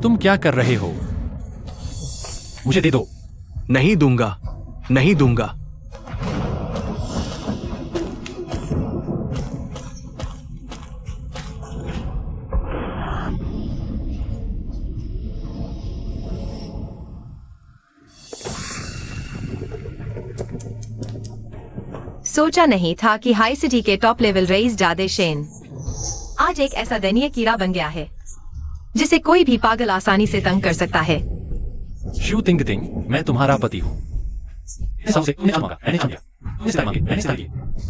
तुम क्या कर रहे हो? मुझे दे दो। नहीं दूंगा, नहीं दूंगा। सोचा नहीं था कि हाई सिटी के टॉप लेवल रईस जादेशेन आज एक ऐसा दयनीय कीड़ा बन गया है जिसे कोई भी पागल आसानी से तंग कर सकता है। शू तिंग तिंग, मैं तुम्हारा पति हूँ।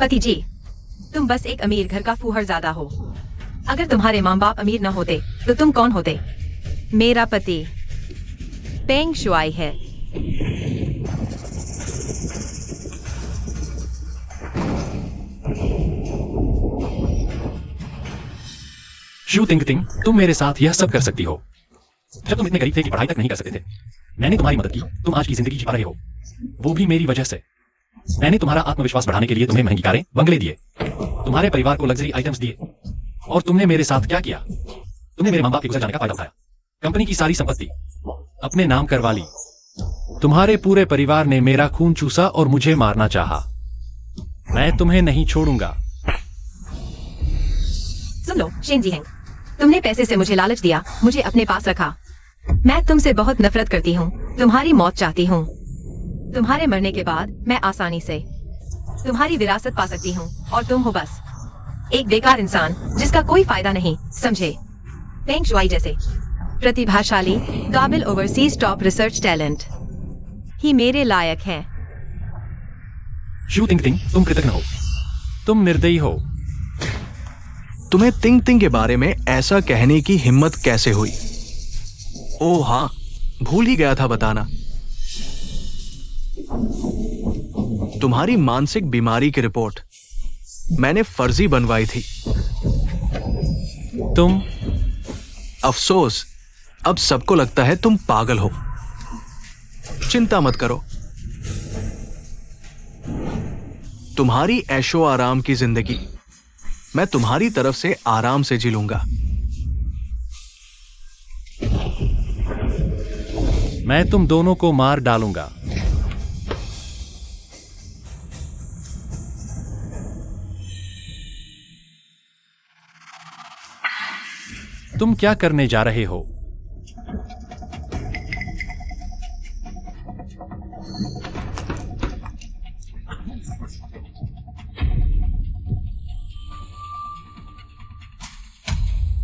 पति जी, तुम बस एक अमीर घर का फूहरजादा हो। अगर तुम्हारे माँ बाप अमीर न होते तो तुम कौन होते? मेरा पति पेंग शुआई है। शू तिंग तिंग, तुम मेरे साथ यह सब कर सकती हो। जब तुम इतने गरीब थे कि पढ़ाई तक नहीं कर सकते थे, मैंने तुम्हारी मदद की। तुम आज की जिंदगी जी पा रहे हो, वो भी मेरी वजह से। मैंने तुम्हारा आत्मविश्वास बढ़ाने के लिए तुम्हें महंगी कारें, बंगले दिए, तुम्हारे परिवार को लग्जरी आइटम्स दिए। और तुमने मेरे साथ क्या किया? तुमने मेरे माँ बाप के गुजर जाने का फायदा उठाया, कंपनी की सारी संपत्ति अपने नाम करवा ली। तुम्हारे पूरे परिवार ने मेरा खून चूसा और मुझे मारना चाहा। मैं तुम्हें नहीं छोड़ूंगा। सुन लो शेन जी हैं, तुमने पैसे से मुझे लालच दिया, मुझे अपने पास रखा। मैं तुमसे बहुत नफरत करती हूँ, तुम्हारी मौत चाहती हूँ। तुम्हारे मरने के बाद मैं आसानी से तुम्हारी विरासत पा सकती हूँ और तुम हो बस एक बेकार इंसान जिसका कोई फायदा नहीं, समझे? पेंग शुआई जैसे प्रतिभाशाली, काबिल ओवरसीज टॉप रिसर्च टैलेंट ही मेरे लायक हैं। शू तिंग तिंग, तुम कृतज्ञ हो, तुम निर्दयी हो। तुम्हें तिंग तिंग के बारे में ऐसा कहने की हिम्मत कैसे हुई? ओह हाँ, भूल ही गया था बताना। तुम्हारी मानसिक बीमारी की रिपोर्ट मैंने फर्जी बनवाई थी। तुम अफसोस, अब सबको लगता है तुम पागल हो। चिंता मत करो, तुम्हारी ऐशो आराम की जिंदगी मैं तुम्हारी तरफ से आराम से जी लूंगा। मैं तुम दोनों को मार डालूंगा। तुम क्या करने जा रहे हो?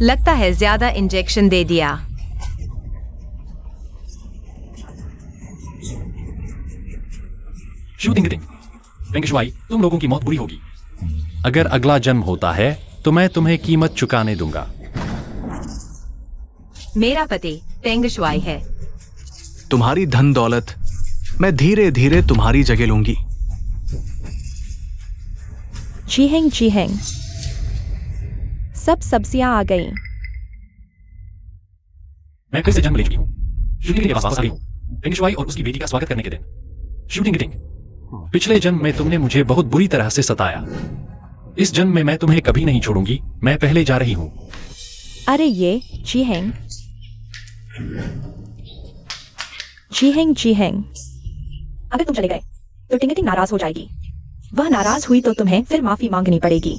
लगता है ज्यादा इंजेक्शन दे दिया। शू तिंग तिंग, पेंग शुआई, तुम लोगों की मौत बुरी होगी। अगर अगला जन्म होता है तो मैं तुम्हें कीमत चुकाने दूंगा। मेरा पति पेंग शुआई है। तुम्हारी धन दौलत मैं धीरे धीरे तुम्हारी जगह लूंगी। जी हेंग, सब सब्जियां आ गई। मैं फिर से जन्म ले चुकी हूँ। शूटिंग के पास वापस आ गई हूँ, पेंग शुआई और उसकी बेटी का स्वागत करने के दिन। शूटिंग टिंग, पिछले जन्म में तुमने मुझे बहुत बुरी तरह से सताया। इस जन्म में मैं तुम्हें कभी नहीं छोड़ूंगी। मैं पहले जा रही हूँ। अरे ये जी हेंग, अगर तुम चले गए तो टिंग टिंग नाराज हो जाएगी। वह नाराज हुई तो तुम्हें फिर माफी मांगनी पड़ेगी।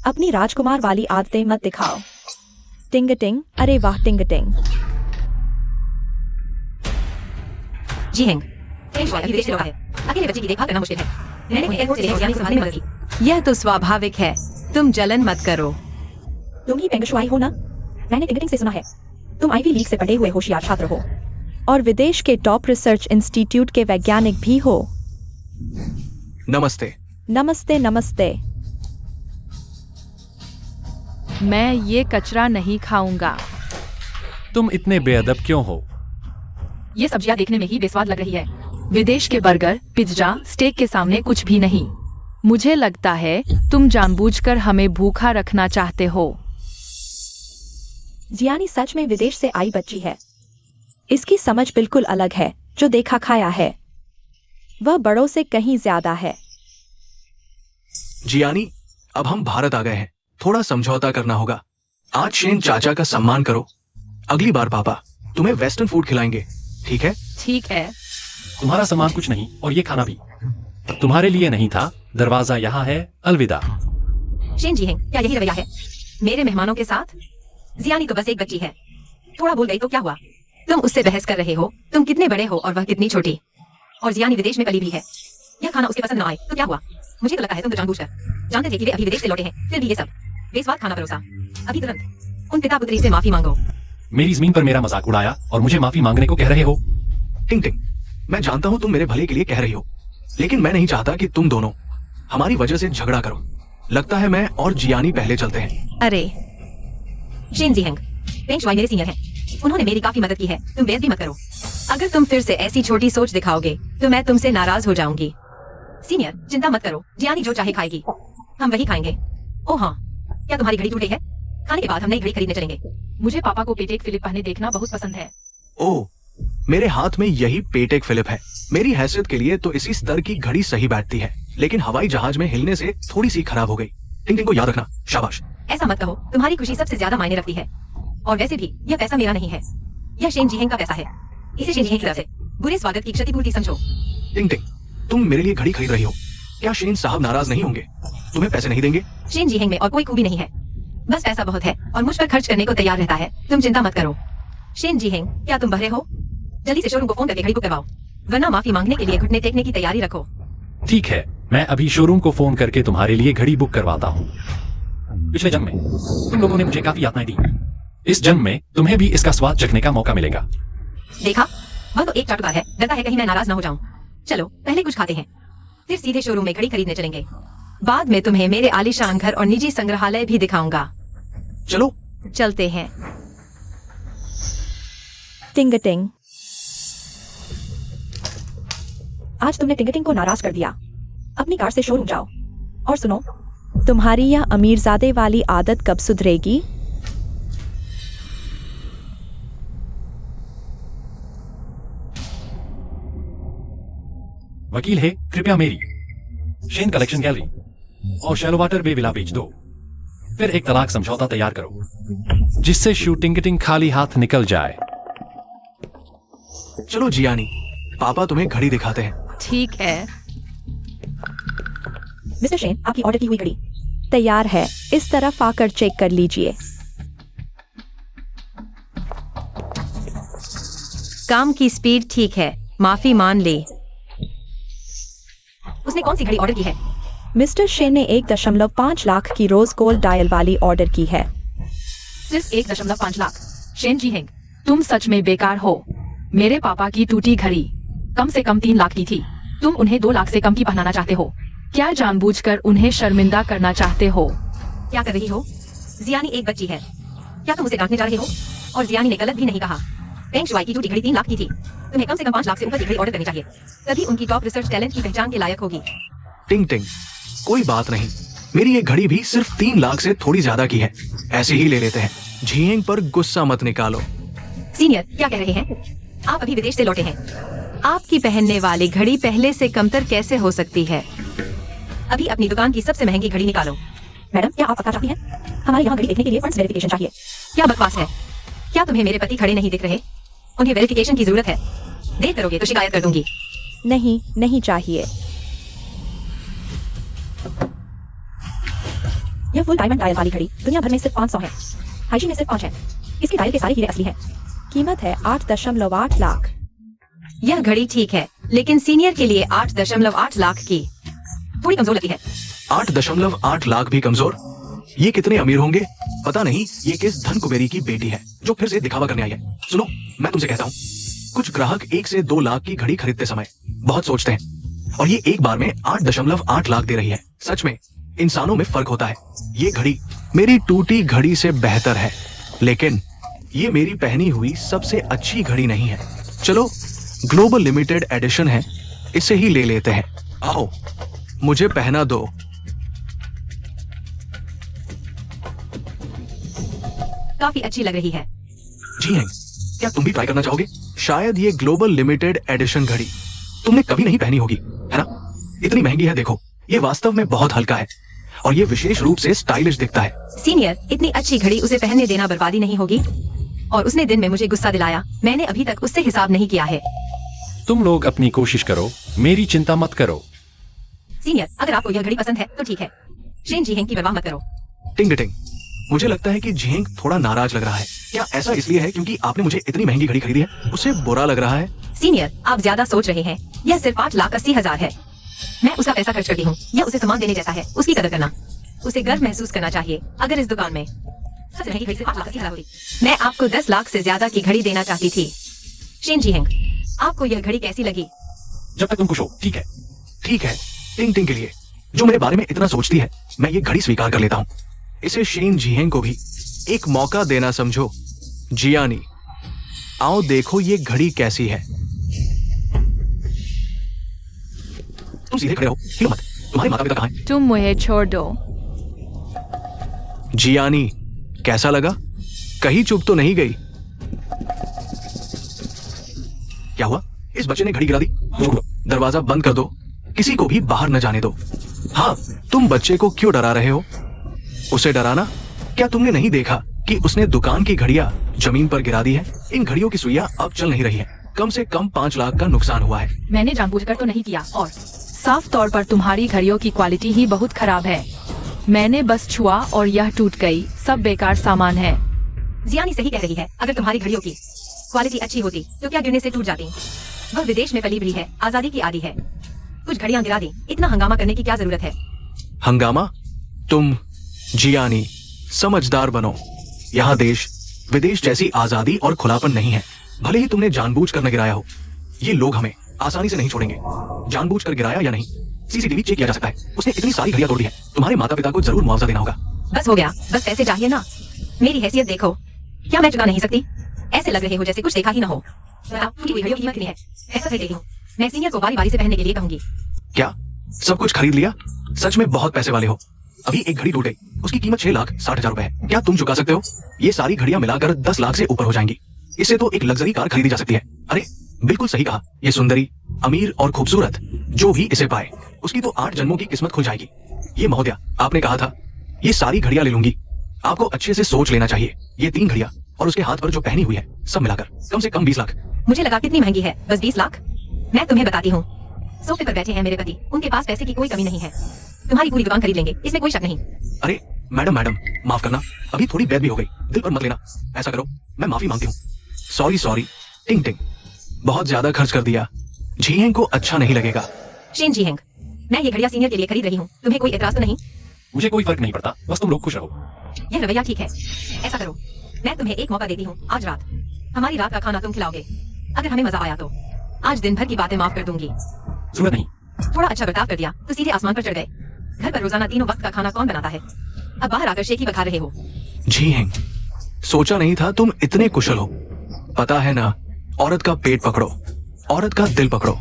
अपनी राजकुमार वाली आदतें मत दिखाओ। टिंग टिंग, अरे वाह टिंग टिंग। जी हेंग, पेंग शुआई विदेश से लौटा है। अकेले बच्चे की देखभाल करना मुश्किल है। मैंने उन्हें एयरपोर्ट से लेकर जाने संभालने में मदद की। यह तो स्वाभाविक है, तुम जलन मत करो। तुम ही पेंग शुआई हो ना? मैंने टिंग टिंग से सुना है तुम आईवी लीग से पढ़े हुए होशियार छात्र हो और विदेश के टॉप रिसर्च इंस्टीट्यूट के वैज्ञानिक भी हो। नमस्ते। नमस्ते नमस्ते। मैं ये कचरा नहीं खाऊंगा। तुम इतने बेअदब क्यों हो? ये सब्जियां देखने में ही बेस्वाद लग रही है। विदेश के बर्गर, पिज्जा, स्टेक के सामने कुछ भी नहीं। मुझे लगता है तुम जानबूझकर हमें भूखा रखना चाहते हो। जियानी सच में विदेश से आई बच्ची है। इसकी समझ बिल्कुल अलग है, जो देखा खाया है। वह बड़ों से कहीं ज्यादा है। जियानी, अब हम भारत आ गए हैं, थोड़ा समझौता करना होगा। आज शेन चाचा का सम्मान करो। अगली बार पापा तुम्हें वेस्टर्न फूड खिलाएंगे, ठीक है? ठीक है। तुम्हारा सामान कुछ नहीं और ये खाना भी तुम्हारे लिए नहीं था। दरवाजा यहाँ है, अलविदा। शेन जी हैं, क्या यही रवैया है मेरे मेहमानों के साथ? जियानी तो बस एक बच्ची है, थोड़ा भूल गई तो क्या हुआ? तुम उससे बहस कर रहे हो? तुम कितने बड़े हो और वह कितनी छोटी? और जियानी विदेश में पली भी है। यह खाना उसके पसंद न आए तो क्या हुआ? मुझे तो लगता है तुम तो जानबूझकर जानते थे कि वे अभी विदेश से लौटे हैं, फिर भी ये सब बेस्वाद खाना परोसा। अभी तुरंत उन पिता पुत्री से माफी मांगो। मेरी जमीन पर मेरा मजाक उड़ाया और मुझे माफी मांगने को कह रहे हो? टिंग टिंग, मैं जानता हूँ तुम मेरे भले के लिए कह रही हो, लेकिन मैं नहीं चाहता कि तुम दोनों हमारी वजह से झगड़ा करो। लगता है मैं और जियानी पहले चलते हैं। अरे शेन जिहेंग, पेंग शुआई मेरे सीनियर हैं, उन्होंने मेरी काफी मदद की है, तुम बेइज्जती मत करो। अगर तुम फिर से ऐसी छोटी सोच दिखाओगे तो मैं तुमसे नाराज हो जाऊंगी। सीनियर, चिंता मत करो, जियानी जो चाहे खाएगी, हम वही खाएंगे। ओह हाँ, क्या तुम्हारी घड़ी टूट गई है? खाने के बाद हम नई घड़ी खरीदने चलेंगे। मुझे पापा को पेटेक फिलिप पहने देखना बहुत पसंद है। ओह, मेरे हाथ में यही पेटेक फिलिप है। मेरी हैसियत के लिए तो इसी स्तर की घड़ी सही बैठती है, लेकिन हवाई जहाज में हिलने से थोड़ी सी खराब हो गई। टिंग टिंग को याद रखना, शाबाश। ऐसा मत कहो, तुम्हारी खुशी सबसे ज्यादा मायने रखती है। और वैसे भी यह पैसा मेरा नहीं है, यह शेन जिहेंग का पैसा है। इसे शेन जिहेंग की तरफ से बुरे स्वागत की क्षतिपूर्ति समझो। टिंग टिंग, तुम मेरे लिए घड़ी खरीद रही हो, क्या शेन साहब नाराज नहीं होंगे? तुम्हें पैसे नहीं देंगे? शेन जिहेंग में और कोई खूबी नहीं है, बस पैसा बहुत है और मुझ पर खर्च करने को तैयार रहता है। तुम चिंता मत करो। शेन जिहेंग, क्या तुम बहरे हो? जल्दी से शोरूम को फोन करके घड़ी बुक करवाओ, वरना माफी मांगने के लिए घुटने टेकने की तैयारी रखो। ठीक है, मैं अभी शोरूम को फोन करके तुम्हारे लिए घड़ी बुक करवाता हूँ। पिछले जन्म में तुम लोगों ने मुझे काफी यातनाएं दी, इस जन्म में तुम्हें भी इसका स्वाद चखने का मौका मिलेगा। देखा, वह तो एक चाटुकार है, डरता है कहीं मैं नाराज न हो जाऊं। चलो पहले कुछ खाते हैं, फिर सीधे शोरूम में घड़ी खरीदने चलेंगे। बाद में तुम्हें मेरे आलीशान घर और निजी संग्रहालय भी दिखाऊंगा। चलो चलते हैं। टिंग टिंग, आज तुमने टिंग टिंग को नाराज कर दिया। अपनी कार से शोरूम जाओ। और सुनो, तुम्हारी यह अमीरजादे वाली आदत कब सुधरेगी? वकील है, कृपया मेरी शेन कलेक्शन गैलरी और शैलो वाटर वे विला बेच दो। फिर एक तलाक समझौता तैयार करो जिससे शूटिंग टिंग खाली हाथ निकल जाए। चलो जियानी, पापा तुम्हें घड़ी दिखाते हैं। ठीक है। मिस्टर शेन, आपकी ऑर्डर की हुई घड़ी तैयार है, इस तरफ आकर चेक कर लीजिए। काम की स्पीड ठीक है, माफी मान ले। उसने कौन सी घड़ी ऑर्डर की है? मिस्टर शेन ने 1.5 लाख की रोज गोल्ड डायल वाली ऑर्डर की है। सिर्फ 1.5 लाख? शेन जिहेंग, तुम सच में बेकार हो। मेरे पापा की टूटी घड़ी कम से कम 3 लाख की थी, तुम उन्हें 2 लाख से कम की पहनाना चाहते हो। क्या जानबूझकर उन्हें शर्मिंदा करना चाहते हो? क्या कर रही हो? जियानी एक बच्ची है, क्या तुम उसे डांटने जा रहे हो? और जियानी ने गलत भी नहीं कहा। पेंग शुआई की टूटी घड़ी 3 लाख की थी, तुम्हें कम से कम 5 लाख से ऊपर की घड़ी ऑर्डर करनी चाहिए, तभी उनकी टॉप रिसर्च टैलेंट की पहचान के लायक होगी। टिंग टिंग, कोई बात नहीं, मेरी ये घड़ी भी सिर्फ 3 लाख से थोड़ी ज्यादा की है, ऐसे ही ले लेते हैं। झींग पर गुस्सा मत निकालो। सीनियर, क्या कह रहे हैं? आप अभी विदेश से लौटे हैं, आपकी पहनने वाली घड़ी पहले से कमतर कैसे हो सकती है? अभी अपनी दुकान की सबसे महंगी घड़ी निकालो। मैडम, क्या आप पता चाहती हैं? हमारे यहाँ घड़ी देखने के लिए फंड्स वेरिफिकेशन चाहिए। क्या बकवास है? क्या तुम्हें मेरे पति खड़े नहीं दिख रहे? उन्हें वेरिफिकेशन की जरूरत है, देर करोगे तो शिकायत कर दूंगी। नहीं, नहीं चाहिए। यह फुल डायमंड डायल वाली घड़ी दुनिया भर में सिर्फ 500 है, हाइजी में सिर्फ 5 है। इसकी डायल के सारे हीरे असली है। कीमत है 8.8 लाख। यह घड़ी ठीक है, लेकिन सीनियर के लिए 8.8 लाख की थोड़ी कमजोर लगती है। 8.8 लाख भी कमजोर? ये कितने अमीर होंगे? पता नहीं ये किस धन कुबेरी की बेटी है जो फिर से दिखावा करने आई है। सुनो, मैं तुमसे कहता हूँ, कुछ ग्राहक 1 से 2 लाख की घड़ी खरीदते समय बहुत सोचते हैं, और ये एक बार में 8.8 लाख दे रही है। सच में इंसानों में फर्क होता है। ये घड़ी मेरी टूटी घड़ी से बेहतर है, लेकिन ये मेरी पहनी हुई सबसे अच्छी घड़ी नहीं है। चलो, ग्लोबल लिमिटेड एडिशन है, इसे ही ले लेते हैं। आओ, मुझे पहना दो। काफी अच्छी लग रही है। जी हैं, क्या तुम भी ट्राई करना चाहोगे? शायद ये ग्लोबल लिमिटेड एडिशन घड़ी तुमने कभी नहीं पहनी होगी, है ना? इतनी महंगी है, देखो ये वास्तव में बहुत हल्का है और ये विशेष रूप से स्टाइलिश दिखता है। सीनियर, इतनी अच्छी घड़ी उसे पहनने देना बर्बादी नहीं होगी? और उसने दिन में मुझे गुस्सा दिलाया, मैंने अभी तक उससे हिसाब नहीं किया है। तुम लोग अपनी कोशिश करो, मेरी चिंता मत करो। सीनियर, अगर आपको यह घड़ी पसंद है तो ठीक है। शेन जी हेंग की परवाह मत करो। टिंग टिंग, मुझे लगता है कि झेंग थोड़ा नाराज लग रहा है। क्या ऐसा इसलिए है क्योंकि आपने मुझे इतनी महंगी घड़ी खरीदी है? उसे बुरा लग रहा है? सीनियर, आप ज्यादा सोच रहे हैं। यह सिर्फ 8,80,000 है। मैं उसका पैसा खर्च करती हूँ। यह उसे सामान देने जैसा है, उसकी कदर करना। उसे गर्व महसूस करना चाहिए। अगर इस दुकान में सबसे महंगी घड़ी सिर्फ 8,80,000 होती, मैं आपको 10 लाख से ज्यादा की घड़ी देना चाहती थी। शेन जी हेंग, आपको यह घड़ी कैसी लगी? जब तक तुम खुश हो, ठीक है। ठीक है, टिंग टिंग के लिए जो मेरे बारे में इतना सोचती है, मैं ये घड़ी स्वीकार कर लेता हूँ। इसे शेन जीहेंग को भी एक मौका देना समझो। जियानी, आओ देखो ये घड़ी कैसी है। तुम सीधे खड़े रहो, हिलो मत। तुम्हारे माता पिता कहाँ हैं? तुम मुझे छोड़ दो। जियानी, कैसा लगा? कहीं चुप तो नहीं गई? क्या हुआ? इस बच्चे ने घड़ी गिरा दी। दरवाजा बंद कर दो, किसी को भी बाहर न जाने दो। हाँ, तुम बच्चे को क्यों डरा रहे हो? उसे डराना? क्या तुमने नहीं देखा कि उसने दुकान की घड़ियां जमीन पर गिरा दी है? इन घड़ियों की सुइयां अब चल नहीं रही है। कम से कम 5 लाख का नुकसान हुआ है। मैंने जानबूझकर तो नहीं किया, और साफ तौर पर तुम्हारी घड़ियों की क्वालिटी ही बहुत खराब है। मैंने बस छुआ और यह टूट गई। सब बेकार सामान है। जियानी सही कह रही है। अगर तुम्हारी घड़ियों की क्वालिटी अच्छी होती तो क्या गिरने से टूट जाती? वह विदेश में पली बड़ी है, आजादी की आदी है। कुछ घड़ियां गिरा दी, इतना हंगामा करने की क्या जरूरत है? हंगामा? तुम जियानी समझदार बनो। यहाँ देश विदेश जैसी आजादी और खुलापन नहीं है। भले ही तुमने जानबूझकर न गिराया हो, ये लोग हमें आसानी से नहीं छोड़ेंगे। जानबूझकर गिराया या नहीं, सीसीटीवी चेक किया जा सकता है। उसने इतनी सारी घड़ियां तोड़ दी है, तुम्हारे माता पिता को जरूर मुआवजा देना होगा। बस हो गया, बस पैसे चाहिए ना। मेरी हैसियत देखो, क्या मैं चुका नहीं सकती? ऐसे लग रहे हो जैसे कुछ देखा ही ना हो। टूटी हुई घड़ियों की कीमत कितनी है? ऐसा खरीद लेती हूँ। मैं सीनियर को बारी बारी से पहनने के लिए कहूंगी। क्या सब कुछ खरीद लिया? सच में बहुत पैसे वाले हो। अभी एक घड़ी टूट गई, उसकी कीमत 6,60,000 रुपए है। क्या तुम चुका सकते हो? ये सारी घड़ियां मिलाकर 10 लाख से ऊपर हो जाएंगी। इससे तो एक लग्जरी कार खरीदी जा सकती है। अरे बिल्कुल सही कहा। ये सुंदरी, अमीर और खूबसूरत जो भी इसे पाए, उसकी तो 8 जन्मों की किस्मत खुल जाएगी। ये महोदया, आपने कहा था ये सारी घड़ियां ले लूंगी। आपको अच्छे से सोच लेना चाहिए। ये 3 घड़ियां और उसके हाथ पर जो पहनी हुई है, सब मिलाकर कम से कम 20 लाख। मुझे लगा कितनी महंगी है, बस 20 लाख? मैं तुम्हें बताती हूँ। सोफे पर बैठे हैं मेरे पति, उनके पास पैसे की कोई कमी नहीं है। तुम्हारी पूरी दुकान खरीद लेंगे, इसमें कोई शक नहीं। अरे मैडम, माफ करना, अभी थोड़ी बैद भी हो गई। दिल पर मत लेना। ऐसा करो, मैं माफी मांगती हूँ। सॉरी। टिंग टिंग, बहुत ज्यादा खर्च कर दिया। झीहेंग को अच्छा नहीं लगेगा। शेन जी हेंग, मैं ये घड़ियां सीनियर के लिए खरीद रही हूँ। तुम्हें कोई एतराज तो नहीं? मुझे कोई फर्क नहीं पड़ता, बस तुम लोग खुश रहो। यह रवैया ठीक है। ऐसा करो, मैं तुम्हें एक मौका देती हूँ। आज रात हमारी रात का खाना तुम खिलाओगे। अगर हमें मजा आया तो आज दिन भर की बातें माफ कर दूंगी। जरूरत नहीं। थोड़ा अच्छा बर्ताव कर दिया तो सीधे आसमान पर चढ़ गए। घर पर रोजाना 3 वक्त का खाना कौन बनाता है? अब बाहर आकर शेखी बखा रहे हो। झीहेंग, सोचा नहीं था तुम इतने कुशल हो। पता है ना, औरत का पेट पकड़ो, औरत का दिल पकड़ो।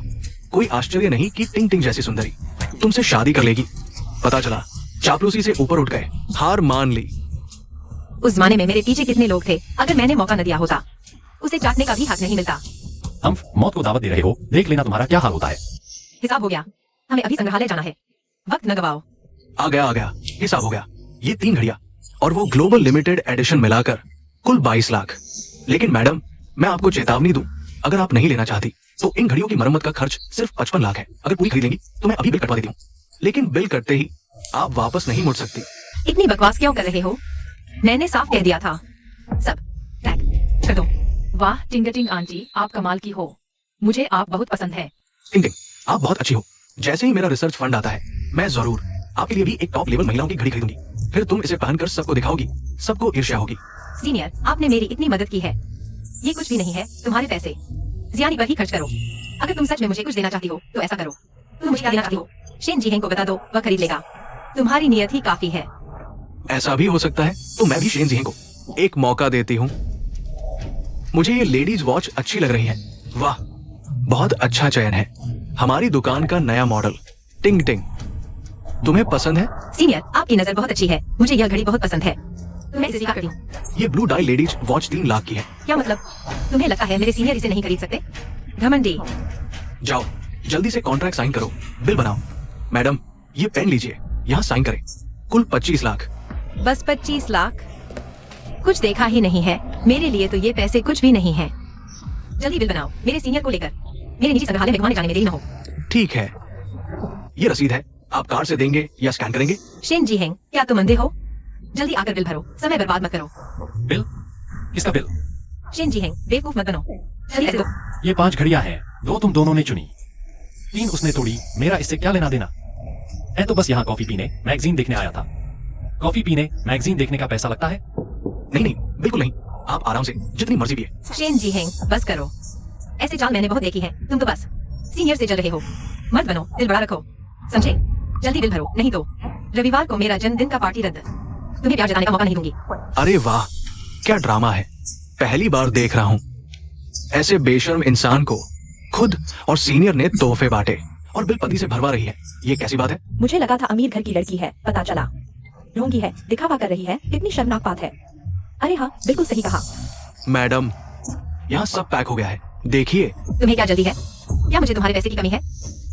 कोई आश्चर्य नहीं कि टिंग टिंग जैसी सुंदरी तुमसे शादी कर लेगी। पता चला चापलूसी से ऊपर उठ गए, हार मान ली। उस जमाने में मेरे पीछे कितने लोग थे। अगर मैंने मौका न दिया होता, उसे चाटने का भी हक नहीं मिलता। हम मौत को दावत दे रहे हो, देख लेना तुम्हारा क्या हाल होता है। हिसाब हो गया, हमें अभी संग्रहालय जाना है। वक्त न गवाओ। आ गया, हिसाब हो गया। ये 3 घड़ियां और वो ग्लोबल लिमिटेड एडिशन मिलाकर कुल 22 लाख। लेकिन मैडम, मैं आपको चेतावनी दूं, अगर आप नहीं लेना चाहती तो इन घड़ियों की मरम्मत का खर्च सिर्फ 55 लाख है। अगर पूरी खरीद लेंगी तो मैं अभी बिल कटवा देती हूँ। लेकिन बिल कटते ही आप वापस नहीं मुड़ सकती। इतनी बकवास क्यों कर रहे हो? मैंने साफ कह दिया था। सब पैक कर दो। वाह टिंगटिंग आंटी, आप कमाल की हो। मुझे आप बहुत पसंद है। टिंग टिंग, आप बहुत अच्छी हो। जैसे ही मेरा रिसर्च फंड आता है, मैं जरूर आपके लिए भी एक टॉप लेवल महिलाओं की घड़ी खरीदूंगी। फिर तुम इसे पहनकर सबको दिखाओगी, सबको ईर्ष्या होगी। सीनियर, आपने मेरी इतनी मदद की है। ये कुछ भी नहीं है, तुम्हारे पैसे जियानी पर ही खर्च करो। अगर तुम सच में मुझे कुछ देना चाहती हो तो ऐसा करो। तुम मुझे क्या देना चाहती हो? शेन जीहेंग को बता दो, वह खरीद लेगा। तुम्हारी नियत ही काफी है। ऐसा भी हो सकता है तो मैं भी शेन जीहेंग को एक मौका देती हूँ। मुझे ये लेडीज वॉच अच्छी लग रही है। वाह, बहुत अच्छा चयन है। हमारी दुकान का नया मॉडल टिंग टिंग। तुम्हें पसंद है? सीनियर, आपकी नजर बहुत अच्छी है। मुझे यह घड़ी बहुत पसंद है। तो मैं इसे स्वीकार करती हूँ। ये blue die ladies watch 3 lakh की है। क्या मतलब? तुम्हें लगता है मेरे सीनियर इसे नहीं खरीद सकते? घमंडी। जाओ, जल्दी से कॉन्ट्रैक्ट साइन करो, बिल बनाओ। मैडम, ये पेन लीजिए, यहाँ साइन करें। कुल 25 लाख। बस 25 लाख? कुछ देखा ही नहीं है, मेरे लिए तो ये पैसे कुछ भी नहीं है। जल्दी बिल बनाओ, मेरे सीनियर को लेकर मेरे निजी संग्रहालय में घुमाने जाने में देरी न हो। ठीक है, ये रसीद है, आप कार्ड से देंगे या स्कैन करेंगे? शेन जी हेंग, क्या तुम अंधे हो? जल्दी आकर बिल भरो, समय बर्बाद मत करो। बिल? किसका बिल? शेन जी हेंग, बेवकूफ मत बनो, जल्दी से दो। ये 5 घड़ियां हैं, 2 तुम दोनों ने चुनी, 3 उसने तोड़ी, मेरा इससे क्या लेना देना? मैं तो बस यहाँ कॉफी पीने, मैगजीन देखने आया था। कॉफी पीने, मैगजीन देखने का पैसा लगता है? नहीं नहीं, बिल्कुल नहीं, आप आराम से जितनी मर्जी पिए। शेन जी हेंग, बस करो, ऐसे चाल मैंने बहुत देखी है, तुम तो बस सीनियर से चल रहे हो। मत बनो, दिल बड़ा रखो, समझे? जल्दी बिल भरो, नहीं तो रविवार को मेरा जन्मदिन का पार्टी रद्द, तुम्हें प्यार जताने का मौका नहीं दूंगी। अरे वाह, क्या ड्रामा है, पहली बार देख रहा हूँ। ऐसे बेशर्म इंसान को खुद और सीनियर ने तोहफे बांटे और बिल पति से भरवा रही है, ये कैसी बात है? मुझे लगा था अमीर घर की लड़की है, पता चला ढोंगी है, दिखावा कर रही है। कितनी शर्मनाक बात है। अरे हाँ, बिल्कुल सही कहा। मैडम, यहाँ सब पैक हो गया है, देखिए। तुम्हें क्या जल्दी है? क्या मुझे तुम्हारे पैसे की कमी है?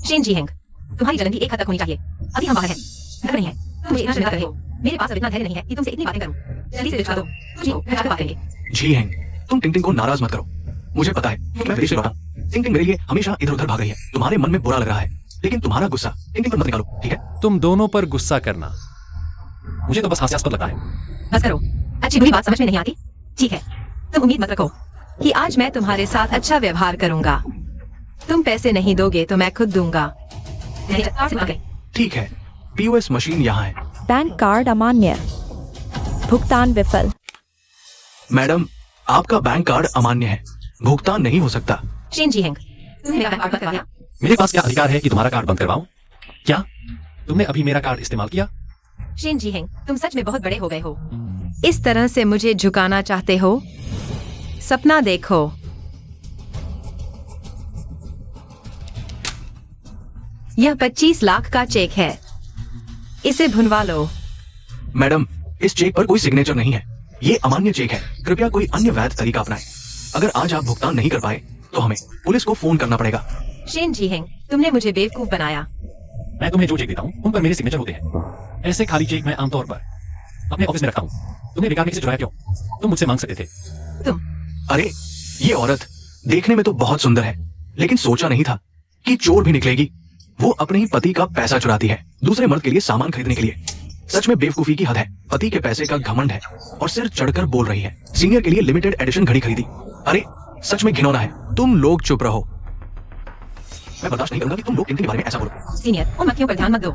शेन जी हेंग, तुम्हारी जलन भी एक हद तक होनी चाहिए। अभी हम बाहर हैं, घर नहीं है, तुम मुझे इतना शर्मिंदा कर रहे हो। मेरे पास अब इतना धैर्य नहीं है कि तुमसे इतनी बातें करूं। जल्दी से दिखा दो, जी घर जाकर बात करेंगे। जी हैं, तुम टिंग टिंग को नाराज मत करो, मुझे पता है कि मैं विदेश से लौटा हूं। टिंग टिंग मेरे लिए हमेशा इधर उधर भाग रही है, तुम्हारे मन में बुरा लग रहा है, लेकिन तुम्हारा गुस्सा टिंग टिंग पर मत निकालो, ठीक है? तुम दोनों पर गुस्सा करना मुझे तो बस हास्यास्पद लगता है। बस करो, अच्छी बुरी बात समझ में नहीं आती? ठीक है, तुम उम्मीद मत रखो कि आज मैं तुम्हारे साथ अच्छा व्यवहार करूंगा। तुम पैसे नहीं दोगे तो मैं खुद दूंगा। नहीं, आ गई। ठीक है, पीओएस मशीन यहाँ है। बैंक कार्ड अमान्य, भुगतान विफल। मैडम, आपका बैंक कार्ड अमान्य है, भुगतान नहीं हो सकता। शेन जी हेंग, तुमने मेरा बैंक कार्ड बंद करवाया? मेरे पास क्या अधिकार है कि तुम्हारा कार्ड बंद करवाऊं? क्या तुमने अभी मेरा कार्ड इस्तेमाल किया? शेन जी हेंग, तुम सच में बहुत बड़े हो गए हो। इस तरह से मुझे झुकाना चाहते हो? सपना देखो। यह 25 लाख का चेक है, इसे भुनवा लो। मैडम, इस चेक पर कोई सिग्नेचर नहीं है, ये अमान्य चेक है, कृपया कोई अन्य वैध तरीका अपनाएं। अगर आज आप भुगतान नहीं कर पाए तो हमें पुलिस को फोन करना पड़ेगा। शेन जी हेंग, तुमने मुझे बेवकूफ बनाया। मैं तुम्हें जो चेक देता हूँ उन पर मेरे सिग्नेचर होते हैं। ऐसे खाली चेक मैं आमतौर पर अपने ऑफिस में रखता हूँ। तुमने बेकार में इसे चुराया क्यों? तुम मुझसे मांग सकते थे। तुम अरे, ये औरत देखने में तो बहुत सुंदर है, लेकिन सोचा नहीं था कि चोर भी निकलेगी। वो अपने ही पति का पैसा चुराती है, दूसरे मर्द के लिए सामान खरीदने के लिए। सच में बेवकूफी की हद है। पति के पैसे का घमंड है और सिर चढ़कर बोल रही है, सीनियर के लिए लिमिटेड एडिशन घड़ी खरीदी। अरे, सच में घिनौना है। तुम लोग चुप रहो, मैं बर्दाश्त नहीं करूंगा कि तुम लोग इनके बारे में ऐसा बोलो। सीनियर, उन मक्खियों पर ध्यान मत दो,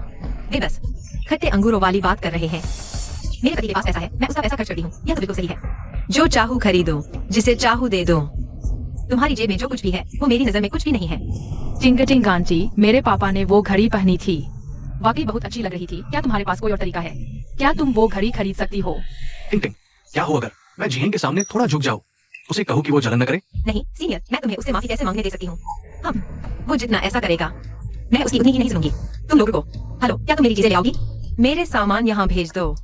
वे बस खट्टे अंगूरों वाली बात कर रहे हैं। मेरे पति के पास पैसा है, मैं उसका पैसा खर्च करती हूँ, यह तो बिल्कुल सही है। जो चाहूँ खरीदो, जिसे चाहूँ दे दो। तुम्हारी जेब में जो कुछ भी है वो मेरी नजर में कुछ भी नहीं है। टिंग आंटी, मेरे पापा ने वो घड़ी पहनी थी, वाकई बहुत अच्छी लग रही थी। क्या तुम्हारे पास कोई और तरीका है? क्या तुम वो घड़ी खरीद सकती हो? टिंग टिंग, क्या हो अगर मैं जिहेंग के सामने थोड़ा झुक जाऊं, उसे कहूं कि वो जलन न करे? नहीं सीनियर, मैं तुम्हें उससे माफी कैसे मांगने दे सकती हूँ? हम वो जितना ऐसा करेगा मैं उसकी उतनी ही नहीं सुनूंगी। तुम लोगों को, हेलो, क्या तुम मेरी चीजें ले आओगी? मेरे सामान यहाँ भेज दो।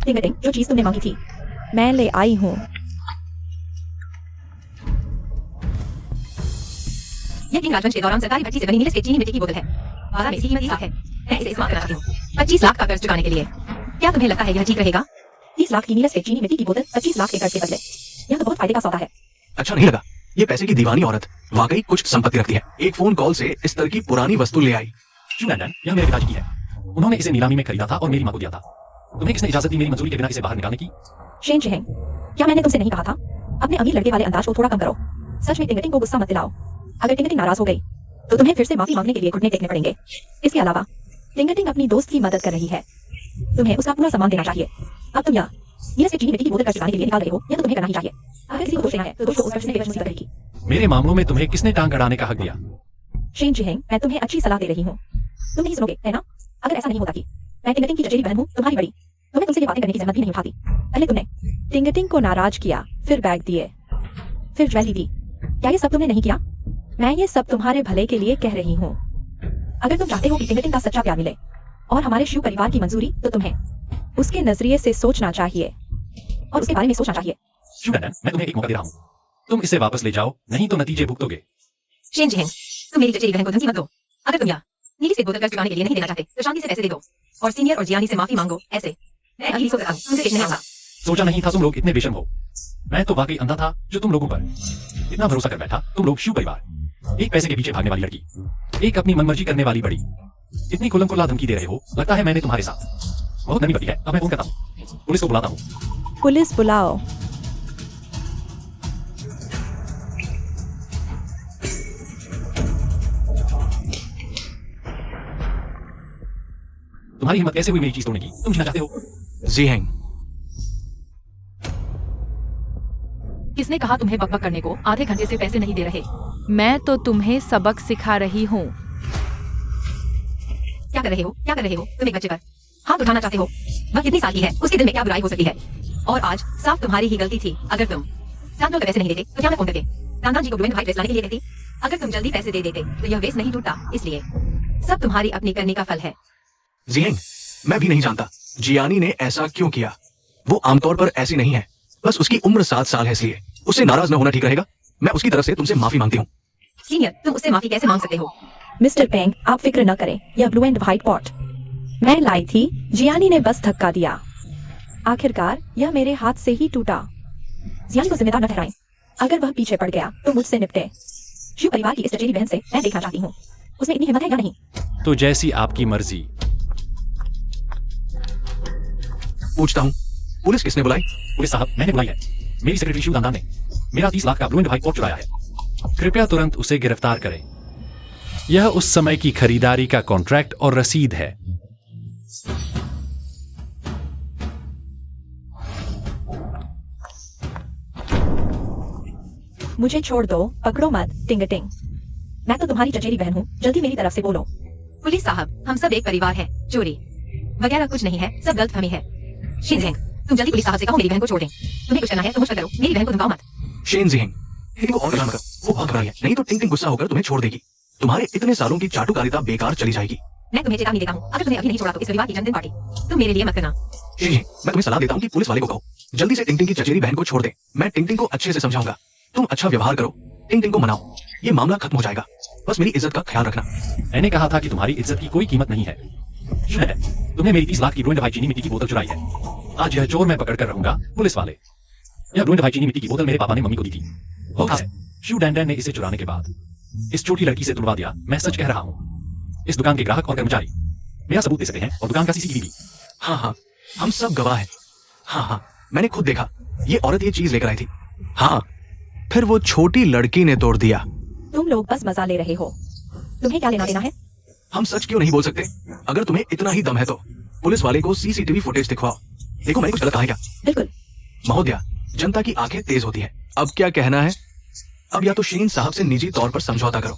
टिंग टिंग, जो चीज तुमने मांगी थी मैं ले आई हूँ। यह किंग राजवंश के दौरान सरकारी भट्टी से बनी नीलस के चीनी मिट्टी की बोतल है। बाजार में इसकी कीमत 30 लाख है। मैं इसे इस्तेमाल करना चाहती हूँ 25 लाख का कर्ज चुकाने के लिए। क्या तुम्हें लगता है यह ठीक रहेगा? 30 लाख की नीलस से चीनी मिट्टी की बोतल 25 लाख के कर्ज के बदले, यह तो बहुत फायदे का सौदा है। अच्छा नहीं लगा, ये पैसे की दीवानी औरत वाकई कुछ संपत्ति रखती है। एक फोन कॉल से इस तरह की पुरानी वस्तु ले आई। क्यों लंदन? यह मेरे पिताजी की है, उन्होंने इसे नीलामी में खरीदा था और मेरी मां को दिया था। तुम्हें किसने इजाजत दी मेरी मंजूरी के बिना इसे बाहर निकालने की? शेन जिहेंग, क्या मैंने तुमसे नहीं कहा था अपने अमीर लड़के वाले अंदाज को थोड़ा कम करो? सच में टिंग टिंग को गुस्सा मत दिलाओ। अगर टिंग टिंग नाराज हो गई तो तुम्हें फिर से माफी मांगने के लिए घुटने टेकने पड़ेंगे। इसके अलावा टिंग टिंग अपनी दोस्त की मदद कर रही है, तुम्हें उसका पूरा सामान देना चाहिए। अब तुम नीलस से चीनी मिट्टी की बोतल कर्ज चुकाने के लिए निकाल रहे हो, यह तो तुम्हें करना ही चाहिए। अगर किसी को दोष लेना है तो दोष को उस पर से मुसीबत रहेगी। मेरे मामलों में तुम्हें किसने टांग अड़ाने का हक दिया? शेन जिहेंग, मैं तुम्हें अच्छी सलाह दे रही हूँ, तुम नहीं सुनोगे है ना? अगर ऐसा नहीं होता कि मैं टिंग टिंग की चचेरी बहन हूँ, तुम्हारी बड़ी, तो मैं तुमसे ये बातें करने की जहमत भी नहीं उठाती। पहले तुमने टिंग टिंग को नाराज किया, फिर बैग दिए, फिर ज्वेलरी दी। क्या ये सब तुमने नहीं किया? मैं ये सब तुम्हारे भले के लिए कह रही हूँ। अगर तुम चाहते हो कि टिंग टिंग का सच्चा प्यार मिले और हमारे शिव परिवार की मंजूरी, तो तुम्हें उसके नजरिए से सोचना चाहिए और उसके बारे में सोचना चाहिए। क्यों लंदन? मैं तुम्हें एक मौका दे रहा हूँ, तुम इसे वापस ले जाओ, नहीं तो नतीजे भुगतोगे। शेन जिहेंग, तुम मेरी चचेरी बहन को धमकी मत दो। अगर तुम या नीली से बोतल कर्ज चुकाने के लिए नहीं देना चाहते तो शांति से पैसे दे दो और सीनियर और जियानी से माफी मांगो। ऐसे मैं अभी सो सकता हूँ, तुमसे पेश नहीं आऊंगा। सोचा नहीं था तुम लोग इतने बेशर्म हो। मैं तो वाकई अंधा था जो तुम लोगों पर इतना भरोसा कर बैठा। तुम लोग शिव परिवार, एक पैसे के पीछे भागने वाली लड़की, एक अपनी मनमर्जी करने वाली बड़ी, इतनी खुल्लम खुल्ला धमकी दे रहे हो। लगता है मैंने तुम्हारे साथ बहुत नमी बटी है। अब मैं फोन करता हूँ, पुलिस को बुलाता हूँ। पुलिस बुलाओ। तुम्हारी हिम्मत कैसे हुई मेरी चीज तोड़ने की? तुम जीना चाहते हो? जीहेंग, किसने कहा तुम्हें बकबक करने को? आधे घंटे से पैसे नहीं दे रहे। मैं तो तुम्हें सबक सिखा रही हूँ। क्या कर रहे हो? क्या कर रहे हो? तुम एक बच्चे पर हाथ उठाना चाहते हो? वह कितनी साल की है? उसके दिल में क्या बुराई हो सकती है? और आज साफ तुम्हारी ही गलती थी। अगर तुम चांदों के पैसे नहीं देते तो क्या मैं फोन करते चांदा जी को ब्लू एंड व्हाइट ड्रेस लाने के लिए कहती? अगर तुम जल्दी पैसे दे देते तो यह वेस्ट नहीं टूटता। इसलिए सब तुम्हारी अपनी करने का फल है। जीहेंग, मैं भी नहीं जानता जियानी ने ऐसा क्यों किया। वो आमतौर पर ऐसी नहीं है, बस उसकी उम्र 7 साल है, इसलिए उससे नाराज न होना ठीक रहेगा। मैं उसकी तरफ से तुमसे माफी मांगती हूँ। सीनियर, तुम उससे माफी कैसे मांग सकते हो? मिस्टर पेंग, आप फिक्र न करें। यह ब्लू एंड व्हाइट पॉट मैं लाई थी, जियानी ने बस धक्का दिया। आखिरकार यह मेरे हाथ से ही टूटा। जियानी को जिम्मेदार न ठहराएं। अगर वह पीछे पड़ गया तो मुझसे निपटे। शिव परिवार की इस चचेरी बहन से मैं देखना चाहती हूँ, उसमें इतनी हिम्मत है या नहीं। तो जैसी आपकी मर्जी। पूछता हूँ, पुलिस किसने बुलाई? पुलिस साहब, मैंने बुलाई है। मेरी सेक्रेटरी शिव दानदान ने मेरा 30 लाख का ब्लू एंड व्हाइट पॉट चुराया है। कृपया तुरंत उसे गिरफ्तार करें। यह उस समय की खरीदारी का कॉन्ट्रैक्ट और रसीद है। मुझे छोड़ दो, पकड़ो मत। टिंगटिंग, मैं तो तुम्हारी चचेरी बहन हूँ, जल्दी मेरी तरफ से बोलो। पुलिस साहब, हम सब एक परिवार हैं। चोरी वगैरह कुछ नहीं है, सब गलतफहमी है। शिनजेंग, तुम जल्दी पुलिस साहब से कहो मेरी बहन को छोड़ दें। तुम्हें कुछ करना है तो मुझ पर करो, मेरी बहन को धमकाओ मत। शेन जीहेंग, टिंग को और परेशान मत कर, वो बहुत घबराई है, नहीं तो टिंग टिंग गुस्सा होकर तुम्हें छोड़ देगी। तुम्हारे इतने सालों की चाटुकारिता बेकार चली जाएगी। मैं तुम्हें चेतावनी देता हूँ, अगर तुम्हें अभी नहीं छोड़ा तो इस रविवार की जन्मदिन पार्टी तुम मेरे लिए मत करना। शेन जीहेंग, मैं तुम्हें सलाह देता हूँ कि पुलिस वाले को कहो जल्दी से टिंग टिंग की चचेरी बहन को छोड़ दे। मैं टिंग टिंग को अच्छे से समझाऊंगा, तुम अच्छा व्यवहार करो, टिंग टिंग को मनाओ, ये मामला खत्म हो जाएगा। बस मेरी इज्जत का ख्याल रखना। मैंने कहा था कि तुम्हारी इज्जत की कोई कीमत नहीं है। तुमने मेरी 30 लाख की ब्लू एंड व्हाइट चीनी मिट्टी की बोतल चुराई है। आज यह चोर मैं पकड़ कर रहूंगा। पुलिस वाले, यह ब्लू एंड व्हाइट चीनी मिट्टी की बोतल मेरे पापा ने मम्मी को दी थी। बहुत है, शिव डैंडन ने इसे चुराने के बाद इस छोटी लड़की से तुड़वा दिया। मैं सच कह रहा हूँ। इस दुकान के ग्राहक और कर्मचारी मेरा सबूत दे सकते हैं और दुकान का सीसीटीवी भी। हाँ हाँ, हम सब गवाह हैं। हाँ हाँ, मैंने खुद देखा, ये औरत ये चीज लेकर आई थी। हाँ, फिर वो छोटी लड़की ने तोड़ दिया। तुम लोग बस मजा ले रहे हो, तुम्हें क्या लेना देना है? हम सच क्यों नहीं बोल सकते? अगर तुम्हें इतना ही दम है तो पुलिस वाले को सीसीटीवी फुटेज दिखवाओ। देखो मैंने कुछ गलत कहा है क्या? बिल्कुल। महोदया, जनता की आंखें तेज होती है। अब क्या कहना है? अब या तो शीन साहब से निजी तौर पर समझौता करो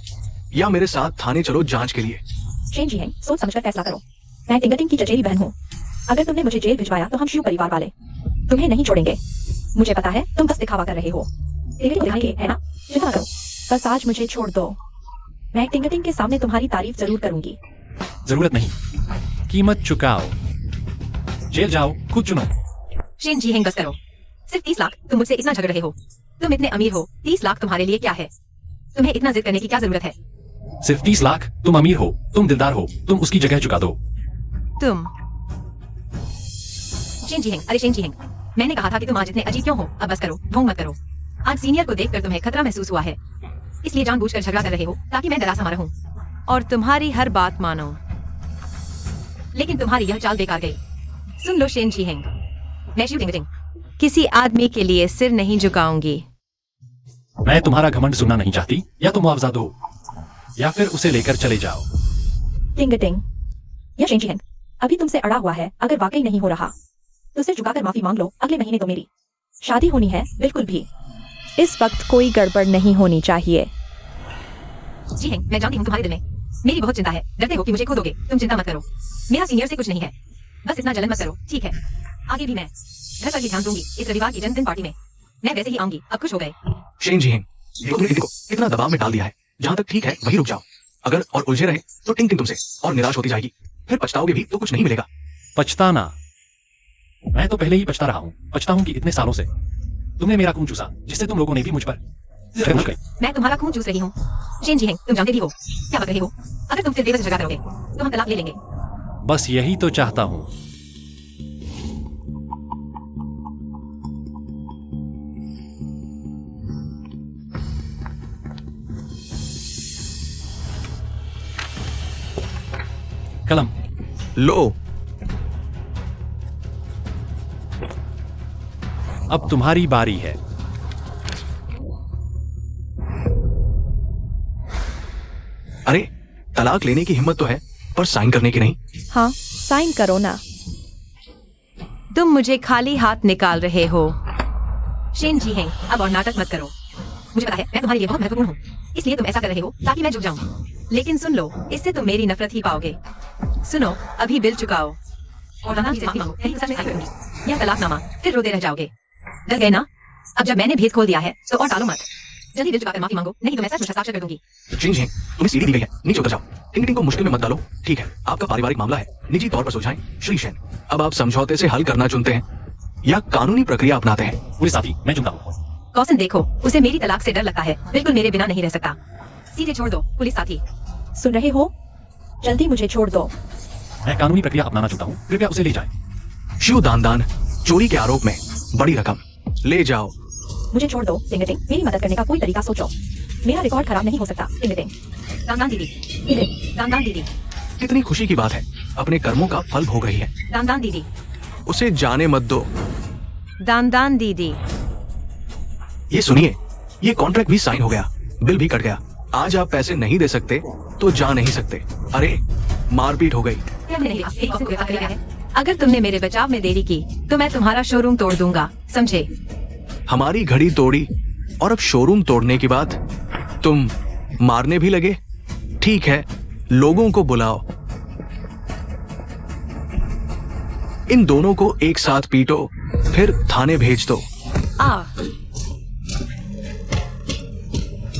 या मेरे साथ थाने चलो जांच के लिए। शेन जी हैं, सोच समझकर फैसला करो। मैं टिंगटिंग की चचेरी बहन हूँ। अगर तुमने मुझे जेल भिजवाया तो हम शिव परिवार वाले तुम्हें नहीं छोड़ेंगे। मुझे पता है तुम बस दिखावा कर रहे हो। टिंगटिंग दिखाएंगे, है ना? चिंता करो, बस आज मुझे छोड़ दो। मैं टिंगटिंग के सामने तुम्हारी तारीफ जरूर करूंगी। जरूरत नहीं, कीमत चुकाओ, जेल जाओ, खुद चुनो। शेन जी बस करो। सिर्फ 30 लाख, तुम मुझसे इतना झगड़ रहे हो। तुम इतने अमीर हो, 30 लाख तुम्हारे लिए क्या है? तुम्हें इतना जिद करने की क्या जरूरत है? सिर्फ 30 लाख? तुम अमीर हो, तुम दिलदार हो, तुम उसकी जगह चुका दो। तुम शेन जी अरे शेन जी मैंने कहा था कि तुम आज इतने अजीब क्यों हो? अब बस करो, ढोंग मत करो। आज सीनियर को देखकर तुम्हें खतरा महसूस हुआ है, इसलिए जानबूझकर झगड़ा कर रहे हो ताकि मैं डरा रहूं और तुम्हारी हर बात मानो। लेकिन तुम्हारी यह चाल बेकार गई। सुन लो शेन जी मैं शिव टिंगटिंग किसी आदमी के लिए सिर नहीं झुकाऊंगी। मैं तुम्हारा घमंड सुनना नहीं चाहती। या तो मुआवजा दो या फिर उसे लेकर चले जाओ। टिंगटिंग, यह शेन जी अभी तुमसे अड़ा हुआ है। अगर वाकई नहीं हो रहा तो सिर झुकाकर माफी मांग लो। अगले महीने तो मेरी शादी होनी है। बिल्कुल भी इस वक्त कोई गड़बड़ नहीं होनी चाहिए। जी मैं जानती हूँ तुम्हारे दिल में मेरी बहुत चिंता है। डरते हो कि मुझे खो दोगे। तुम चिंता मत करो, मेरा सीनियर से कुछ नहीं है। बस इतना जलन मत करो, ठीक है? आगे भी मैं घर पर भी ध्यान दूंगी। इस रविवार की जन्मदिन पार्टी में मैं वैसे ही आऊंगी। अब खुश हो गए? शेन जी देखो तुमने को कितना दबाव में डाल दिया है। जहाँ तक ठीक है वही रुक जाओ। अगर और उलझे रहे तो टिंग टिंग तुमसे और निराश होती जाएगी। फिर पछताओगे भी तो कुछ नहीं मिलेगा। पछताना? मैं तो पहले ही पछता रहा हूँ। पछता हूँ कि इतने सालों से तुमने मेरा खून चूसा, जिससे तुम लोगों ने भी मुझ पर फिर मुश्किल। मैं तुम्हारा खून चूस रही हूँ। शेन जी हैं, तुम जानते भी हो क्या बक रहे हो। अगर तुम फिर बेवजह झगड़ा करोगे तो हम तलाक ले लेंगे। बस यही तो चाहता हूं। कलम। लो। अब तुम्हारी बारी है। अरे तलाक लेने की हिम्मत तो है, पर साइन करने की नहीं। हाँ, साइन करो ना। तुम मुझे खाली हाथ निकाल रहे हो। शेन जी हैं, अब और नाटक मत करो। मुझे पता है मैं तुम्हारे लिए बहुत महत्वपूर्ण हूँ, इसलिए तुम ऐसा कर रहे हो ताकि मैं झुक जाऊं। लेकिन सुन लो, इससे तुम मेरी नफरत ही पाओगे। सुनो, अभी बिल चुकाओ और नाना से माफी मांगो, नहीं तो सच में साइन करूंगी। यह तलाकनामा, फिर रोते रह जाओगे। डर गए ना? अब जब मैंने भेद खोल दिया है तो और टालो मत। जल्दी बिल चुकाकर माफी मांगो, नहीं तो मैं सच में हस्ताक्षर कर दूंगी। शेन जी, तुम्हें सीढ़ी दी गई है, नीचे उतर जाओ। टिंग को मुश्किल में मत डालो। ठीक है, आपका पारिवारिक मामला है, निजी तौर पर सुलझाएं। श्री शेन, अब आप समझौते से हल करना चुनते हैं या कानूनी प्रक्रिया अपनाते हैं? पुलिस साथी, मैं चुनता हूं। कौशन देखो, उसे मेरी तलाक से डर लगता है, बिल्कुल मेरे बिना नहीं रह सकता। सीधे छोड़ दो पुलिस साथी। सुन रहे हो? जल्दी मुझे छोड़ दो। मैं कानूनी प्रक्रिया अपनाना चाहता हूं, कृपया उसे ले जाएं। शिव दान चोरी के आरोप में बड़ी रकम ले जाओ। मुझे छोड़ दो टिंगटिंग, मेरी मदद करने का कोई तरीका सोचो। मेरा रिकॉर्ड खराब नहीं हो सकता टिंगटिंग। दान दीदी, दान दीदी, कितनी खुशी की बात है, अपने कर्मों का फल भोग रही है। दान दीदी, उसे जाने मत दो। दान दीदी। ये सुनिए, ये कॉन्ट्रैक्ट भी साइन हो गया, बिल भी कट गया। आज आप पैसे नहीं दे सकते तो जा नहीं सकते। अरे मारपीट हो गई। अगर तुमने मेरे बचाव में देरी की तो मैं तुम्हारा शोरूम तोड़ दूंगा, समझे? हमारी घड़ी तोड़ी और अब शोरूम तोड़ने की बात? तुम मारने भी लगे? ठीक है, लोगों को बुलाओ, इन दोनों को एक साथ पीटो, फिर थाने भेज दो। आ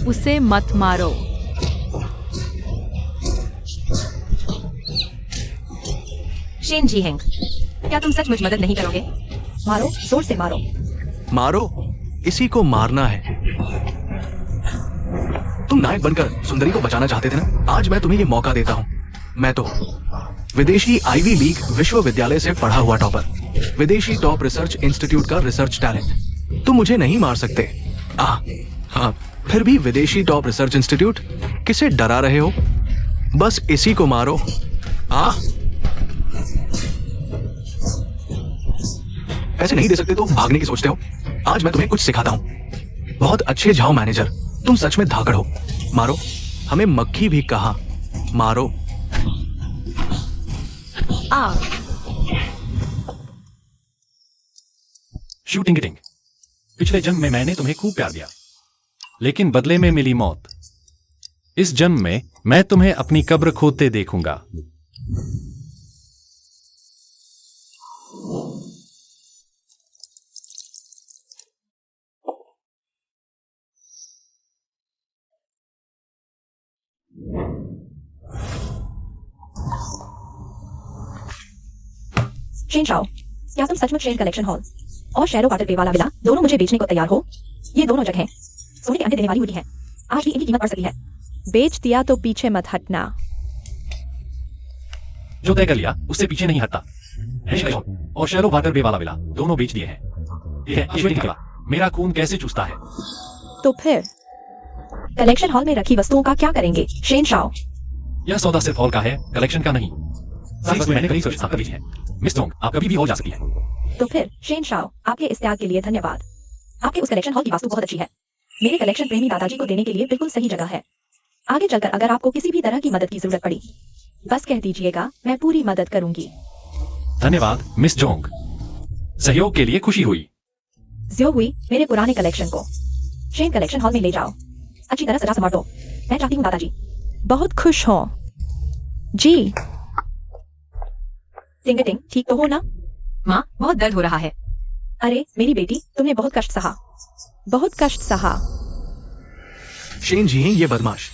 उसे मत मारो। शेन जी हेंग, क्या तुम सचमुच मदद नहीं करोगे? मारो, जोर से मारो। मारो, इसी को मारना है। तुम नायक बनकर सुंदरी को बचाना चाहते थे ना? आज मैं तुम्हें ये मौका देता हूं। मैं तो विदेशी आईवी लीग विश्वविद्यालय से पढ़ा हुआ टॉपर, विदेशी टॉप रिसर्च इंस्टीट्यूट का रिसर्च टैलेंट। तुम मुझे नहीं मार सकते। हाँ, फिर भी विदेशी टॉप रिसर्च इंस्टीट्यूट, किसे डरा रहे हो? बस इसी को मारो। पैसे नहीं दे सकते तो भागने की सोचते हो? आज मैं तुम्हें कुछ सिखाता हूं। बहुत अच्छे जाओ मैनेजर, तुम सच में धाकड़ हो। मारो, हमें मक्खी भी कहा। मारो। शूटिंग टिंग, पिछले जन्म में मैंने तुम्हें खूब प्यार दिया, लेकिन बदले में मिली मौत। इस जन्म में मैं तुम्हें अपनी कब्र खोदते देखूंगा। शेन शाओ, क्या तुम सचमुच शेन कलेक्शन हॉल और शैरो वाटर पे वाला विला दोनों मुझे बेचने को तैयार हो? ये दोनों जगह सोने के अंडे देने वाली हुई है, आज भी इनकी कीमत बढ़ सकती है। बेच दिया तो पीछे मत हटना। जो तय कर लिया उससे पीछे नहीं हटता। और शैरो वाटर बे वाला विला दोनों बेच दिए हैं। यह है शूटिंग के बाद मेरा खून कैसे चूसता है। तो फिर कलेक्शन हॉल में रखी वस्तुओं का क्या करेंगे शेन शाओ? यह सौदा सिर्फ हॉल का है, कलेक्शन का नहीं। सारी वस्तुएं मैंने कई सर्च कर ली है। मिस टोंग, आप कभी भी हॉल जा सकती हैं। तो फिर शेन शाओ, आपके इस त्याग के लिए धन्यवाद। आपके उस कलेक्शन हॉल की वास्तु बहुत अच्छी है, मेरे कलेक्शन प्रेमी दादाजी को देने के लिए बिल्कुल सही जगह है। आगे चलकर अगर आपको किसी भी तरह की मदद की जरूरत पड़ी, बस कह दीजिएगा, मैं पूरी मदद करूंगी। धन्यवाद मिस जोंग, सहयोग के लिए खुशी हुई। ज्यो हुई मेरे पुराने कलेक्शन को शेन कलेक्शन हॉल में ले जाओ, अच्छी तरह सजा संवार दो। मैं चाहती हूँ दादाजी बहुत खुश हो। जी टिंग टिंग, ठीक तो हो ना? माँ, बहुत दर्द हो रहा है। अरे मेरी बेटी, तुमने बहुत कष्ट सहा, बहुत कष्ट सहा। शेन जी ये बदमाश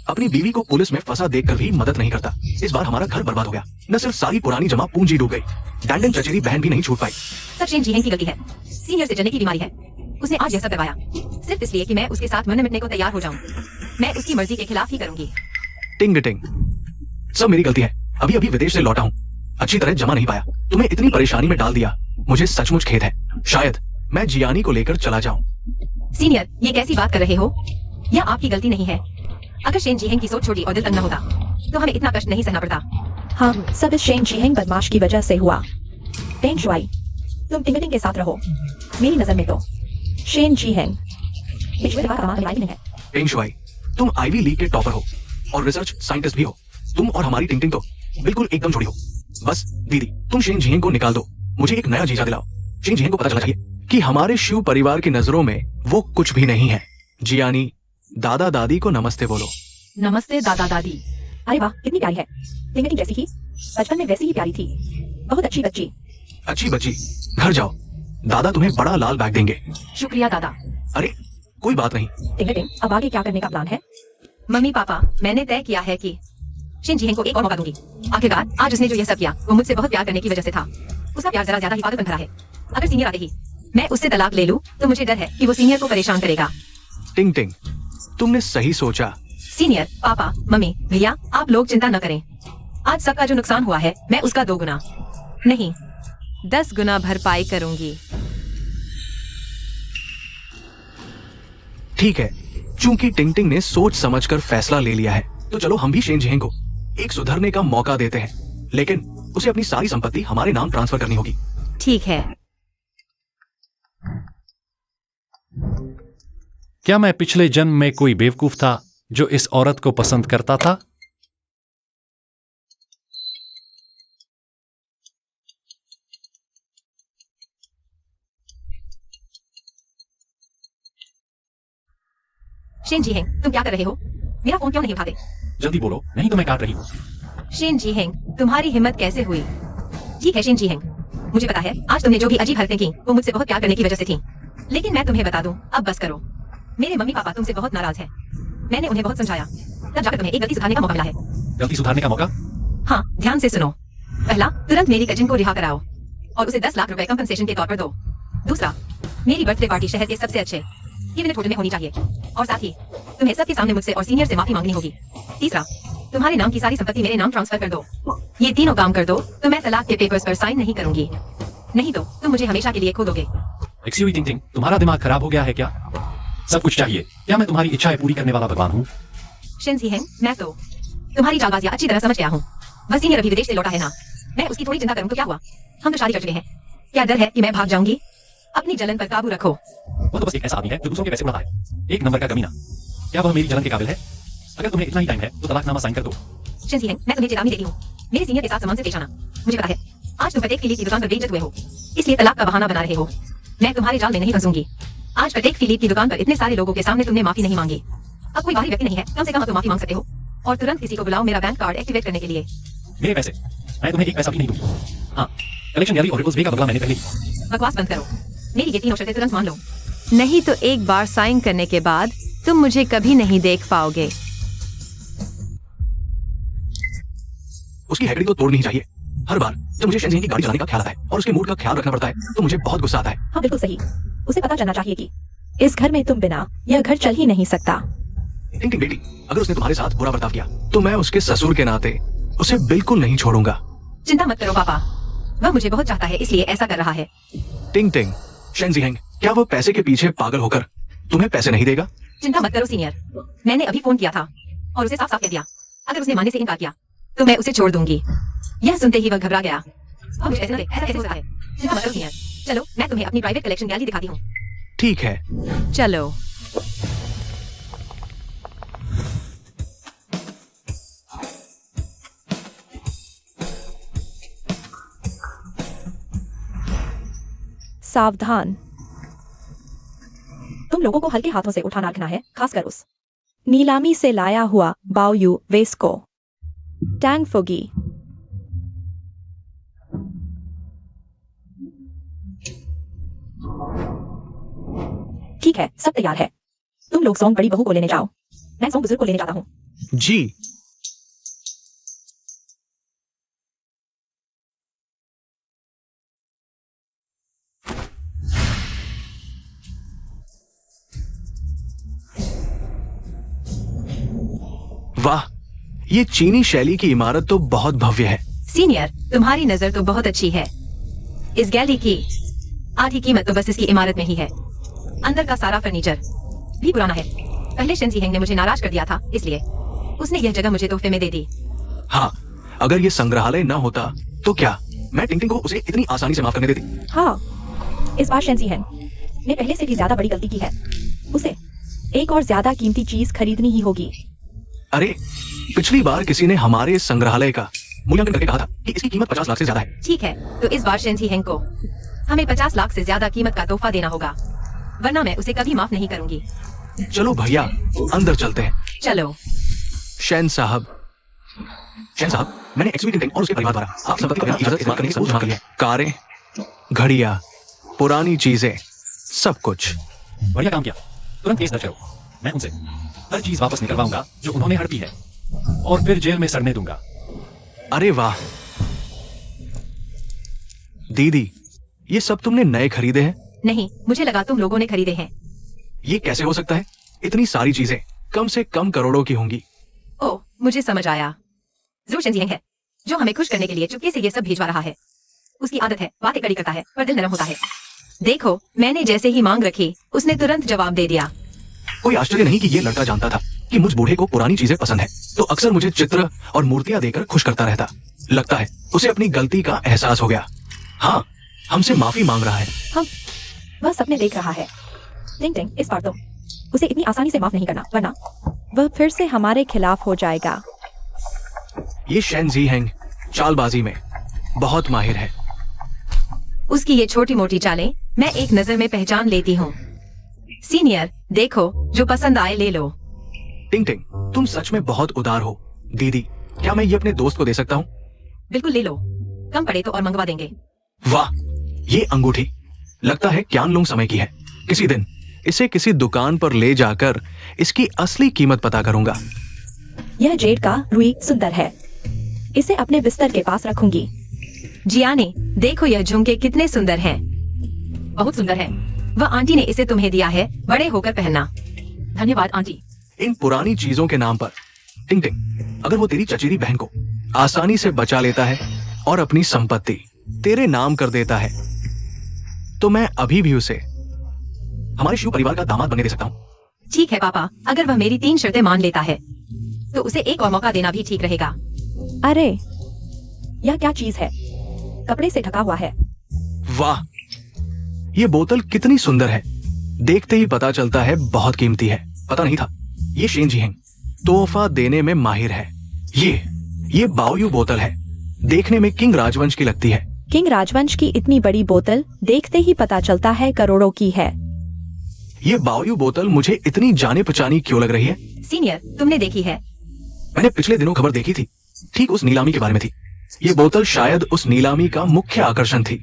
अपनी बीवी को पुलिस में फंसा देखकर भी मदद नहीं करता। इस बार हमारा घर बर्बाद हो गया। न सिर्फ सारी पुरानी जमा पूंजी डूब गई, डैंडन चचेरी बहन भी नहीं छूट पाई। सब शेन जी की गलती है। सीनियर से जने की बीमारी है, उसने आज यह सब करवाया सिर्फ इसलिए कि मैं उसके साथ मरने मिटने को तैयार हो जाऊं। मैं उसकी मर्जी के खिलाफ ही करूंगी। टिंग टिंग, सब मेरी गलती है। अभी अभी विदेश से लौटा हूँ, अच्छी तरह जमा नहीं पाया, तुम्हें इतनी परेशानी में डाल दिया, मुझे सचमुच खेद है। शायद मैं जियानी को लेकर चला जाऊं। सीनियर, ये कैसी बात कर रहे हो? यह आपकी गलती नहीं है। अगर शेन जीहेंग की सोच छोटी और दिल तंग न होता तो हमें इतना कष्ट नहीं सहना पड़ता। हाँ, सब इस शेन जीहेंग बदमाश की वजह से हुआ। पेंग शुआई, तुम टिंगटिंग के साथ रहो। मेरी नजर में तो शेन जीहेंग पिछले बार कमाल नहीं है। पेंग शुआई, तुम आईवी लीग के टॉपर हो और रिसर्च साइंटिस्ट भी हो। तुम और हमारी टिंग टिंग तो बिल्कुल एकदम छोड़ी हो। बस दीदी, तुम शेन जीहेंग को निकाल दो, मुझे एक नया जीजा दिलाओ। शेन जीहेंग को पता चलना चाहिए कि हमारे शिव परिवार की नजरों में वो कुछ भी नहीं है। जियानी, दादा दादी को नमस्ते बोलो। नमस्ते दादा दादी। अरे वाह, कितनी प्यारी है। टिंगटिंग जैसी ही, बचपन में वैसी ही प्यारी थी। बहुत अच्छी बच्ची। अच्छी बच्ची, घर जाओ, दादा तुम्हें बड़ा लाल बैग देंगे। शुक्रिया दादा। अरे कोई बात नहीं। टिंगटिंग, अब आगे क्या करने का प्लान है? मम्मी पापा, मैंने तय किया है कि शेन जीहेंग को एक और मौका दूंगी। आखिरकार आज उसने जो यह सब किया वो मुझसे बहुत प्यार करने की वजह से था। उसका प्यार जरा ज्यादा ही पागलपन भरा है। अगर सीनियर आते ही मैं उससे तलाक ले लूं तो मुझे डर है कि वो सीनियर को परेशान करेगा। टिंग टिंग, तुमने सही सोचा। सीनियर, पापा, मम्मी, भैया, आप लोग चिंता न करें। आज सबका जो नुकसान हुआ है मैं उसका 2 गुना नहीं 10 गुना भरपाई करूंगी। ठीक है, चूंकि टिंग टिंग ने सोच समझकर फैसला ले लिया है तो चलो हम भी शेन जीहेंग को एक सुधरने का मौका देते हैं, लेकिन उसे अपनी सारी संपत्ति हमारे नाम ट्रांसफर करनी होगी। ठीक है। क्या मैं पिछले जन्म में कोई बेवकूफ था जो इस औरत को पसंद करता था? शेन जीहेंग, तुम क्या कर रहे हो? मेरा फोन क्यों नहीं उठाते? जल्दी बोलो, नहीं तो मैं काट रही हूँ। शेन जीहेंग, तुम्हारी हिम्मत कैसे हुई? ठीक है शेन जीहेंग, मुझे पता है आज तुमने जो भी अजीब हरकतें की वो मुझसे बहुत प्यार करने की वजह से थी। लेकिन मैं तुम्हें बता दूं, अब बस करो। मेरे मम्मी पापा तुमसे बहुत नाराज हैं। मैंने उन्हें बहुत समझाया, तब जाकर तुम्हें एक गलती सुधारने का मौका मिला है। गलती सुधारने का मौका? हाँ, ध्यान से सुनो। पहला, तुरंत मेरी कजिन को रिहा कराओ और उसे 10 लाख रुपए कंपनसेशन के तौर पर दो। दूसरा, मेरी बर्थडे पार्टी शहर के सबसे अच्छे इवेंट होटल में होनी चाहिए और साथ ही तुम्हें सबके सामने मुझसे और सीनियर से माफी मांगनी होगी। तीसरा, तुम्हारे नाम की सारी संपत्ति मेरे नाम ट्रांसफर कर दो। ये तीनों काम कर दो तो मैं तलाक के पेपर्स पर साइन नहीं करूंगी, नहीं तो तुम मुझे हमेशा के लिए खो दोगे। एक्सक्यूज टिंग टिंग, तुम्हारा दिमाग खराब हो गया है क्या? सब कुछ चाहिए, क्या मैं तुम्हारी इच्छाएं पूरी करने वाला भगवान हूँ? शेन जीहेंग, मैं तो तुम्हारी चालबाजियां अच्छी तरह समझ गया हूँ। बस सीनियर अभी विदेश से लौटा है ना, मैं उसकी थोड़ी चिंता करूँ तो क्या हुआ? हम तो शादी कर चुके हैं। क्या डर है कि मैं भाग जाऊंगी? अपनी जलन पर काबू रखो। वो तो बस एक ऐसा आदमी है जो दूसरों के पैसे उड़ाता है, एक नंबर का कमीना। क्या वह मेरी जलन के काबिल है? अगर तुम्हें इतना ही टाइम है तो तलाकनामा साइन कर दो। शेन जीहेंग, मैं तुम्हें चेतावनी देती हूँ, मेरे सीनियर के साथ सम्मान से पेश आना। मुझे पता है आज तुम प्रत्येक फिलीप की दुकान पर बेइज्जत हुए हो, इसलिए तलाक का बहाना बना रहे हो। मैं तुम्हारे जाल में नहीं फंसूंगी। आज प्रत्येक फिलीप की दुकान पर इतने सारे लोगों के सामने तुमने माफी नहीं मांगी। अब कोई बाहरी व्यक्ति नहीं है, कम से कम अब तो माफी मांग सकते हो और तुरंत किसी को बुलाओ मेरा बैंक कार्ड एक्टिवेट करने के लिए। मेरे पैसे? मैं तुम्हें एक पैसा भी नहीं दूंगा। हाँ, कलेक्शन गैलरी और रिपल्स बे का बदला मैंने पहले ही। बकवास बंद करो, मेरी ये तीनों शर्तें तुरंत मान लो, नहीं तो एक बार साइन करने के बाद तुम मुझे कभी नहीं देख पाओगे। उसकी हैकड़ी तो तोड़नी ही चाहिए। हर बार जब मुझे शेन जीहेंग की गाड़ी चलाने का ख्याल आता है और उसके मूड का ख्याल रखना पड़ता है तो मुझे बहुत गुस्सा आता है। हाँ बिल्कुल सही। उसे पता चलना चाहिए कि इस घर में तुम बिना यह घर चल ही नहीं सकता। टिंग टिंग बेटी, अगर उसने तुम्हारे साथ बुरा बर्ताव किया तो मैं उसके ससुर के नाते उसे बिल्कुल नहीं छोड़ूंगा। चिंता मत करो पापा, वह मुझे बहुत चाहता है इसलिए ऐसा कर रहा है। टिंग टिंग, शेन जीहेंग, क्या वो पैसे के पीछे पागल होकर तुम्हें पैसे नहीं देगा? चिंता मत करो सीनियर, मैंने अभी फोन किया था और उसे साफ साफ कह दिया अगर उसने मानने से इनकार किया तो मैं उसे छोड़ दूंगी। यह सुनते ही वह घबरा गया। अब मुझे ऐसा कैसे हो सकता है? चिंता मत करो सीनियर, चलो मैं तुम्हें अपनी प्राइवेट कलेक्शन गैलरी दिखाती हूँ। ठीक है। चलो। सावधान, तुम लोगों को हल्के हाथों से उठाना रखना है, खासकर उस नीलामी से लाया हुआ बाओयू वेस को। Tang foggy. ठीक है, सब तैयार है। तुम लोग सोंग बड़ी बहू को लेने जाओ, मैं सोंग बुजुर्ग को लेने जाता हूँ। जी। वाह, ये चीनी शैली की इमारत तो बहुत भव्य है। सीनियर, तुम्हारी नजर तो बहुत अच्छी है। इस गैलरी की आधी कीमत तो बस इसकी इमारत में ही है। अंदर का सारा फर्नीचर भी पुराना है। पहले शेन जीहेंग ने मुझे नाराज कर दिया था, इसलिए उसने यह जगह मुझे तोहफे में दे दी। हाँ, अगर ये संग्रहालय न होता तो क्या मैं टिंग टिंग को उसे इतनी आसानी से माफ करने देती? हाँ, इस बार शेन जीहेंग ने पहले से भी ज्यादा बड़ी गलती की है। उसे एक और ज्यादा कीमती चीज खरीदनी ही होगी। अरे, पिछली बार किसी ने हमारे इस संग्रहालय का मूल्यांकन करके कहा था कि इसकी कीमत 50 लाख से ज्यादा है। ठीक है, तो इस बार शेन जीहेंग को हमें 50 लाख से ज्यादा कीमत का तोहफा देना होगा, वरना मैं उसे कभी माफ नहीं करूंगी। चलो भैया, अंदर चलते हैं। चलो। शैन साहब, मैंने एक्सवी टिंग टिंग और उसके परिवार द्वारा आप संपत्ति का बिना इजाजत इस्तेमाल करने की सबूत जमा कर लिया है। कारें, घड़ियां, पुरानी चीजें, सब कुछ। बढ़िया काम किया। तुरंत केस दर्ज करो। मैं उनसे हर चीज वापस निकलवाऊंगा जो उन्होंने हड़पी है, और फिर जेल में सड़ने दूंगा। अरे वाह दीदी, ये सब तुमने नए खरीदे हैं? नहीं, मुझे लगा तुम लोगों ने खरीदे हैं। ये कैसे हो सकता है? इतनी सारी चीजें कम से कम करोड़ों की होंगी। ओह, मुझे समझ आया। जरूर शेन जीहेंग है, जो हमें खुश करने के लिए चुपके से ये सब भिजवा रहा है। उसकी आदत है, बातें कड़ी करता है पर दिल नरम होता है। देखो, मैंने जैसे ही मांग रखी, उसने तुरंत जवाब दे दिया। कोई आश्चर्य नहीं कि ये लड़का जानता था कि मुझ बूढ़े को पुरानी चीजें पसंद है, तो अक्सर मुझे चित्र और मूर्तियां देकर खुश करता रहता। लगता है उसे अपनी गलती का एहसास हो गया। हाँ, हमसे माफी मांग रहा है। वह सपने देख रहा है। टिंग टिंग, इस बार तो उसे इतनी आसानी से माफ नहीं करना, वरना वह फिर से हमारे खिलाफ हो जाएगा। ये शेन जीहेंग चालबाजी में बहुत माहिर है। उसकी ये छोटी मोटी चालें मैं एक नजर में पहचान लेती हूँ। सीनियर, देखो, जो पसंद आए ले लो। टिंग टिंग, तुम सच में बहुत उदार हो। दीदी, क्या मैं ये अपने दोस्त को दे सकता हूँ? बिल्कुल ले लो, कम पड़े तो और मंगवा देंगे। वाह, ये अंगूठी लगता है क्यानलुंग समय की है। किसी दिन इसे किसी दुकान पर ले जाकर इसकी असली कीमत पता करूंगा। यह जेड का रुई सुंदर है। इसे अपने बिस्तर के पास रखूंगी। जियानी, देखो यह झुमके कितने सुंदर हैं। बहुत सुंदर है। वह आंटी ने इसे तुम्हें दिया है, बड़े होकर पहनना। धन्यवाद आंटी। इन पुरानी चीजों के नाम पर टिंग टिंग, अगर वो तेरी चचेरी बहन को आसानी से बचा लेता है और अपनी संपत्ति तेरे नाम कर देता है, तो मैं अभी भी उसे हमारे शिव परिवार का दामाद बनने दे सकता हूँ। ठीक है पापा, अगर वह मेरी 3 शर्तें मान लेता है, तो उसे एक और मौका देना भी ठीक रहेगा। अरे, यह क्या चीज है? कपड़े से ढका हुआ है। वाह, ये बोतल कितनी सुंदर है। देखते ही पता चलता है बहुत कीमती है। पता नहीं था ये शेन जीहेंग तोहफा देने में माहिर है। ये बाओयू बोतल है। देखने में किंग राजवंश की लगती है। किंग राजवंश की इतनी बड़ी बोतल देखते ही पता चलता है करोड़ों की है। ये बाओयू बोतल मुझे इतनी जाने पहचानी क्यों लग रही है? सीनियर, तुमने देखी है? मैंने पिछले दिनों खबर देखी थी, ठीक उस नीलामी के बारे में थी। ये बोतल शायद उस नीलामी का मुख्य आकर्षण थी।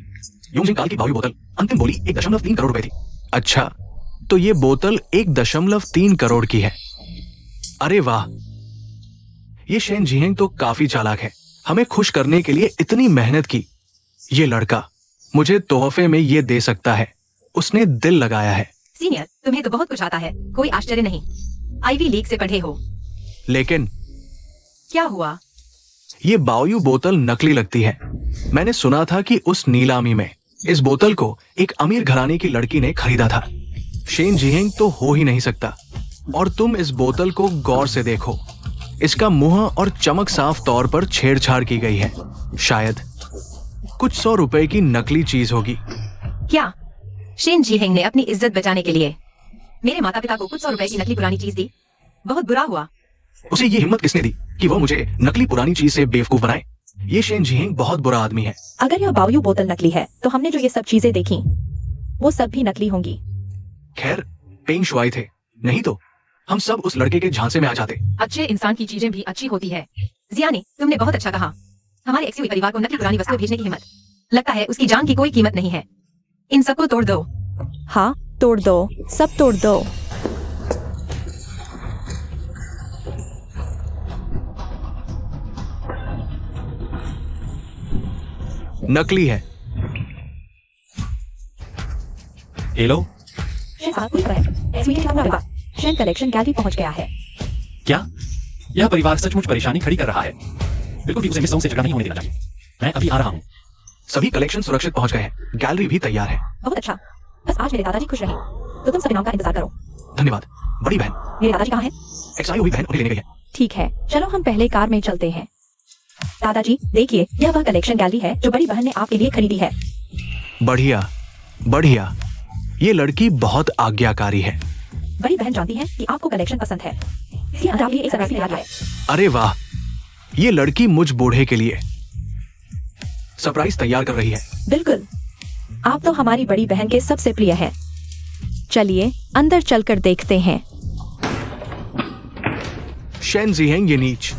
योंगजिंग काल की बाओयू बोतल, अंतिम बोली 1.3 करोड़ रुपए थी। अच्छा, तो ये बोतल 1.3 करोड़ की है। अरे वाह, ये शेन जीहेंग तो काफी चालाक है। हमें खुश करने के लिए इतनी मेहनत की। ये लड़का मुझे तोहफे में ये दे सकता है। उसने दिल लगाया है। सीनियर, तुम्हें तो बहुत कुछ आता है, कोई आश्चर्य नहीं। आईवी लीग से पढ़े हो। लेकिन क्या हुआ? ये बाओयू बोतल नकली लगती है। मैंने सुना था कि उस नीलामी में इस बोतल को एक अमीर घराने की लड़की ने खरीदा था। शेन जीहेंग तो हो ही नहीं सकता। और तुम इस बोतल को गौर से देखो। इसका मुंह और चमक साफ तौर पर छेड़छाड़ की गई है। शायद कुछ 100 रुपए की नकली चीज होगी। क्या शेन जीहेंग ने अपनी इज्जत बचाने के लिए मेरे माता पिता को कुछ 100 रुपए की नकली पुरानी चीज दी? बहुत बुरा हुआ। उसे ये हिम्मत किसने दी कि वह मुझे नकली पुरानी चीज से बेवकूफ बनाए? ये शेन जीहेंग बहुत बुरा आदमी है। अगर यह बाओयू बोतल नकली है, तो हमने जो ये सब चीजें देखी, वो सब भी नकली होंगी। खैर, पेंग शुआई थे, नहीं तो हम सब उस लड़के के झांसे में आ जाते। अच्छे इंसान की चीजें भी अच्छी होती है। जियानी, तुमने बहुत अच्छा कहा। हमारे एक्सवी परिवार को नकली पुरानी वस्तुएं भेजने की हिम्मत, लगता है उसकी जान की कोई कीमत नहीं है। इन सबको तोड़ दो। हाँ, तोड़ दो, सब तोड़ दो। नकली है। हेलो, शेन साहब, कुछ है। SVT का मामला। शेन कलेक्शन गैलरी पहुंच गया है। क्या? यह परिवार सचमुच परेशानी खड़ी कर रहा है। बिल्कुल भी उसे मिस से झगड़ा नहीं होने देना चाहिए। मैं अभी आ रहा हूँ। सभी कलेक्शन सुरक्षित पहुंच गए हैं, गैलरी भी तैयार है। बहुत अच्छा, बस आज मेरे दादाजी खुश रहे तो तुम सब इनाम का इंतजार करो। धन्यवाद बड़ी बहन। मेरे दादाजी कहाँ हैं? एक्साई हुई बहन उन्हें लेने गई है। ठीक है, चलो हम पहले कार में चलते हैं। दादाजी देखिए, यह वह कलेक्शन गैलरी है जो बड़ी बहन ने आपके लिए खरीदी है। बढ़िया बढ़िया, ये लड़की बहुत आज्ञाकारी है। बड़ी बहन जानती है कि आपको कलेक्शन पसंद है, इसलिए आज आपके लिए एक सरप्राइज तैयार है। अरे वाह, ये लड़की मुझ बूढ़े के लिए सरप्राइज तैयार कर रही है। बिल्कुल, आप तो हमारी बड़ी बहन के सबसे प्रिय हैं। चलिए अंदर चलकर देखते हैं। शेन जीहेंग ये नीच,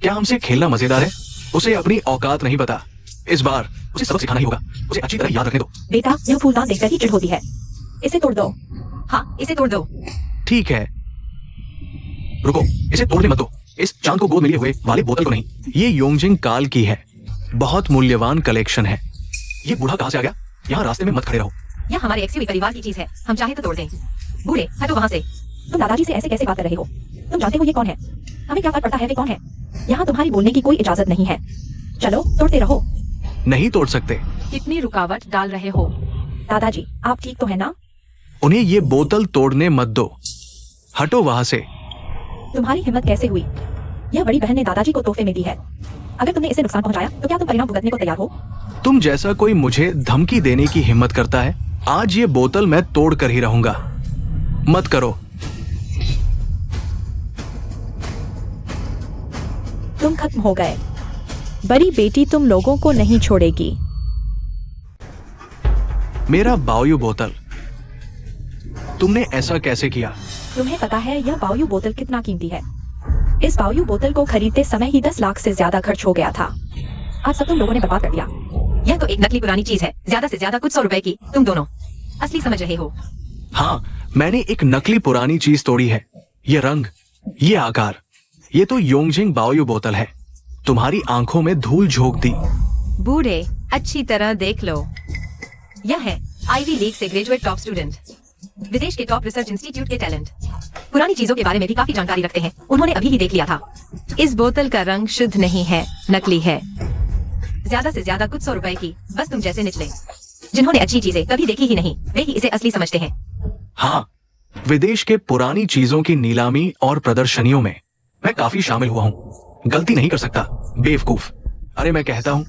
क्या हमसे खेलना मजेदार है? उसे अपनी औकात नहीं पता। इस बार उसे सबक सिखाना ही होगा। उसे अच्छी तरह याद रखने दो। बेटा, यह फूलदान देखकर ही चिढ़ होती है। इसे तोड़ दो। हाँ, इसे तोड़ दो। ठीक है, रुको, इसे तोड़ने मत दो। इस चांद को गोद में लिए हुए वाले बोतल को नहीं। ये योंगजिंग काल की है, बहुत मूल्यवान कलेक्शन है। ये बूढ़ा कहाँ से आ गया? यहाँ रास्ते में मत खड़े रहो। यह हमारे एक्सयूवी परिवार की चीज है, हम चाहे तो तोड़ दें। बूढ़े, हटो वहाँ से। तुम दादाजी से ऐसे कैसे बात कर रहे हो? तुम जानते हो ये कौन है? हमें क्या फर्क पड़ता है वे कौन है? यहाँ तुम्हारी बोलने की कोई इजाजत नहीं है। चलो तोड़ते रहो। नहीं तोड़ सकते। कितनी रुकावट डाल रहे हो? दादाजी आप ठीक तो है ना? उन्हें ये बोतल तोड़ने मत दो। हटो वहाँ से। तुम्हारी हिम्मत कैसे हुई? यह बड़ी बहन ने दादाजी को तोहफे में दी है। अगर तुमने इसे नुकसान पहुंचाया तो क्या तुम परिणाम भुगतने को तैयार हो? तुम जैसा कोई मुझे धमकी देने की हिम्मत करता है, आज ये बोतल मैं तोड़ कर ही रहूंगा। मत करो। तुम खत्म हो गए। बड़ी बेटी तुम लोगों को नहीं छोड़ेगी। मेरा बाओयू बोतल, तुमने ऐसा कैसे किया? तुम्हें पता है यह बाओयू बोतल कितना कीमती है? इस बाओयू बोतल को खरीदते समय ही 10 लाख से ज्यादा खर्च हो गया था। आज सब तुम लोगों ने बर्बाद कर दिया। यह तो एक नकली पुरानी चीज है, ज्यादा से ज्यादा कुछ 100 रुपए की। तुम दोनों असली समझ रहे हो? हाँ, मैंने एक नकली पुरानी चीज तोड़ी है। ये रंग, ये आकार, ये तो योंगजिंग बाओयू बोतल है। तुम्हारी आंखों में धूल झोंक दी। बूढ़े, अच्छी तरह देख लो। यह है आईवी लीग से ग्रेजुएट टॉप स्टूडेंट, विदेश के टॉप रिसर्च इंस्टीट्यूट के टैलेंट। पुरानी चीजों के बारे में भी काफी जानकारी रखते हैं। उन्होंने अभी ही देख लिया था। इस बोतल का रंग शुद्ध नहीं है, नकली है। ज्यादा से ज्यादा कुछ 100 रुपए की। बस तुम जैसे निचले जिन्होंने अच्छी चीजें कभी देखी ही नहीं, वे ही इसे असली समझते हैं। हाँ, विदेश के पुरानी चीजों की नीलामी और प्रदर्शनियों में मैं काफी शामिल हुआ हूँ। गलती नहीं कर सकता, बेवकूफ। अरे मैं कहता हूँ,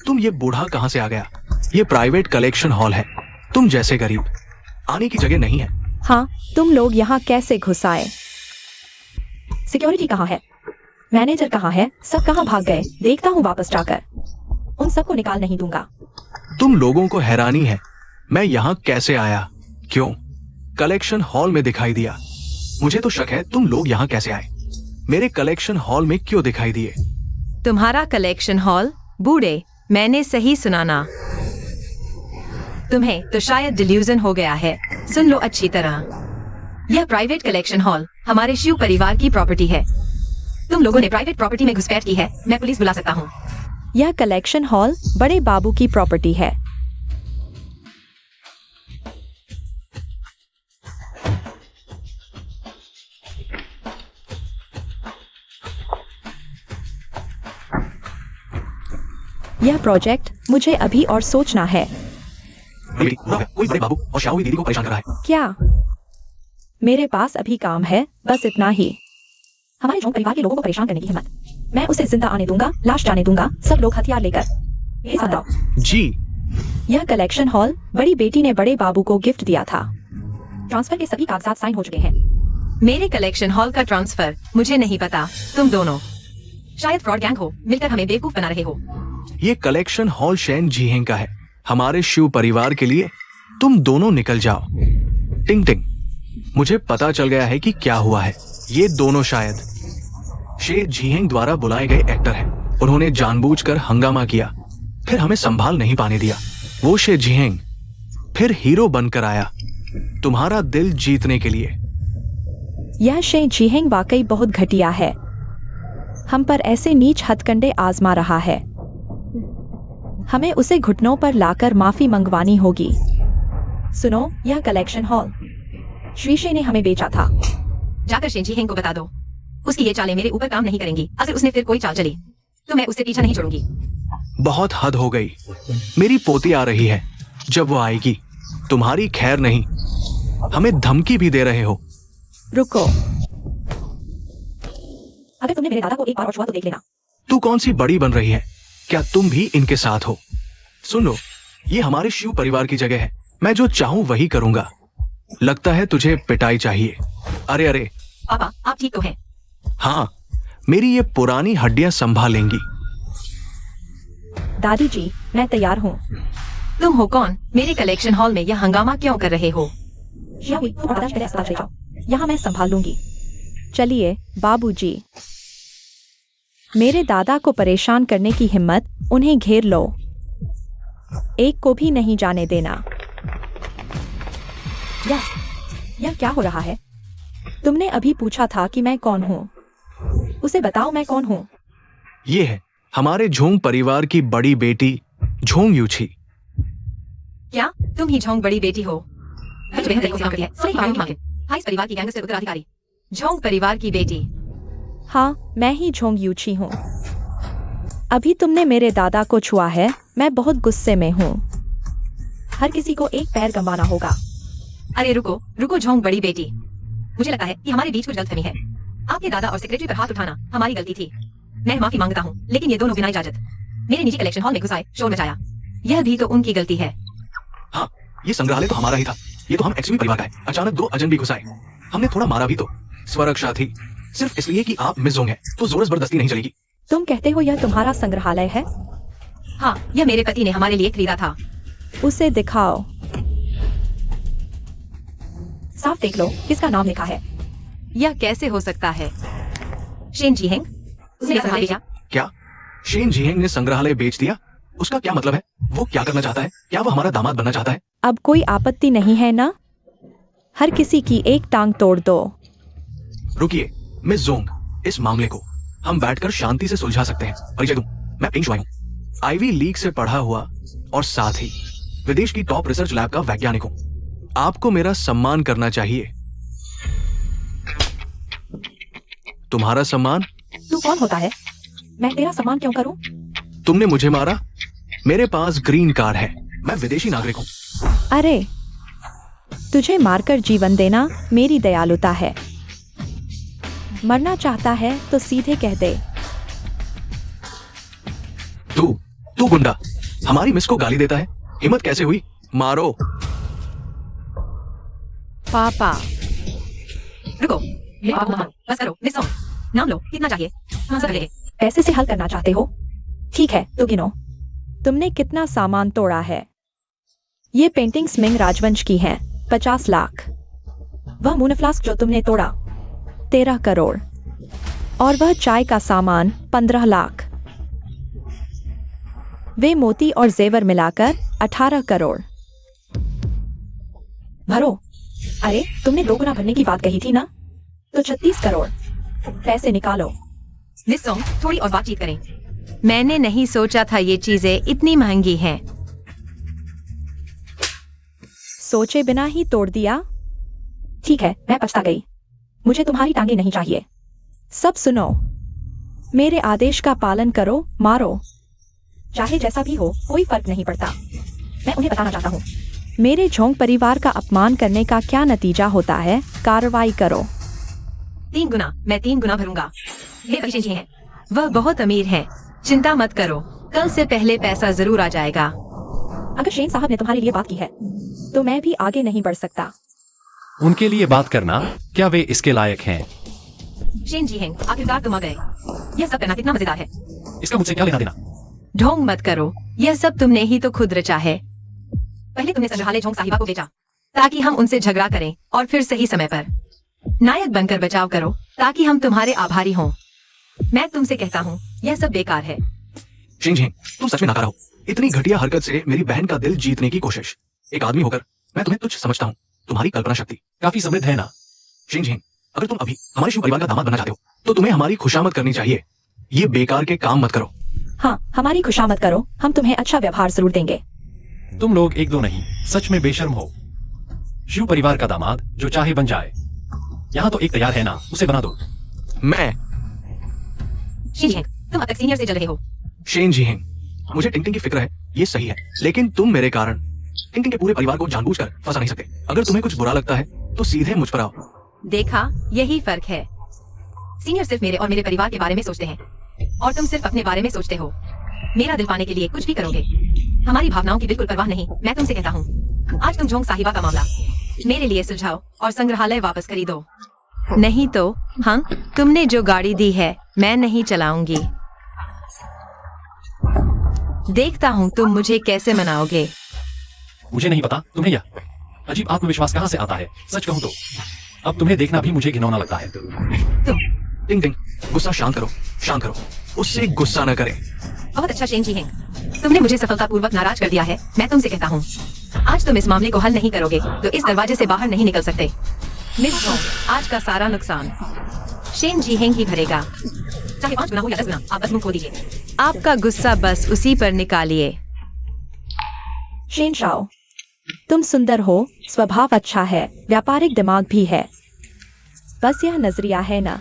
तुम ये बूढ़ा कहाँ से आ गया? ये प्राइवेट कलेक्शन हॉल है, तुम जैसे गरीब आने की जगह नहीं है। हाँ, तुम लोग यहाँ कैसे घुस आए? सिक्योरिटी कहाँ है? मैनेजर कहाँ है? सब कहाँ भाग गए? देखता हूँ वापस जाकर। उन सबको निकाल नहीं दूंगा। तुम लोगों को हैरानी है मैं यहाँ कैसे आया? क्यों? कलेक्शन हॉल में दिखाई दिया। मुझे तो शक है तुम लोग यहाँ कैसे आए। मेरे कलेक्शन हॉल में क्यों दिखाई दिए? तुम्हारा कलेक्शन हॉल? बूढ़े, मैंने सही सुना ना? तुम्हें तो शायद डिल्यूजन हो गया है। सुन लो अच्छी तरह, यह प्राइवेट कलेक्शन हॉल हमारे शिव परिवार की प्रॉपर्टी है। तुम लोगों ने प्राइवेट प्रॉपर्टी में घुसपैठ की है। मैं पुलिस बुला सकता हूँ। यह कलेक्शन हॉल बड़े बाबू की प्रॉपर्टी है। यह प्रोजेक्ट मुझे अभी और सोचना है। कोई बड़े बाबू और शाओई दीदी को परेशान कर रहा है। क्या? मेरे पास अभी काम है, बस इतना ही। हमारे जोंग परिवार के लोगों को परेशान करने की हिम्मत। मैं उसे जिंदा आने दूंगा, लाश जाने दूंगा, सब लोग हथियार लेकर। ये साथ आओ। जी। यह कलेक्शन हॉल बड़ी बेटी ने बड़े बाबू को गिफ्ट दिया था। ट्रांसफर के सभी कागजात साइन हो चुके हैं। मेरे कलेक्शन हॉल का ट्रांसफर मुझे नहीं पता। तुम दोनों शायद फ्रॉड गैंग हो, मिलकर हमें बेवकूफ बना रहे हो। ये कलेक्शन हॉल शेन जीहेंग का है, हमारे शिव परिवार के लिए। तुम दोनों निकल जाओ। टिंग टिंग, मुझे पता चल गया है कि क्या हुआ है। ये दोनों शायद शे जीहेंग द्वारा बुलाए गए एक्टर हैं। उन्होंने जानबूझकर हंगामा किया, फिर हमें संभाल नहीं पाने दिया। वो शे जीहेंग फिर हीरो बनकर आया, तुम्हारा दिल जीतने के लिए। यह शे जीहेंग वाकई बहुत घटिया है। हम पर ऐसे नीच हथकंडे आजमा रहा है। हमें उसे घुटनों पर लाकर माफी मंगवानी होगी। सुनो, यह कलेक्शन हॉल श्री शे ने हमें बेचा था। जाकर शेन जीहेंग को बता दो। उसकी ये चालें मेरे ऊपर काम नहीं करेंगी। अगर उसने फिर कोई चाल चली तो मैं उससे पीछा नहीं छोड़ूंगी। बहुत हद हो गई। मेरी पोती आ रही है, जब वो आएगी तुम्हारी खैर नहीं। हमें धमकी भी दे रहे हो। रुको, अगर तुमने मेरे दादा को एक बार और छुआ तो देख लेना। तू कौन सी बड़ी बन रही है? क्या तुम भी इनके साथ हो? सुन लो, ये हमारे शिव परिवार की जगह है। मैं जो चाहूं वही करूंगा। लगता है तुझे पिटाई चाहिए। अरे अरे, पापा आप ठीक तो हैं? हाँ, मेरी ये पुरानी हड्डियां संभाल लेंगी। दादी जी, मैं तैयार हूँ। तुम हो कौन? मेरे कलेक्शन हॉल में यह हंगामा क्यों कर रहे हो? शियावी, तुम आदर्श पहले अस्पताल चले जाओ, यहाँ मैं संभाल लूंगी। चलिए बाबूजी, मेरे दादा को परेशान करने की हिम्मत, उन्हें घेर लो। एक को भी नहीं जाने देना। यह क्या हो रहा है? तुमने अभी पूछा था कि मैं कौन हूँ। उसे बताओ मैं कौन हूँ। ये है हमारे झोंग परिवार की बड़ी बेटी झोंग यूची। क्या तुम ही झोंग बड़ी बेटी हो? कुछ बेहद तरीकों से काम करती है। सही बात मांगे। हाँ, इस परिवार की गैंगस्टर उत्तराधिकारी झोंग परिवार की बेटी। हाँ, मैं ही झोंग यूची हूँ। अभी तुमने मेरे दादा को छुआ है, मैं बहुत गुस्से में हूँ। हर किसी को एक पैर गंवाना होगा। अरे रुको रुको झोंग बड़ी बेटी, मुझे लगता है कि हमारे बीच कुछ गलतफहमी है। आपके दादा और सेक्रेटरी पर हाथ उठाना हमारी गलती थी। मैं माफी मांगता हूँ, लेकिन ये दोनों बिना इजाजत मेरे निजी कलेक्शन हॉल में घुस आए, शोर मचाया। यह भी तो उनकी गलती है। हाँ, ये संग्रहालय तो हमारा ही था। ये तो हम एक्सवी परिवार का है। अचानक दो अजनबी घुस आए। हमने थोड़ा मारा भी तो। स्वरक्षा थी, सिर्फ इसलिए कि आप मिस जोंग हैं, तो जोर जबरदस्ती नहीं चलेगी। तुम कहते हो यह तुम्हारा संग्रहालय है? हाँ, यह मेरे पति ने हमारे लिए खरीदा था। उसे दिखाओ। साफ देख लो किसका नाम लिखा है। यह कैसे हो सकता है? शेन जी हेंग, उसने यह संग्रहालय बेचा। क्या शेन जिहेंग ने संग्रहालय बेच दिया? उसका क्या मतलब है? वो क्या करना चाहता है? क्या वो हमारा दामाद बनना चाहता है? अब कोई आपत्ति नहीं है ना? हर किसी की एक टांग तोड़ दो। रुकिए मिस जोंग, इस मामले को हम बैठकर शांति से सुलझा सकते हैं। परिचय दूं, मैं पिंग शुआई हूं, आईवी लीग से पढ़ा हुआ और साथ ही विदेश की टॉप रिसर्च लैब का वैज्ञानिक हूं। आपको मेरा सम्मान करना चाहिए। तुम्हारा सम्मान? तू कौन होता है? मैं तेरा सम्मान क्यों करूं? तुमने मुझे मारा। मेरे पास ग्रीन कार्ड है, मैं विदेशी नागरिक हूं। अरे, तुझे मारकर जीवन देना मेरी दयालुता है। मरना चाहता है तो सीधे कह दे। तू गुंडा हमारी मिस को गाली देता है? हिम्मत कैसे हुई? मारो। पापा, रुको, मेरे पापा को मत मारो, बस करो, मिस सॉन्ग, नाम लो, कितना चाहिए? हाँ सब रहे। पैसे से हल करना चाहते हो? ठीक है, तो गिनो। तुमने कितना सामान तोड़ा है? ये पेंटिंग्स मिंग राजवंश की हैं, 50 लाख। वह मून फ्लास्क जो तुमने तोड़ा, 13 करोड़। और वह चाय का सामान, 15 लाख। वे मोती और जेवर मिलाकर 18 करोड़। भरो। अरे, तुमने 2 गुना भरने की बात कही थी ना? तो 36 करोड़। पैसे निकालो। मिस सॉन्ग, थोड़ी और बातचीत करें। मैंने नहीं सोचा था ये चीजें इतनी महंगी हैं। सोचे बिना ही तोड़ दिया? ठीक है, मैं पछता गई। मुझे तुम्हारी टांगे नहीं चाहिए। सब सुनो, मेरे आदेश का पालन करो, मारो। चाहे जैसा भी हो, कोई फर्क नहीं पड़ता। मैं उन्हें बताना चाहता हूँ, मेरे झोंग परिवार का अपमान करने का क्या नतीजा होता है। कार्रवाई करो। 3 गुना, मैं 3 गुना भरूंगा। ये पैसे जी हैं, वह बहुत अमीर हैं। चिंता मत करो, कल से पहले पैसा जरूर आ जाएगा। अगर शेन साहब ने तुम्हारे लिए बात की है, तो मैं भी आगे नहीं बढ़ सकता। उनके लिए बात करना, क्या वे इसके लायक हैं? शेन जी हेंग, आखिरकार तुम आ गए। यह सब करना कितना मजेदार है। इसका मुझसे क्या लेना देना? ढोंग मत करो, यह सब तुमने ही तो खुद रचा है। पहले तुमने संग्रहालय झोंग साहिबा को बेचा, ताकि हम उनसे झगड़ा करें, और फिर सही समय पर नायक बनकर बचाव करो, ताकि हम तुम्हारे आभारी हों। मैं तुमसे कहता हूँ, यह सब बेकार है। शिंग जिहेंग, तुम सच में नाकारा हो। इतनी घटिया हरकत से मेरी बहन का दिल जीतने की कोशिश। एक आदमी होकर मैं तुम्हें तुच्छ समझता हूँ। तुम्हारी कल्पना शक्ति काफी समृद्ध है ना? शिंग जिहेंग, अगर तुम अभी हमारे शिव परिवार का दामाद बनना चाहते हो, तो तुम्हें हमारी खुशामद करनी चाहिए। ये बेकार के काम मत करो। हाँ, हमारी खुशामद करो, हम तुम्हें अच्छा व्यवहार जरूर देंगे। तुम लोग एक दो नहीं, सच में बेशर्म हो। शिव परिवार का दामाद जो चाहे बन जाए। यहाँ तो एक तैयार है ना, उसे बना दो। मैं शेन जिहेंग, तुम अब तक सीनियर से जल रहे हो। शेन जी हैं। मुझे टिंग टिंग की फिक्र है, ये सही है, लेकिन तुम मेरे कारण टिंग टिंग के पूरे परिवार को जानबूझकर फंसा नहीं सकते। अगर तुम्हें कुछ बुरा लगता है तो सीधे मुझ पर आओ। देखा, यही फर्क है। सीनियर सिर्फ मेरे और मेरे परिवार के बारे में सोचते हैं और तुम सिर्फ अपने बारे में सोचते हो। मेरा दिल पाने के लिए कुछ भी करोगे। हमारी भावनाओं की बिल्कुल परवाह नहीं। मैं तुमसे कहता हूँ, आज तुम जोंग साहिबा का मामला मेरे लिए सुलझाओ और संग्रहालय वापस खरीदो। नहीं तो हाँ, तुमने जो गाड़ी दी है मैं नहीं चलाऊंगी। देखता हूँ तुम मुझे कैसे मनाओगे। मुझे नहीं पता तुम्हें यह अजीब आत्मविश्वास कहाँ से आता है। सच कहूँ तो अब तुम्हें देखना भी मुझे घिनौना लगता है। तुम टिंग टिंग, गुस्सा शांत करो, शांत करो। उससे गुस्सा न करें। बहुत अच्छा शेन जिहेंग, तुमने मुझे सफलतापूर्वक नाराज कर दिया है। मैं तुमसे कहता हूँ, आज तुम इस मामले को हल नहीं करोगे तो इस दरवाजे से बाहर नहीं निकल सकते। मिस जोंग, आज का सारा नुकसान शेन जिहेंग ही भरेगा। चाहे 5 गुना हो या 10 गुना, आप बस मुंह खो दीजिए। आपका गुस्सा बस उसी पर निकालिए। शेन शाओ, तुम सुंदर हो, स्वभाव अच्छा है, व्यापारिक दिमाग भी है, बस यह नजरिया है ना,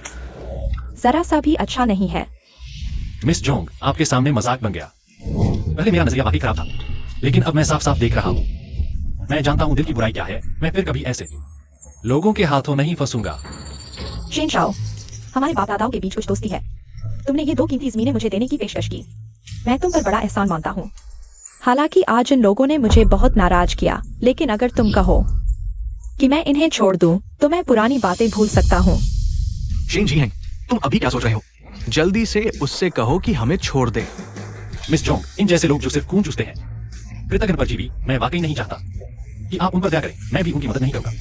जरा सा भी अच्छा नहीं है। मिस जोंग, आपके सामने मजाक बन गया। पहले मेरा नजरिया वाकई खराब था, लेकिन अब मैं साफ साफ देख रहा हूँ। मैं जानता हूँ दिल की बुराई क्या है। मैं फिर कभी ऐसे लोगों के हाथों नहीं फंसूंगा। शेन शाओ, हमारे बाप दादाओं के बीच कुछ दोस्ती है। तुमने ये 2 कीमती जमीनें मुझे देने की पेशकश की। मैं तुम पर बड़ा एहसान मानता हूँ। हालांकि आज इन लोगों ने मुझे बहुत नाराज किया, लेकिन अगर तुम कहो कि मैं इन्हें छोड़ दूं, तो मैं पुरानी बातें भूल सकता हूँ। शेन जी हैं, तुम अभी क्या सोच रहे हो? जल्दी से उससे कहो कि हमें छोड़ दे। मिस जोंग, इन जैसे लोग जो सिर्फ खून चूसते हैं, कृतज्ञ परजीवी, मैं वाकई नहीं चाहता कि आप उन पर दया करें। मैं भी उनकी मदद नहीं करूंगा।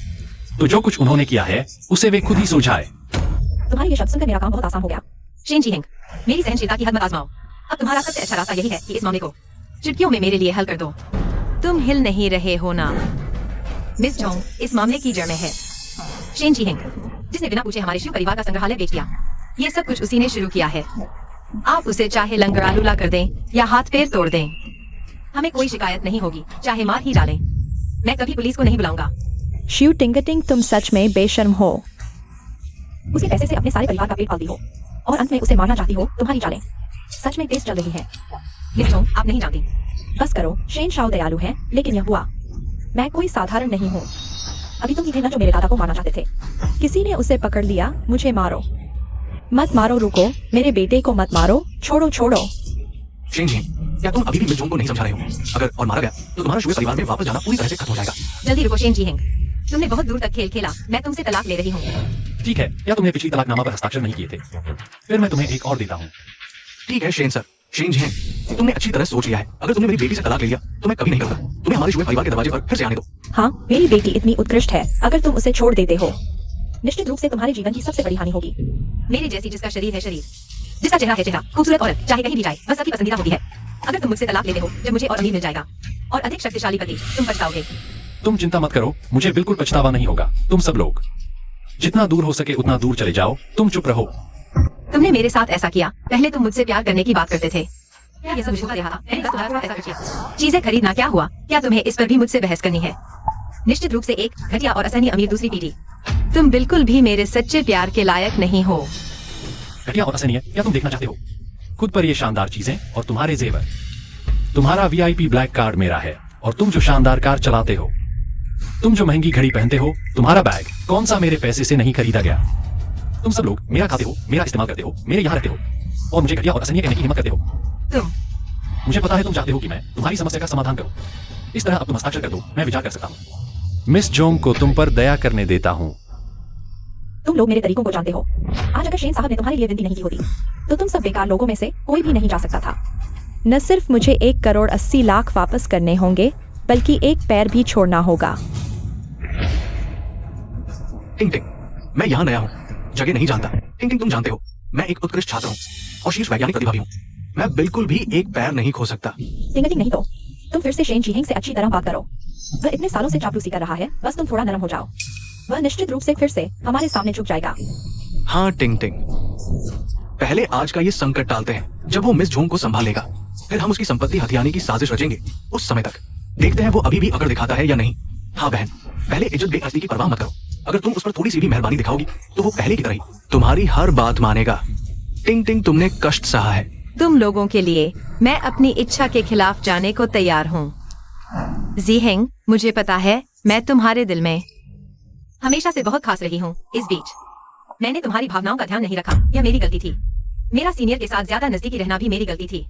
तो जो कुछ उन्होंने किया है उसे वे खुद ही सुलझाए। तुम्हारे ये शब्द सुनकर मेरा काम बहुत आसान हो गया। शेन जिहेंग, मेरी सहनशीलता की हद मत आजमाओ। अब तुम्हारा सबसे अच्छा रास्ता यही है कि इस मामले को चुटकियों में मेरे लिए हल कर दो। तुम हिल नहीं रहे हो ना। मिस जोंग इस मामले की जड़ में है। शेन जिहेंग, जिसने बिना पूछे हमारे शिव परिवार का संग्रहालय बेच दिया, ये सब कुछ उसी ने शुरू किया है। आप उसे चाहे लंगड़ालूला कर दें या हाथ पैर तोड़ दें, हमें कोई शिकायत नहीं होगी, चाहे मार ही डालें। मैं कभी पुलिस को नहीं बुलाऊंगा। शिव टिंगटिंग, तुम सच में बेशर्म हो। उसके पैसे से अपने सारे परिवार का पेट पालती हो और अंत में उसे मारना चाहती हो। तुम्हारी चालें सच में तेज चल रही है। मिस जोंग, आप नहीं जानती। बस करो, शेन शाओ दयालु है, लेकिन यह हुआ। मैं कोई साधारण नहीं हूँ। अभी तुम ही थे ना जो मेरे दादा को मारना चाहते थे। किसी ने उसे पकड़ लिया। मुझे मारो, मत मारो, रुको, मेरे बेटे को मत मारो, छोड़ो छोड़ो। शेन जी, क्या तुम अभी भी मिस जोंग को नहीं समझा रहे हो? अगर और मारा गया तो तुम्हारा शुभ परिवार में वापस जाना पूरी तरह से खत्म हो जाएगा। जल्दी रुको शेन जिहेंग, तुमने बहुत दूर तक खेल खेला। मैं तुमसे तलाक ले रही हूँ। ठीक है, क्या तुमने पिछली तलाकनामा पर हस्ताक्षर नहीं किए थे? फिर मैं तुम्हें एक और देता हूँ। ठीक है शेन सर, शेन जी हैं, तुमने अच्छी तरह सोच लिया है। अगर तुमने मेरी बेटी से तलाक ले लिया तो मैं कभी नहीं करूंगा। तुम्हें हमारे शुभ परिवार के दरवाजे पर फिर से आने दो। हाँ, मेरी बेटी इतनी उत्कृष्ट है, अगर तुम उसे छोड़ देते हो निश्चित रूप से तुम्हारे जीवन की सबसे बड़ी हानि होगी। मेरे जैसी जिसका शरीर है शरीर, जिसका चेहरा है चेहरा, खूबसूरत औरत चाहे कहीं भी जाए वह सबकी पसंदीदा होती है। अगर तुम मुझसे तलाक लेते हो जब मुझे और अमीर मिल जाएगा और अधिक शक्तिशाली पति, तुम पछताओगे। तुम चिंता मत करो, मुझे बिल्कुल पछतावा नहीं होगा। तुम सब लोग जितना दूर हो सके उतना दूर चले जाओ। तुम चुप रहो। तुमने मेरे साथ ऐसा किया। पहले तुम मुझसे प्यार करने की बात करते थे। क्या ये सब होता रहा? मैंने बस तुम्हारे साथ ऐसा किया। चीजें खरीदना क्या हुआ? क्या तुम्हें इस पर भी मुझसे बहस करनी है? निश्चित रूप से एक घटिया और असहनीय अमीर दूसरी पीढ़ी। तुम बिल्कुल भी मेरे सच्चे प्यार के लायक नहीं हो। घटिया और असहनीय, क्या तुम देखना चाहते हो? खुद पर ये शानदार चीजें और तुम्हारे जेवर। तुम्हारा वीआईपी ब्लैक कार्ड मेरा है और तुम जो शानदार कार चलाते हो, तुम जो महंगी घड़ी पहनते हो, तुम्हारा बैग कौन सा मेरे पैसे से नहीं खरीदा गया? तुम सब लोग मेरा खाते हो, मेरा इस्तेमाल करते हो, मेरे यहाँ रहते हो और मुझे घटिया और असहनीय कहने की हिम्मत करते हो। तुम मुझे पता है तुम चाहते हो कि मैं तुम्हारी समस्या का समाधान करूं। इस तरह अब तुम हस्ताक्षर कर दो, मैं विचार कर सकता हूं। मिस जोंग को तुम पर दया करने देता हूं। तुम लोग मेरे तरीकों को जानते हो। आज अगर शेन साहब ने तुम्हारे लिए विनती नहीं की होती तो तुम सब बेकार लोगों में से कोई भी नहीं जा सकता था। न सिर्फ मुझे 1,80,00,000 वापस करने होंगे, बल्कि एक पैर भी छोड़ना होगा। टिंग टिंग, मैं यहाँ नया हूँ, जगह नहीं जानता। टिंग टिंग, तुम जानते हो मैं एक उत्कृष्ट छात्र हूँ और शीर्ष वैज्ञानिक प्रतिभा भी हूँ। मैं बिल्कुल भी एक पैर नहीं खो सकता। टिंगटिंग नहीं तो तुम फिर से शेन जिहेंग से अच्छी तरह बात करो। वह इतने सालों से चापलूसी कर रहा है, बस तुम थोड़ा नरम हो जाओ। वह निश्चित रूप से फिर से हमारे सामने झुक जाएगा। हाँ टिंग टिंग, पहले आज का ये संकट टालते हैं। जब वो मिस जोंग को संभालेगा, फिर हम उसकी संपत्ति हथियाने की साजिश रचेंगे। उस समय तक देखते हैं वो अभी भी अकड़ दिखाता है या नहीं। हाँ बहन, पहले इज्जत बेइज्जती की परवाह मत करो। अगर तुम उस पर थोड़ी सी भी मेहरबानी दिखाओगी तो वो पहले की तरह ही तुम्हारी हर बात मानेगा। टिंग टिंग, तुमने कष्ट सहा है। तुम लोगों के लिए मैं अपनी इच्छा के खिलाफ जाने को तैयार हूँ। जीहेंग, मुझे पता है मैं तुम्हारे दिल में हमेशा से बहुत खास रही हूँ। इस बीच मैंने तुम्हारी भावनाओं का ध्यान नहीं रखा, यह मेरी गलती थी। मेरा सीनियर के साथ ज्यादा नजदीकी रहना भी मेरी गलती थी।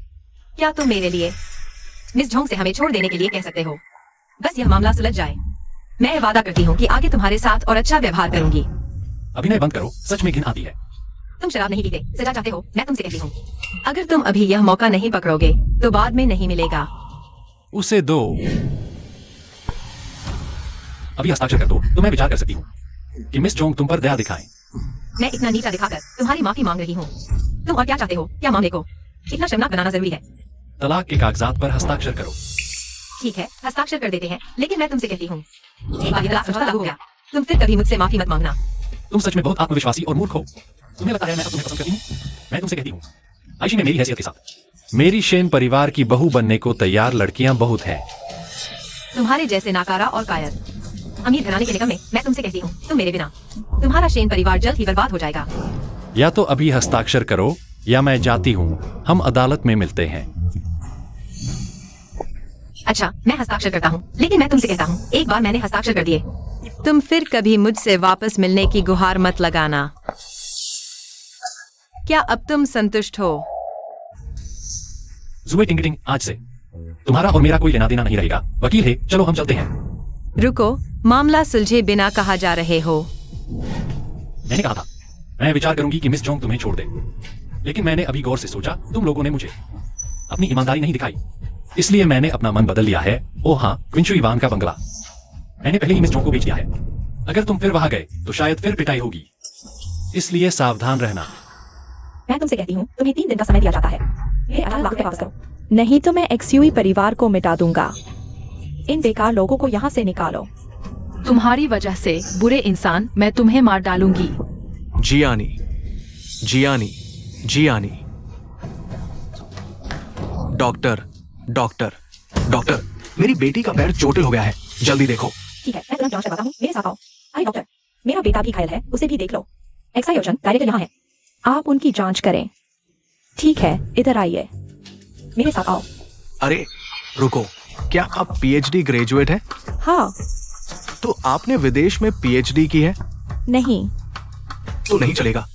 क्या तुम मेरे लिए मिस झोंग से हमें छोड़ देने के लिए कह सकते हो? बस यह मामला सुलझ जाए। मैं वादा करती हूँ कि आगे तुम्हारे साथ और अच्छा व्यवहार करूंगी। अभिनय बंद करो, सच में घिन आती है। तुम शराब नहीं पीते, सजा चाहते हो, मैं तुमसे कहती हूँ। अगर तुम अभी यह मौका नहीं पकड़ोगे तो बाद में नहीं मिलेगा। उसे दो। अभी हस्ताक्षर कर दो तो मैं विचार कर सकती हूँ कि मिस जोंग तुम पर दया दिखाएं। मैं इतना नीचा दिखाकर तुम्हारी माफी मांग रही हूँ। तुम और क्या चाहते हो? क्या मामले को इतना शर्मनाक बनाना जरूरी है? तलाक के कागजात पर हस्ताक्षर करो। ठीक है, हस्ताक्षर कर देते हैं, लेकिन मैं तुमसे कहती हूँ, एक बार ये तलाक समझौता लागू हो गया, तुम फिर कभी मुझसे माफी मत मांगना। तुम सच में बहुत आत्मविश्वासी और मूर्ख हो। तुम्हें लगता है मैं अब तुम्हें पसंद करती हूँ? मैं तुमसे कहती हूँ, आयशी में मेरी हैसियत के साथ मेरी शेन परिवार की बहू बनने को तैयार लड़कियां बहुत हैं। तुम्हारे जैसे नाकारा और कायर अमीर घराने के निकम में मैं तुमसे कहती हूँ, तुम मेरे बिना तुम्हारा शेन परिवार जल्द ही बर्बाद हो जाएगा। या तो अभी हस्ताक्षर करो या मैं जाती हूँ, हम अदालत में मिलते हैं। अच्छा, मैं हस्ताक्षर करता हूँ, लेकिन मैं तुमसे कहता हूँ, एक बार मैंने हस्ताक्षर कर दिए, तुम फिर कभी मुझसे वापस मिलने की गुहार मत लगाना। क्या अब तुम संतुष्ट हो? जुए टिंग टिंग, आज से तुम्हारा और मेरा कोई लेना देना नहीं रहेगा। वकील है, चलो हम चलते हैं। रुको, मामला सुलझे बिना कहा जा रहे हो। मैंने कहा था मैं विचार करूंगी कि मिस जोंग तुम्हें छोड़ दे, लेकिन मैंने अभी गौर से सोचा तुम लोगों ने मुझे अपनी ईमानदारी नहीं दिखाई, इसलिए मैंने अपना मन बदल लिया है। ओ हाँ, क्विंचू इवान का बंगला मैंने पहले ही मिस जोंग को बेच दिया है। अगर तुम फिर वहां गए तो शायद फिर पिटाई होगी, इसलिए सावधान रहना। मैं तुमसे कहती हूँ, तुम्हें 3 दिन का समय दिया जाता है। ये 18 लाख रुपए वापस करो, नहीं तो मैं एक्सयूई परिवार को मिटा दूंगा। इन बेकार लोगों को यहाँ से निकालो। तुम्हारी वजह से बुरे इंसान, मैं तुम्हें मार डालूंगी। Jiyani, Jiyani, Jiyani. Doctor, doctor, doctor, मेरी बेटी का पैर चोटिल हो गया है, जल्दी देखो। ठीक है, मैं तुरंत जांच करवाता हूँ, मेरे साथ आओ। अरे डॉक्टर, मेरा बेटा भी घायल है, उसे भी देख लो। एक्सआई योजन डायरेक्टर यहाँ है, आप उनकी जांच करें। ठीक है, इधर आइए, मेरे साथ आओ। अरे रुको, क्या आप पीएचडी ग्रेजुएट हैं? हाँ। तो आपने विदेश में पीएचडी की है? नहीं। तो नहीं चलेगा।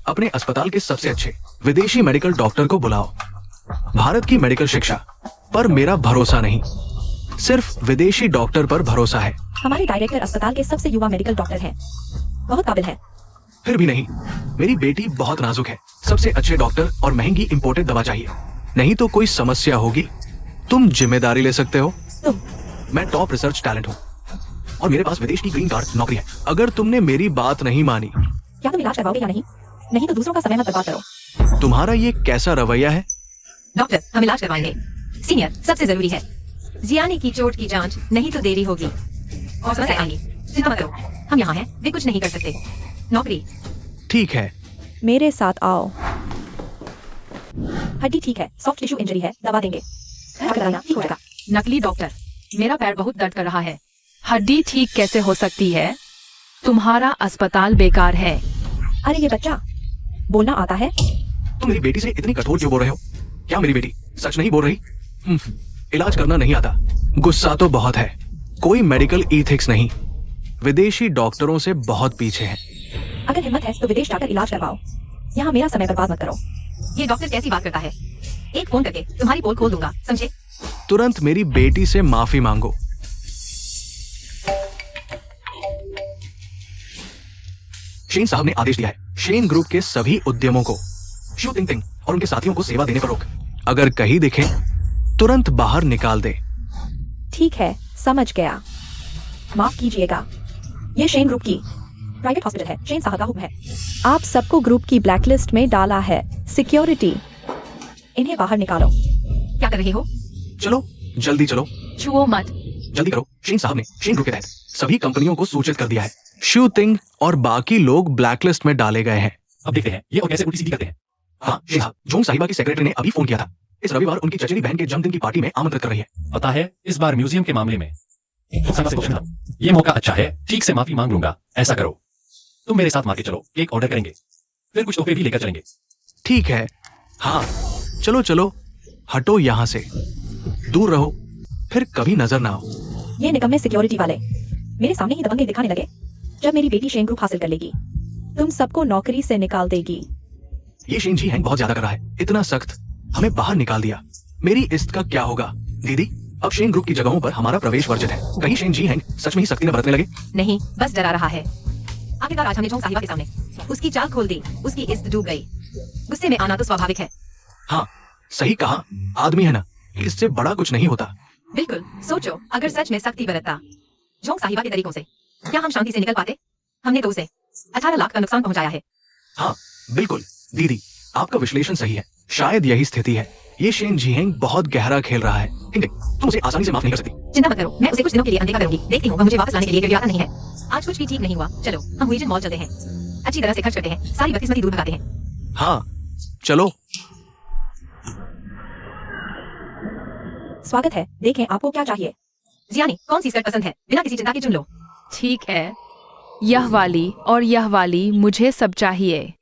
अपने अस्पताल के सबसे अच्छे विदेशी मेडिकल डॉक्टर को बुलाओ। भारत की मेडिकल शिक्षा पर मेरा भरोसा नहीं, सिर्फ विदेशी डॉक्टर पर भरोसा है। हमारे डायरेक्टर अस्पताल के सबसे युवा मेडिकल डॉक्टर हैं, बहुत काबिल है। फिर भी नहीं, मेरी बेटी बहुत नाजुक है, सबसे अच्छे डॉक्टर और महंगी इंपोर्टेड दवा चाहिए, नहीं तो कोई समस्या होगी। तुम जिम्मेदारी ले सकते हो? मैं टॉप रिसर्च टैलेंट हूँ और मेरे पास विदेश की ग्रीन कार्ड नौकरी है। अगर तुमने मेरी बात नहीं मानी, क्या तुम इलाज करवाओगे या नहीं? नहीं तो दूसरों का समय मत बर्बाद करो। तुम्हारा ये कैसा रवैया है? डॉक्टर, हम इलाज करवाएंगे। सीनियर, सबसे जरूरी है जियानी की चोट की जांच, नहीं तो देरी होगी और समस्या आएंगी। चिंता मत करो, हम यहाँ हैं, वे कुछ नहीं कर सकते। नौकरी। ठीक है, मेरे साथ आओ। हड्डी ठीक है, सॉफ्ट टिश्यू इंजरी है, दवा देंगे, ठीक हो जाएगा। नकली डॉक्टर, मेरा पैर बहुत दर्द कर रहा है। हड्डी ठीक कैसे हो सकती है? तुम्हारा अस्पताल बेकार है। अरे ये बच्चा बोलना आता है? तुम मेरी बेटी से इतनी कठोर क्यों बोल रहे हो? क्या मेरी बेटी सच नहीं बोल रही? इलाज करना नहीं आता। गुस्सा तो बहुत है, कोई मेडिकल इथिक्स नहीं, विदेशी डॉक्टरों से बहुत पीछे है। अगर हिम्मत है तो विदेश जाकर इलाज करवाओ, यहाँ मेरा समय बर्बाद मत करो। ये डॉक्टर कैसी बात करता है? एक फोन करके तुम्हारी पोल खोल दूंगा, समझे? तुरंत मेरी बेटी से माफी मांगो। शेन साहब ने आदेश दिया है, शेन ग्रुप के सभी उद्यमों को शू टिंग टिंग और उनके साथियों को सेवा देने पर रोक। अगर कहीं दिखे तुरंत बाहर निकाल दे। ठीक है, समझ गया। माफ कीजिएगा, ये शेन ग्रुप की प्राइवेट हॉस्पिटल है, शेन साहब का हुक्म है। आप सबको ग्रुप की ब्लैकलिस्ट में डाला है। सिक्योरिटी, इन्हें बाहर निकालो। क्या कर रहे हो? चलो जल्दी चलो, छुओ मत। जल्दी करो। शेन साहब ने शेन ग्रुप के तहत सभी कंपनियों को सूचित कर दिया है। शू तिंग और बाकी लोग ब्लैकलिस्ट में डाले गए हैं। अब देखते हैं ये और कैसे उल्टी सीधी करते हैं। हाँ शेन साहब, जोंग साहिबा की सेक्रेटरी ने अभी फोन किया था, इस रविवार उनकी चचेरी बहन के जन्मदिन की पार्टी में आमंत्रित कर रही है। पता है, इस बार म्यूजियम के मामले में संगत से पूछना, ये मौका अच्छा है, ठीक से माफी मांग लूंगा। ऐसा करो, तुम मेरे साथ मार्केट चलो, केक ऑर्डर करेंगे, फिर कुछ तोहफे भी लेकर चलेंगे। ठीक है, हाँ चलो चलो, हटो यहाँ से, दूर रहो, फिर कभी नजर ना आओ। ये निकम्मे सिक्योरिटी वाले मेरे सामने ही दबंगे दिखाने लगे। जब मेरी बेटी शेन ग्रुप हासिल कर लेगी, तुम सबको नौकरी से निकाल देगी। ये शेन जी हैंग बहुत ज्यादा कर रहा है, इतना सख्त, हमें बाहर निकाल दिया। मेरी इज्जत का क्या होगा? दीदी, अब शेन ग्रुप की जगहों पर हमारा प्रवेश वर्जित है। कहीं शेन जी हैंग सच में ही सख्ती न बरतने लगे? नहीं, बस डरा रहा है। आखिरकार आज हमने जोंग साहिबा के सामने उसकी चाल खोल दी, उसकी इज्जत डूब गई। गुस्से में आना तो स्वाभाविक है। हाँ सही कहा, आदमी है ना, इससे बड़ा कुछ नहीं होता। बिल्कुल, सोचो अगर सच में सख्ती बरतता जोंग साहिबा के तरीकों से, क्या हम शांति से निकल पाते? हमने तो उसे 18 लाख का नुकसान पहुंचाया है। हाँ बिल्कुल दीदी, आपका विश्लेषण सही है, शायद यही स्थिति है। ये शेन जी हैंग बहुत गहरा खेल रहा है। तुम उसे आसानी से माफ नहीं कर सकती। चिंता मत करो, मैं उसे कुछ दिनों के लिए अनदेखा करूंगी। देखती हूँ वह मुझे वापस लाने के लिए गिड़गिड़ाता नहीं है। आज कुछ भी ठीक नहीं हुआ। चलो हम हुईजन मॉल चलते हैं, अच्छी तरह से खर्च करते हैं, सारी बदकिस्मती दूर भगाते हैं। हाँ चलो। स्वागत है, देखें आपको क्या चाहिए। जियानी, कौन सी स्कर्ट पसंद है? बिना किसी चिंता के चुन लो। ठीक है, यह वाली और यह वाली, मुझे सब चाहिए।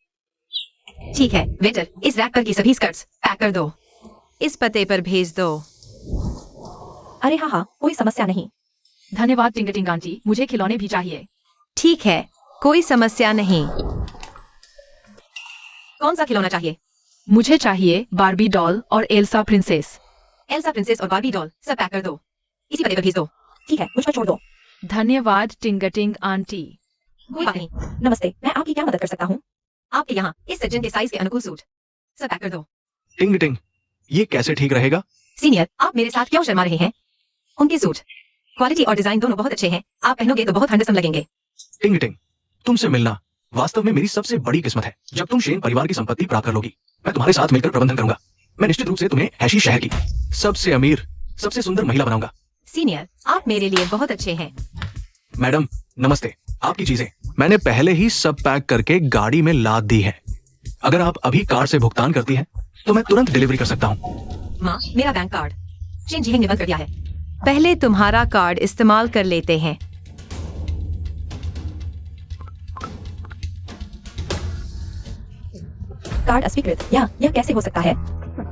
ठीक है वेटर, इस रैक पर की सभी स्कर्ट्स पैक कर दो, इस पते पर भेज दो। अरे हाँ हाँ, कोई समस्या नहीं। धन्यवाद टिंगटिंग आंटी, मुझे खिलौने भी चाहिए। ठीक है, कोई समस्या नहीं। कौन सा खिलौना चाहिए? मुझे चाहिए बार्बी डॉल और एल्सा प्रिंसेस। एल्सा प्रिंसेस और बार्बी डॉल सब पैक कर दो, इसी पते पर भेज दो। ठीक है, मुझ पर छोड़ दो। धन्यवाद टिंगटिंग आंटी। कोई बात नहीं। नमस्ते, मैं आपकी क्या मदद कर सकता हूँ? आपके यहाँ इस सज्जन के साइज के अनुकूल सूट सब पैक कर दो। टिंग टिंग, ये कैसे ठीक रहेगा? सीनियर, आप मेरे साथ क्यों शर्मा रहे हैं? उनके सूट क्वालिटी और डिजाइन दोनों बहुत अच्छे हैं, आप पहनोगे तो बहुत हैंडसम लगेंगे। टिंग टिंग, तुमसे मिलना वास्तव में मेरी सबसे बड़ी किस्मत है। जब तुम शेन परिवार की संपत्ति प्राप्त कर लोगी, मैं तुम्हारे साथ मिलकर प्रबंधन करूंगा। मैं निश्चित रूप से तुम्हें हैशी शहर की सबसे अमीर, सबसे सुंदर महिला बनाऊंगा। सीनियर, आप मेरे लिए बहुत अच्छे हैं। मैडम नमस्ते, आपकी चीजें मैंने पहले ही सब पैक करके गाड़ी में लाद दी है। अगर आप अभी कार्ड से भुगतान करती हैं, तो मैं तुरंत डिलीवरी कर सकता हूँ। माँ, मेरा बैंक कार्ड शेन जी हैंग ने बंद कर दिया है। पहले तुम्हारा कार्ड इस्तेमाल कर लेते हैं। कार्ड अस्वीकृत। यह कैसे हो सकता है?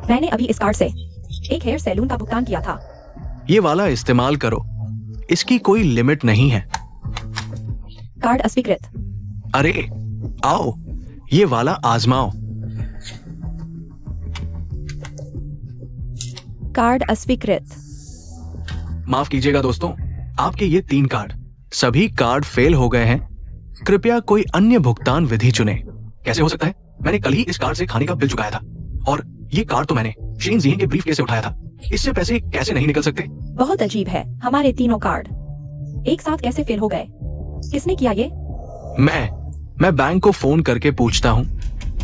मैंने अभी इस कार्ड से एक हेयर सैलून का भुगतान किया था। ये वाला इस्तेमाल करो, इसकी कोई लिमिट नहीं है। कार्ड अस्वीकृत। अरे आओ, ये वाला आजमाओ। कार्ड अस्वीकृत। माफ कीजिएगा दोस्तों, आपके ये 3 कार्ड, सभी कार्ड फेल हो गए हैं। कृपया कोई अन्य भुगतान विधि चुने। कैसे हो सकता है? मैंने कल ही इस कार्ड से खाने का बिल चुकाया था, और ये कार्ड तो मैंने शेन जी हैंग के ब्रीफकेस से उठाया था। इससे पैसे कैसे नहीं निकल सकते? बहुत अजीब है, हमारे तीनों कार्ड एक साथ कैसे फेल हो गए? किसने किया ये? मैं बैंक को फोन करके पूछता हूँ,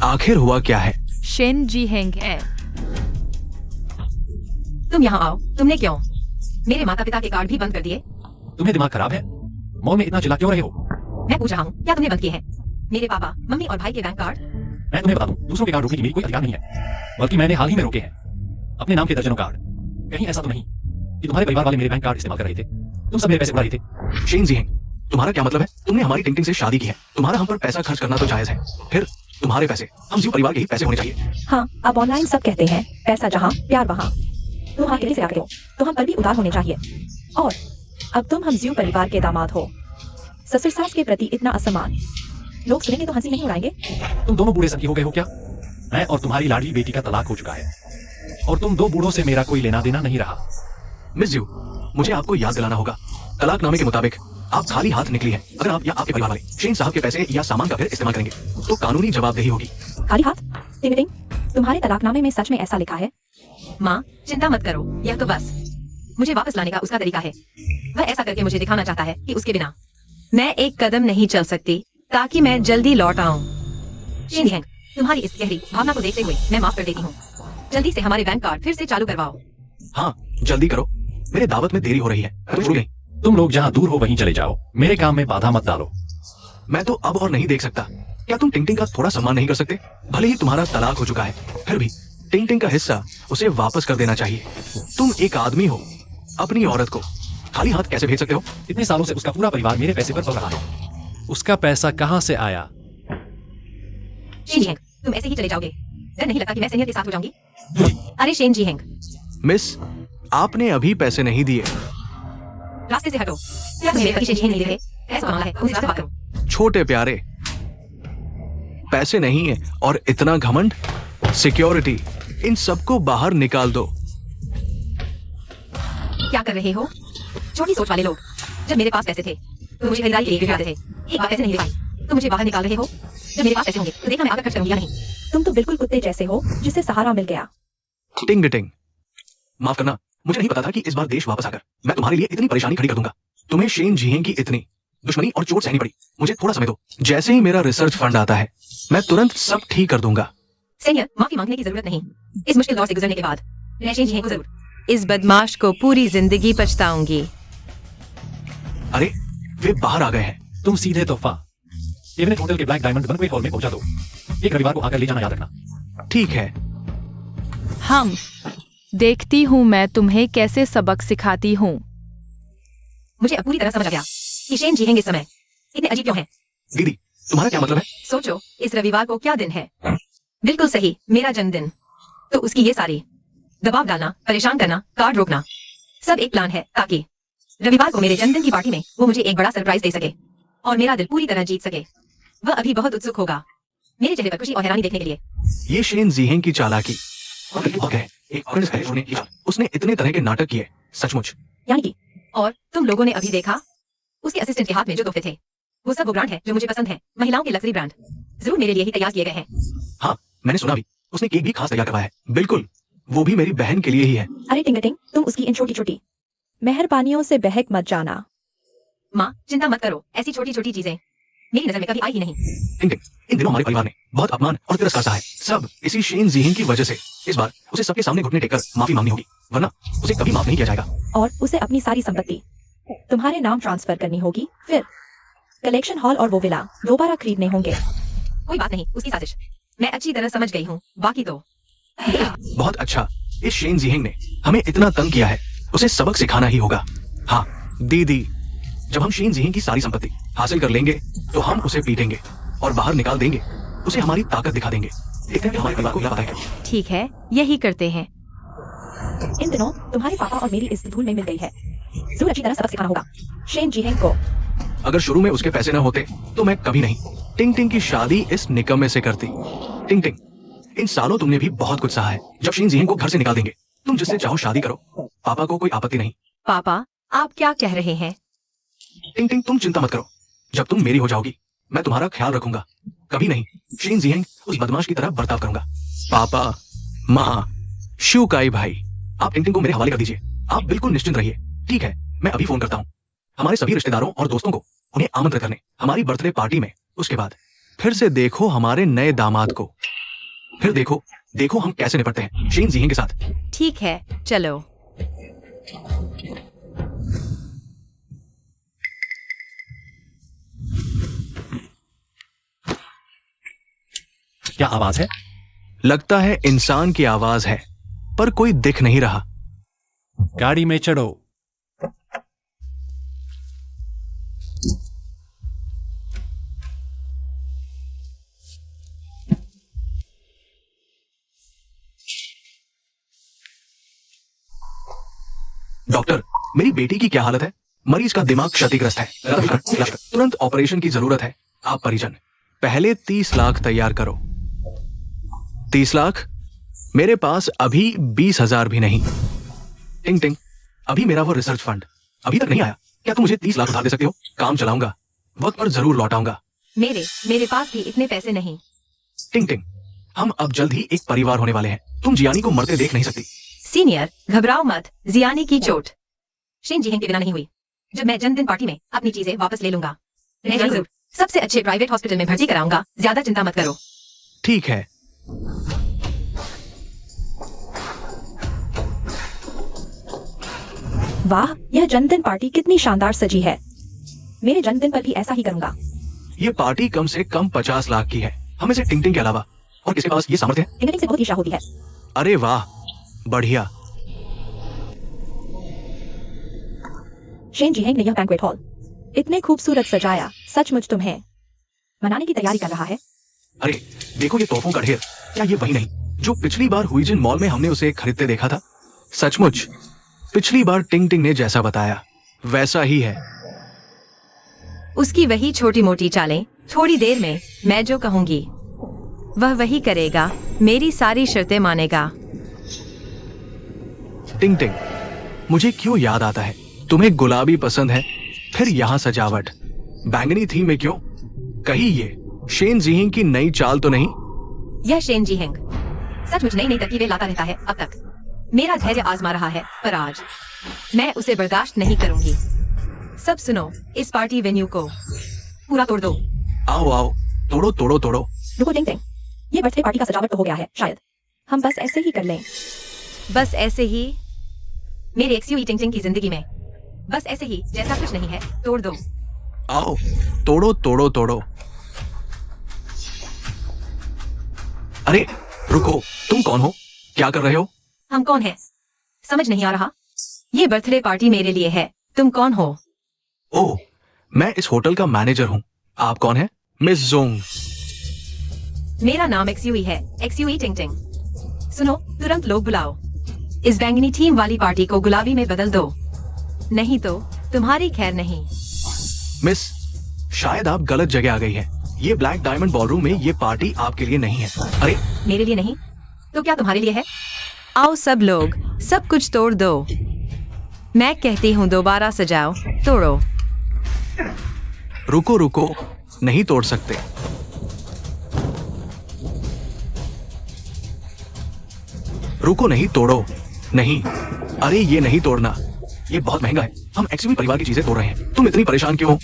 आखिर हुआ क्या है। शेन जी हैंग है। तुम यहाँ आओ। तुमने क्यों मेरे माता पिता के कार्ड भी बंद कर दिए? तुम्हें दिमाग खराब है? मॉल में इतना चिल्ला क्यों रहे हो? मैं पूछ रहा हूँ, क्या तुमने बंद किए हैं मेरे पापा, मम्मी और भाई के बैंक कार्ड? मैं तुम्हें बता दूं, दूसरों के कार्ड रोकने की मेरी कोई अधिकार नहीं है, बल्कि मैंने हाल ही में रोके हैं अपने नाम के दर्जनों कार्ड। कहीं ऐसा तो नहीं कि तुम्हारे परिवार वाले मेरे बैंक कार्ड इस्तेमाल कर रहे थे? तुम सब मेरे पैसे उड़ा रहे थे। शेन जी हैंग, तुम्हारा क्या मतलब है? तुमने हमारी टिंग टिंग से शादी की है, तुम्हारा हम पर पैसा खर्च करना तो जायज है, फिर तुम्हारे पैसे हम जीव परिवार के ही पैसे होने चाहिए। हाँ, अब ऑनलाइन सब कहते हैं, पैसा जहाँ प्यार वहाँ। तुम हाँ से आते हो तो हम पर भी उदार होने चाहिए। और अब तुम हम जीव परिवार के दामाद हो, ससुर सास के प्रति इतना असम्मान, लोग सुनेंगे तो हंसी नहीं उड़ाएंगे? तुम दोनों बूढ़े सगी हो गए हो क्या? मैं और तुम्हारी लाडली बेटी का तलाक हो चुका है, और तुम 2 बूढ़ों से मेरा कोई लेना देना नहीं रहा। मिस जू, मुझे आपको याद दिलाना होगा, तलाकनामे के मुताबिक आप खाली हाथ निकली हैं। अगर आप या आपके परिवार वाले शेन साहब के पैसे या सामान का फिर इस्तेमाल करेंगे, तो कानूनी जवाबदेही होगी। खाली हाथ? टिंग टिंग, तुम्हारे तलाकनामे में सच में ऐसा लिखा है? माँ, चिंता मत करो, यह तो बस मुझे वापस लाने का उसका तरीका है। वह ऐसा करके मुझे दिखाना चाहता है कि उसके बिना मैं एक कदम नहीं चल सकती, ताकि मैं जल्दी लौट आऊं। शेन जी हैंग, तुम्हारी इस गहरी भावना को देखते हुए मैं माफ कर देती हूँ। जल्दी से हमारे बैंक कार्ड फिर से चालू करवाओ। हाँ जल्दी करो, मेरे दावत में देरी हो रही है। तुम लोग जहाँ दूर हो वहीं चले जाओ, मेरे काम में बाधा मत डालो। मैं तो अब और नहीं देख सकता। क्या तुम टिंग टिंग का थोड़ा सम्मान नहीं कर सकते? भले ही तुम्हारा तलाक हो चुका है, फिर भी टिंग टिंग का हिस्सा उसे वापस कर देना चाहिए। तुम एक आदमी हो, अपनी औरत को खाली हाथ कैसे भेज सकते हो? इतने सालों से उसका पूरा परिवार मेरे पैसे पर पल रहा है। उसका पैसा कहां से आया? शेन जी हेंग, तुम ऐसे ही चले जाओगे? डर नहीं लगता कि मैं सीनियर के साथ हो जाऊंगी? अरे शेन जी हेंग, मिस, आपने अभी पैसे नहीं दिए। रास्ते से हटो। क्या तुम मेरे पति शेन जी हेंग नहीं देखे? ऐसा मामला है, उनसे बात करो। छोटे प्यारे, पैसे नहीं है और इतना घमंड, सिक्योरिटी, इन सबको बाहर निकाल दो। क्या कर रहे हो? छोटी सोच वाले लोग। जब मेरे पास पैसे थे तो मुझे खरीदारी के लिए गिराते थे। एक बार पैसे नहीं दे पाई तो मुझे बाहर निकाल रहे हो। जब मेरे पास पैसे होंगे तो देखना मैं आगे खर्च करूंगी या नहीं। तुम तो बिल्कुल कुत्ते जैसे हो जिसे सहारा मिल गया। टिंग टिंग, माफ करना, मुझे नहीं पता था कि इस बार देश वापस आकर मैं तुम्हारे लिए इतनी परेशानी खड़ी कर दूंगा। तुम्हें शेन जीहेंग की इतनी दुश्मनी और चोट सहनी पड़ी। मुझे थोड़ा समय दो, जैसे ही मेरा रिसर्च फंड आता है मैं तुरंत सब ठीक कर दूंगा। सीनियर, माफी मांगने की जरूरत नहीं। इस मुश्किल दौर से गुजरने के बाद मैं शेन जी हेंग को जरूर इस बदमाश को पूरी जिंदगी पछताऊंगी। अरे, वे बाहर आ गए हैं। तुम सीधे तोहफा एवनेट होटल के ब्लैक डायमंड बनक्वेट हॉल में पहुंचा दो। एक रविवार को आकर ले जाना याद रखना। ठीक है। हम देखती हूँ मैं तुम्हें कैसे सबक सिखाती हूँ। मुझे अब पूरी तरह समझ आ गया कि शेन जी हेंग इस समय इतने अजीब क्यों हैं। दीदी, तुम्हारा क्या मतलब है? सोचो, इस रविवार को क्या दिन है? बिल्कुल सही, मेरा जन्मदिन। तो उसकी ये सारी दबाव डालना, परेशान करना, कार्ड रोकना, सब एक प्लान है ताकि रविवार को मेरे जन्मदिन की पार्टी में वो मुझे एक बड़ा सरप्राइज दे सके और मेरा दिल पूरी तरह जीत सके। वह अभी बहुत उत्सुक होगा मेरे चेहरे पर खुशी और हैरानी देखने के लिए। ये शेन जीहेंग की चालाकी और है, एक ऑर्गेनाइज है उसने किया। उसने इतने तरह के नाटक किए, सचमुच। यानी कि और तुम लोगों ने अभी देखा उसके असिस्टेंट के हाथ में जो तोहफे थे, वो सब वो ब्रांड है जो मुझे पसंद है। महिलाओं के लग्जरी ब्रांड जरूर मेरे लिए ही तैयार किए गए हैं। हाँ, मैंने सुना भी। उसने केक भी खास तैयार करवाया है। बिल्कुल, वो भी मेरी बहन के लिए ही है। अरे टिंग टिंग, तुम उसकी इन छोटी छोटी मेहरबानियों से बहक मत जाना। माँ, चिंता मत करो, ऐसी छोटी छोटी चीजें मेरी नजर में कभी आई ही नहीं। टिंग टिंग, इन दिनों हमारे परिवार ने बहुत अपमान और तिरस्कार सहा है, सब इसी शेन जीहेंग की वजह से। इस बार उसे सबके सामने घुटने टेककर माफी मांगनी होगी, वरना उसे कभी माफ नहीं किया जाएगा। और उसे अपनी सारी संपत्ति तुम्हारे नाम ट्रांसफर करनी होगी। फिर कलेक्शन हॉल और वो विला दोबारा खरीदने होंगे। कोई बात नहीं, उसकी साजिश मैं अच्छी तरह समझ गई हूँ। बाकी तो बहुत अच्छा, इस शेन जीहेंग ने हमें इतना तंग किया है, उसे सबक सिखाना ही होगा। हाँ दीदी, जब हम शेन जीहेंग की सारी संपत्ति हासिल कर लेंगे तो हम उसे पीटेंगे और बाहर निकाल देंगे। उसे हमारी ताकत दिखा देंगे। देखते हैं कि हमारे परिवार को क्या पता है। ठीक है, यही करते हैं। इन दिनों तुम्हारे पापा और मेरी इस धूल में मिल गई है। जरूर अच्छी तरह सबक सिखाना होगा शेन जीहेंग को। अगर शुरू में उसके पैसे न होते तो मैं कभी नहीं टिंग टिंग की शादी इस निकम्मे से करती। टिंग टिंग, इन सालों तुमने भी बहुत कुछ सहा है। जब शेन जीहेंग को घर से निकाल देंगे, तुम जिससे चाहो शादी करो, पापा को कोई आपत्ति नहीं। पापा, आप क्या कह रहे हैं? टिंग टिंग, तुम चिंता मत करो, जब तुम मेरी हो जाओगी मैं तुम्हारा ख्याल रखूंगा। कभी नहीं शेन जीहेंग उस बदमाश की तरह बर्ताव करूंगा। पापा, माँ, शिवकाई भाई, आप टिंग टिंग को मेरे हवाले कर दीजिए। आप बिल्कुल निश्चिंत रहिए। ठीक है, मैं अभी फोन करता हूँ हमारे सभी रिश्तेदारों और दोस्तों को, उन्हें आमंत्रित करने हमारी बर्थडे पार्टी में। उसके बाद फिर से देखो हमारे नए दामाद को। फिर देखो देखो हम कैसे निपटते हैं शेन जीहेंग के साथ। ठीक है, चलो। क्या आवाज है? लगता है इंसान की आवाज है, पर कोई दिख नहीं रहा। गाड़ी में चढ़ो। डॉक्टर, मेरी बेटी की क्या हालत है? मरीज का दिमाग क्षतिग्रस्त है। तुरंत ऑपरेशन की जरूरत है। आप परिजन पहले 30 लाख तैयार करो। 30 लाख? मेरे पास अभी 20,000 भी नहीं। टिंग टिंग, अभी मेरा वो रिसर्च फंड अभी तक नहीं आया। क्या तुम मुझे 30 लाख उधार दे सकते हो? काम चलाऊंगा, वक्त पर जरूर लौटाऊंगा। मेरे पास भी इतने पैसे नहीं। टिंग टिंग, हम अब जल्द ही एक परिवार होने वाले हैं। तुम जियानी को मरते देख नहीं सकती। सीनियर, घबराओ मत। जियानी की चोट शेन जीहेंग के बिना नहीं हुई। जब मैं जन्मदिन पार्टी में अपनी चीजें वापस ले लूंगा, मैं जरूर सबसे अच्छे प्राइवेट हॉस्पिटल में भर्ती कराऊंगा। ज्यादा चिंता मत करो। ठीक है। वाह, यह जन्मदिन पार्टी कितनी शानदार सजी है। मेरे जन्मदिन पर भी ऐसा ही करूंगा। ये पार्टी कम से कम 50 लाख की है, हमें से टिंग टिंग के अलावा। और किसके पास ये सामर्थ्य है? टिंग टिंग से बहुत ईर्ष्या होती है। अरे वाह, बढ़िया। शेन जीहेंग ने यह बैंक्वेट हॉल इतने खूबसूरत सजाया, सचमुच तुम्हें मनाने की तैयारी कर रहा है। अरे देखो ये तोहफों का ढेर, क्या ये वही नहीं जो पिछली बार हुईजिन मॉल में हमने उसे खरीदते देखा था? सचमुच पिछली बार टिंग टिंग ने जैसा बताया वैसा ही है। उसकी वही छोटी मोटी चालें, थोड़ी देर में मैं जो कहूंगी वह वही करेगा, मेरी सारी शर्तें मानेगा। टिंग टिंग, मुझे क्यों याद आता है, तुम्हें गुलाबी पसंद है, फिर यहाँ सजावट बैंगनी थीम में क्यों? कहीं ये शेन जीहिंग की नई चाल तो नहीं? यह शेन जीहेंग सचमुच नई नई तरकीबें लाता रहता है। अब तक मेरा धैर्य आजमा रहा है, पर आज मैं उसे बर्दाश्त नहीं करूंगी। सब सुनो, इस पार्टी वेन्यू को पूरा तोड़ दो। आओ आओ, तोड़ो तोड़ो तोड़ो। रुको टिंग टिंग, ये बर्थडे पार्टी का सजावट तो हो गया है, शायद हम बस ऐसे ही कर लें। बस ऐसे ही मेरी एक्सयू टिंग टिंग की जिंदगी में बस ऐसे ही जैसा कुछ नहीं है, तोड़ दो। आओ तोड़ो तोड़ो तोड़ो। अरे रुको, तुम कौन हो? क्या कर रहे हो? हम कौन हैं? समझ नहीं आ रहा? ये बर्थडे पार्टी मेरे लिए है, तुम कौन हो? ओह, मैं इस होटल का मैनेजर हूँ। आप कौन है? Miss Jong. मेरा नाम एक्सयूई है, एक्सयूई टिंग टिंग। सुनो, तुरंत लोग बुलाओ। इस बैंगनी थीम वाली पार्टी को गुलाबी में बदल दो, नहीं तो तुम्हारी खैर नहीं। मिस, शायद आप गलत जगह आ गई है। ये ब्लैक डायमंड बॉलरूम में ये पार्टी आपके लिए नहीं है। अरे मेरे लिए नहीं तो क्या तुम्हारे लिए है? आओ सब लोग, सब कुछ तोड़ दो। मैं कहती हूँ दोबारा सजाओ, तोड़ो। रुको रुको, नहीं तोड़ सकते। रुको, नहीं तोड़ो। नहीं, अरे ये नहीं तोड़ना, ये बहुत महंगा है। हम एक्सयूवी परिवार की चीजें तोड़ रहे हैं। तुम इतनी परेशान क्यों हो?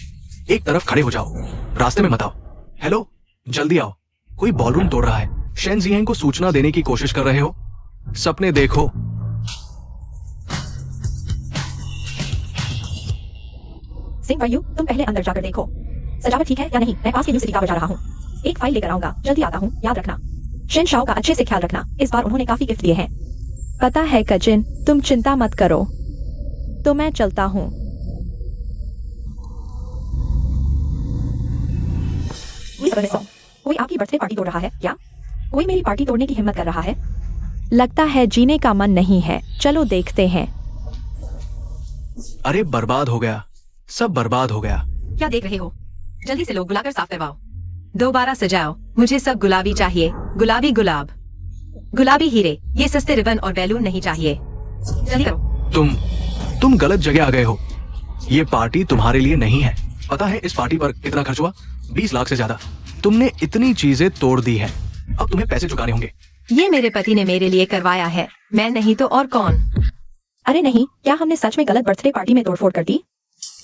एक तरफ खड़े हो जाओ, रास्ते में मत आओ। हेलो, जल्दी आओ, कोई बॉलरूम तोड़ रहा है। शेन जीहेंग को सूचना देने की कोशिश कर रहे हो? सपने देखो। सिंह वरयू, तुम पहले अंदर जाकर देखो सजावट ठीक है या नहीं। मैं पास के न्यू सिटी टावर जा रहा हूँ, एक फाइल लेकर आऊंगा, जल्दी आता हूँ। याद रखना, शेन शाओ का अच्छे से ख्याल रखना, इस बार उन्होंने काफी गिफ्ट दिए हैं। पता है कजिन, तुम चिंता मत करो, तो मैं चलता हूँ। कोई आपकी बर्थडे पार्टी तोड़ रहा है क्या? कोई मेरी पार्टी तोड़ने की हिम्मत कर रहा है? लगता है जीने का मन नहीं है, चलो देखते हैं। अरे बर्बाद हो गया, सब बर्बाद हो गया। क्या देख रहे हो? जल्दी से लोग बुलाकर साफ करवाओ, दोबारा सजाओ। मुझे सब गुलाबी चाहिए, गुलाबी गुलाब, गुलाबी हीरे। ये सस्ते रिबन और बैलून नहीं चाहिए, जल्दी करो। तुम गलत जगह आ गए हो। ये पार्टी तुम्हारे लिए नहीं है। पता है इस पार्टी पर कितना खर्च हुआ? 20 लाख से ज्यादा। तुमने इतनी चीजें तोड़ दी है, अब तुम्हें पैसे चुकाने होंगे। ये मेरे पति ने मेरे लिए करवाया है, मैं नहीं तो और कौन? अरे नहीं, क्या हमने सच में गलत बर्थडे पार्टी में तोड़फोड़ कर दी?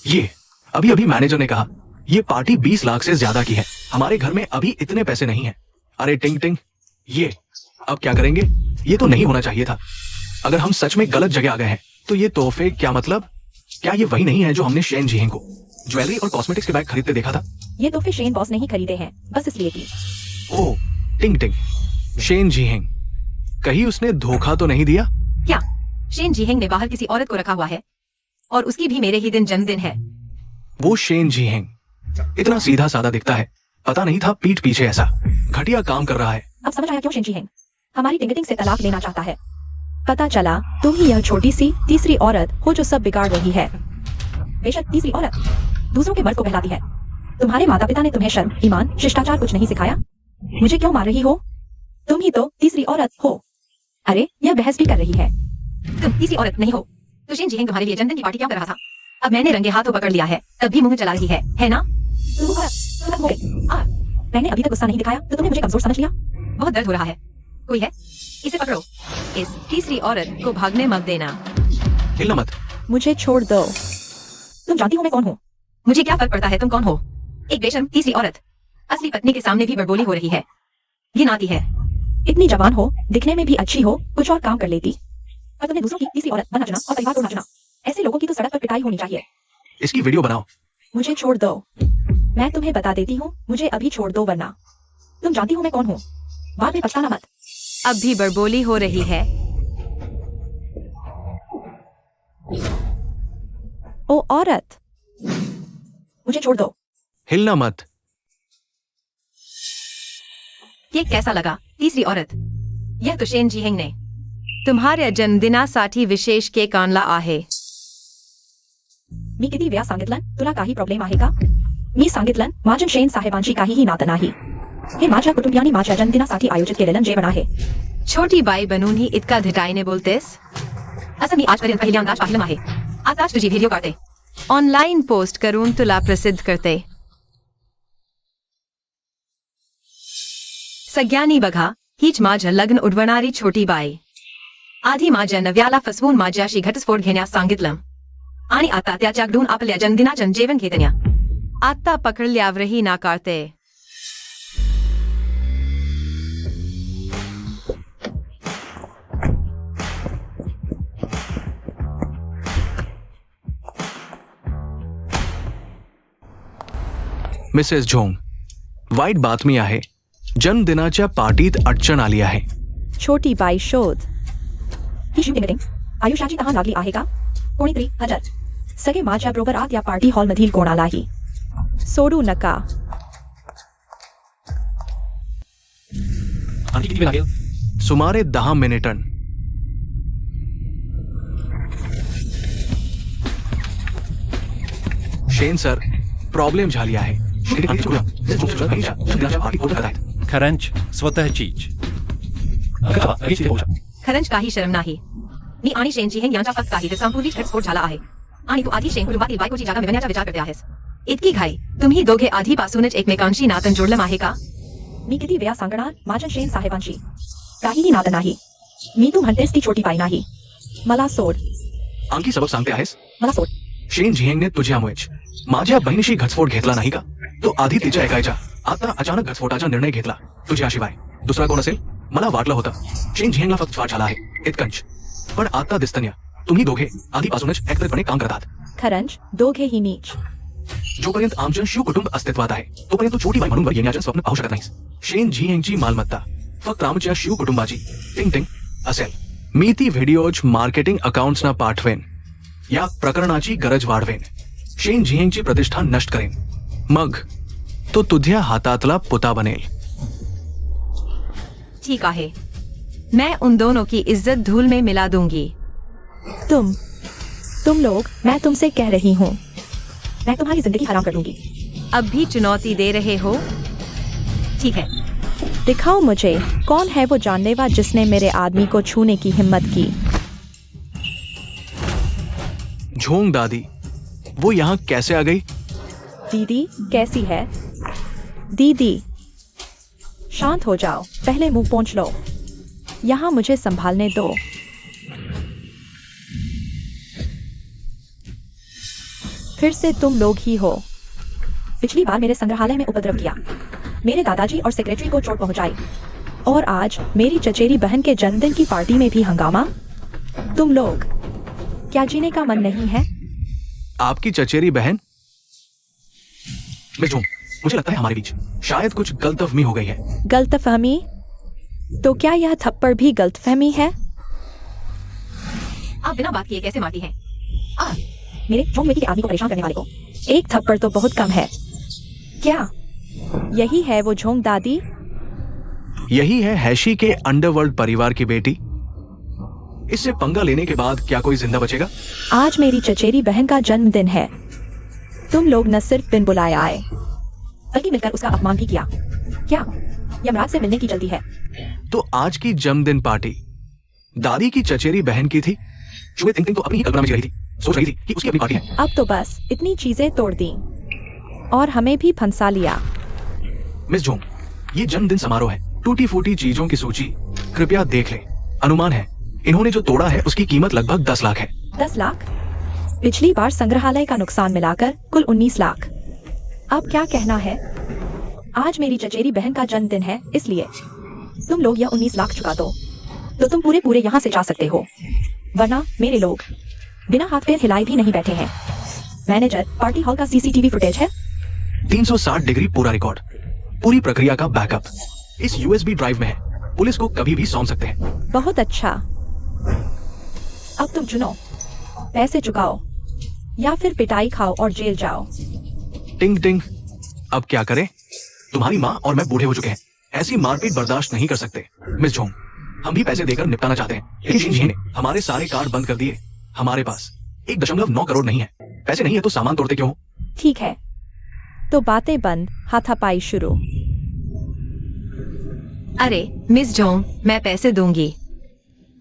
ये अभी अभी मैनेजर ने कहा ये पार्टी 20 लाख से ज्यादा की है। हमारे घर में अभी इतने पैसे नहीं है। अरे टिंग टिंग, ये अब क्या करेंगे? ये तो नहीं होना चाहिए था। अगर हम सच में गलत जगह आ गए हैं तो ये तोहफे क्या मतलब? क्या ये वही नहीं है जो हमने शेन जीहेंग को ज्वेलरी और कॉस्मेटिक्स के बैग खरीदते देखा था? ये तोहफे शेन बॉस नहीं खरीदे हैं, बस इसलिए कि ओह टिंग टिंग, शेन जीहेंग, कहीं उसने धोखा तो नहीं दिया? क्या शेन जीहेंग ने बाहर किसी औरत को रखा हुआ है? और उसकी भी मेरे ही दिन जन्मदिन है। वो शेन जीहेंग इतना सीधा साधा दिखता है, पता नहीं था पीठ पीछे ऐसा घटिया काम कर रहा है। अब समझ आया क्यों शेन जीहेंग हमारी टिंग से तलाक लेना चाहता है। पता चला तुम ही यह छोटी सी तीसरी औरत हो जो सब बिगाड़ रही है। बेशक तीसरी औरत दूसरों के मर्द को बहलाती है। तुम्हारे माता पिता ने तुम्हें शर्म, ईमान, शिष्टाचार कुछ नहीं सिखाया। मुझे क्यों मार रही हो? तुम ही तो तीसरी औरत हो। अरे यह बहस भी कर रही है। तुम तीसरी औरत नहीं हो तो शेन जीहेंग तुम्हारे लिए जन्मदिन की पार्टी क्यों कर रहा था? अब मैंने रंगे हाथों पकड़ लिया है, तब भी मुंह चला रही है ना? मैंने अभी तक गुस्सा नहीं दिखाया तो तुमने मुझे कमजोर समझ लिया। बहुत दर्द हो रहा है, कोई है? इसे पकड़ो। इस तीसरी औरत को भागने मत देना। हिलना मत। मुझे छोड़ दो। तुम जानती हो मैं कौन हूँ? मुझे क्या फर्क पड़ता है तुम कौन हो? एक बेशर्म तीसरी औरत असली पत्नी के सामने भी बड़बोली हो रही है। घिन आती है। इतनी जवान हो, दिखने में भी अच्छी हो, कुछ और काम कर लेती, पर तुमने दूसरों की तीसरी औरत बनना चुना और परिवार को नचना। ऐसे लोगों की तो सड़क पर पिटाई होनी चाहिए। इसकी वीडियो बनाओ। मुझे छोड़ दो, मैं तुम्हें बता देती हूँ, मुझे अभी छोड़ दो वरना तुम जानती हो मैं कौन हूँ, बाद में पछताना मत। अब भी बड़बोली हो रही है। ओ औरत, मुझे छोड़ दो। हिलना मत। ये कैसा लगा? तीसरी औरत, यह तो शेन जी हेंग ने तुम्हाऱ्या जन्मदिनासाठी विशेष केक आणला आहे. मी किती वेळा सांगितलं तुला काही प्रॉब्लेम आहे का? मी सांगितलं माझ्या शेन साहेबांची काहीही नातं नाही. हे माझ्या कुटुंबियांनी माझ्या जन्मदिनासाठी आयोजित केलेलं जेवण आहे. छोटी बाई बनूनही इतका धिटाईने बोलतेस? असं मी आजपर्यंत पहिल्यांदाच पाहिलं आहे. आताच तुझी व्हिडिओ काढते, ऑनलाईन पोस्ट करून तुला प्रसिद्ध करते. सगळ्यांनी बघा, हीच माझं लग्न उडवणारी छोटी बाई. आधी माझ्या नव्याला फसवून माझ्याशी घटस्फोट घेण्यास सांगितलं आणि आता त्याच्याकडून आपल्या जन्मदिनाचं जेवण घेतल्या. आता पकडल्यावरही नाकारते. मिसेस झोंग, वाईट बातमी आहे. जन्मदिनाच्या पार्टीत अडचण आली आहे. छोटी बाई शोध. ही टिंगटिंग आयुष्याची तहान लागली आहे का? कोणीतरी हजर. सगळे माझ्या बरोबर आत या पार्टी हॉल मधील कोणालाही सोडू नका. आणखी किती वेळ लागेल? सुमारे 10 मिनिटं. शेन सर, प्रॉब्लेम झाली आहे. खरंच स्वतःचीच. खरंच काही शरम नाही. मी आणि शेन जी हेंग यांचा फक्त काही दिवसांपूर्वीच घटस्फोट झाला आहे आणि तू आधी शेन कुटुंबातील बायकोची जागा मिळवण्याचा विचार करते आहेस. इतकी घाई? तुम्ही दोघे आधीपासूनच एकमेकांशी नातं जोडलं आहे का? मी किती वेळा सांगणार माझ्या शेन साहेबांशी काहीही नातं नाही. मी तू म्हणतेस ती छोटी बाई नाही. मला सोड. आणखी सबक सांगते आहेस? मला सोड. शेन झिहेंगने तुझ्यामुळेच माझ्या बहिणीशी घटस्फोट घेतला नाही का? तो आधी तिच्या ऐकायचा, आता अचानक घटस्फोटाचा निर्णय घेतला. तुझ्याशिवाय दुसरा कोण असेल? मला वाटलं होतं शेन झिहेंगला फक्त स्वार झाला आहे इतकंच. पण आता दिसतं तुम्ही दोघे आधीपासूनच एकत्रितपणे काम करतात. खरंच दोघेही नीच. जोपर्यंत आमचं शिव कुटुंब अस्तित्वात आहे तोपर्यंत तू छोटी बाई म्हणून वर येण्याचं स्वप्न पाहू शकत नाहीस. शेन झिहेंगची मालमत्ता फक्त आमच्या शिव कुटुंबाची टिंग टिंग असेल. मी ती व्हिडिओज मार्केटिंग अकाउंट्सना पाठवेन. या प्रकरणाची गरज वाढवेन. शेन झिहेंगची प्रतिष्ठा नष्ट करेन. मग तो तुझ्या हातातला पुता बनेल. ठीक आहे, मैं उन दोनों की इज्जत धूल में मिला दूंगी. तुम लोग, मैं तुमसे कह रही हूँ, मैं तुम्हारी जिंदगी हराम कर दूंगी. अब भी चुनौती दे रहे हो? ठीक है, दिखाओ मुझे कौन है वो जानलेवा जिसने मेरे आदमी को छूने की हिम्मत की. झोंग दादी, वो यहाँ कैसे आ गई? दीदी कैसी है? दीदी शांत हो जाओ, पहले मुंह पोंछ लो. यहाँ मुझे संभालने दो. फिर से तुम लोग ही हो. पिछली बार मेरे संग्रहालय में उपद्रव किया, मेरे दादाजी और सेक्रेटरी को चोट पहुंचाई, और आज मेरी चचेरी बहन के जन्मदिन की पार्टी में भी हंगामा. तुम लोग क्या जीने का मन नहीं है? आपकी चचेरी बहन? मिस झोंग, मुझे लगता है हमारे बीच शायद कुछ गलतफहमी हो गई है. गलतफहमी? तो क्या यह थप्पड़ भी गलतफहमी है? आप बिना बात किए कैसे मारती हैं? मेरे झोंग बेटी के आदमी को परेशान करने वाले को एक थप्पड़ तो बहुत कम है. क्या यही है वो झोंग दादी? यही है हैशी के अंडरवर्ल्ड परिवार की बेटी. इससे पंगा लेने के बाद क्या कोई जिंदा बचेगा? आज मेरी चचेरी बहन का जन्मदिन है. तुम लोग न सिर्फ बिन बुलाए आए बल्कि मिलकर उसका अपमान भी किया. क्या यमराज से मिलने की जल्दी है? तो आज की जन्मदिन पार्टी दादी की चचेरी बहन की थी. शुभ टिंग टिंग तो अपनी ही कल्पना में जी रही थी, सोच रही थी कि उसकी अपनी पार्टी है. अब तो बस इतनी चीजें तोड़ दी और हमें भी फंसा लिया. मिस झोंग, ये जन्मदिन समारोह है. टूटी फूटी चीजों की सूची कृपया देख ले. अनुमान है इन्होंने जो तोड़ा है उसकी कीमत लगभग 10 लाख है. 10 लाख? पिछली बार संग्रहालय का नुकसान मिलाकर कुल 19 लाख. अब क्या कहना है? आज मेरी चचेरी बहन का जन्मदिन है, इसलिए तुम लोग यह 19 लाख चुका दो तो तुम पूरे यहाँ से जा सकते हो. वरना मेरे लोग बिना हाथ पैर हिलाए भी नहीं बैठे हैं. मैनेजर, पार्टी हॉल का सीसीटीवी फुटेज है. 360 डिग्री पूरा रिकॉर्ड, पूरी प्रक्रिया का बैकअप इस यूएसबी ड्राइव में है. पुलिस को कभी भी सौंप सकते हैं. बहुत अच्छा. अब तुम चुनो, पैसे चुकाओ या फिर पिटाई खाओ और जेल जाओ। टिंग टिंग, अब क्या करें? तुम्हारी माँ और मैं बूढ़े हो चुके हैं, ऐसी मारपीट बर्दाश्त नहीं कर सकते। मिस जोंग, हम भी पैसे देकर निपटाना चाहते हैं, लेकिन शिनजी ने हमारे सारे कार्ड बंद कर दिए। हमारे पास 1.9 करोड़ नहीं है। पैसे नहीं है तो सामान तोड़ते क्यों हो? ठीक है, तो बातें बंद, हाथापाई शुरू। अरे मिस जोंग, मैं पैसे दूंगी।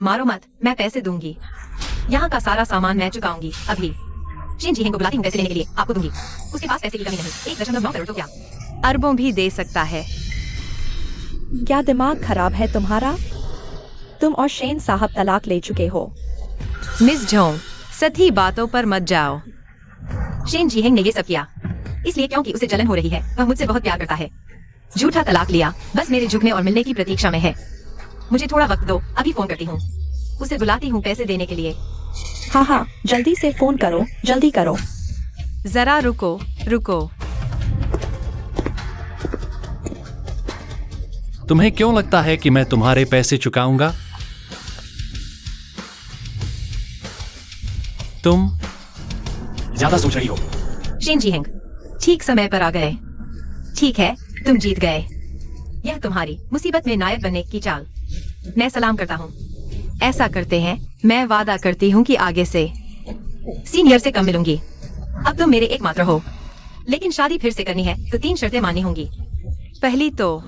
मारो मत, मैं पैसे दूंगी। यहाँ का सारा सामान मैं चुकाऊंगी अभी। शिन जी को बुलाती हूँ पैसे लेने के लिए, आपको दूंगी। उसके पास पैसे की कमी नहीं, 1.9 करोड़ तो क्या, अरबों भी दे सकता है। क्या दिमाग खराब है तुम्हारा? तुम और शेन साहब तलाक ले चुके हो। मिस जोंग, सती बातों पर मत जाओ। शेन जी ने ये सब किया इसलिए क्योंकि उसे जलन हो रही है। वह मुझसे बहुत प्यार करता है। झूठा तलाक लिया, बस मेरे झुकने और मिलने की प्रतीक्षा में है। मुझे थोड़ा वक्त दो, अभी फोन करती हूँ। उसे बुलाती हूँ पैसे देने के लिए। हाँ हाँ, जल्दी से फोन करो, जल्दी करो। जरा रुको रुको। तुम्हें क्यों लगता है कि मैं तुम्हारे पैसे चुकाऊंगा? तुम ज्यादा सोच रही हो। शेन जी ठीक समय पर आ गए। ठीक है, तुम जीत गए। यह तुम्हारी मुसीबत में नायक बनने की चाल। मैं सलाम करता हूँ। ऐसा करते हैं, मैं वादा करती हूँ कि आगे से सीनियर से कम मिलूंगी। अब तुम मेरे एकमात्र हो, लेकिन शादी फिर से करनी है तो 3 शर्तें माननी होंगी। पहली तो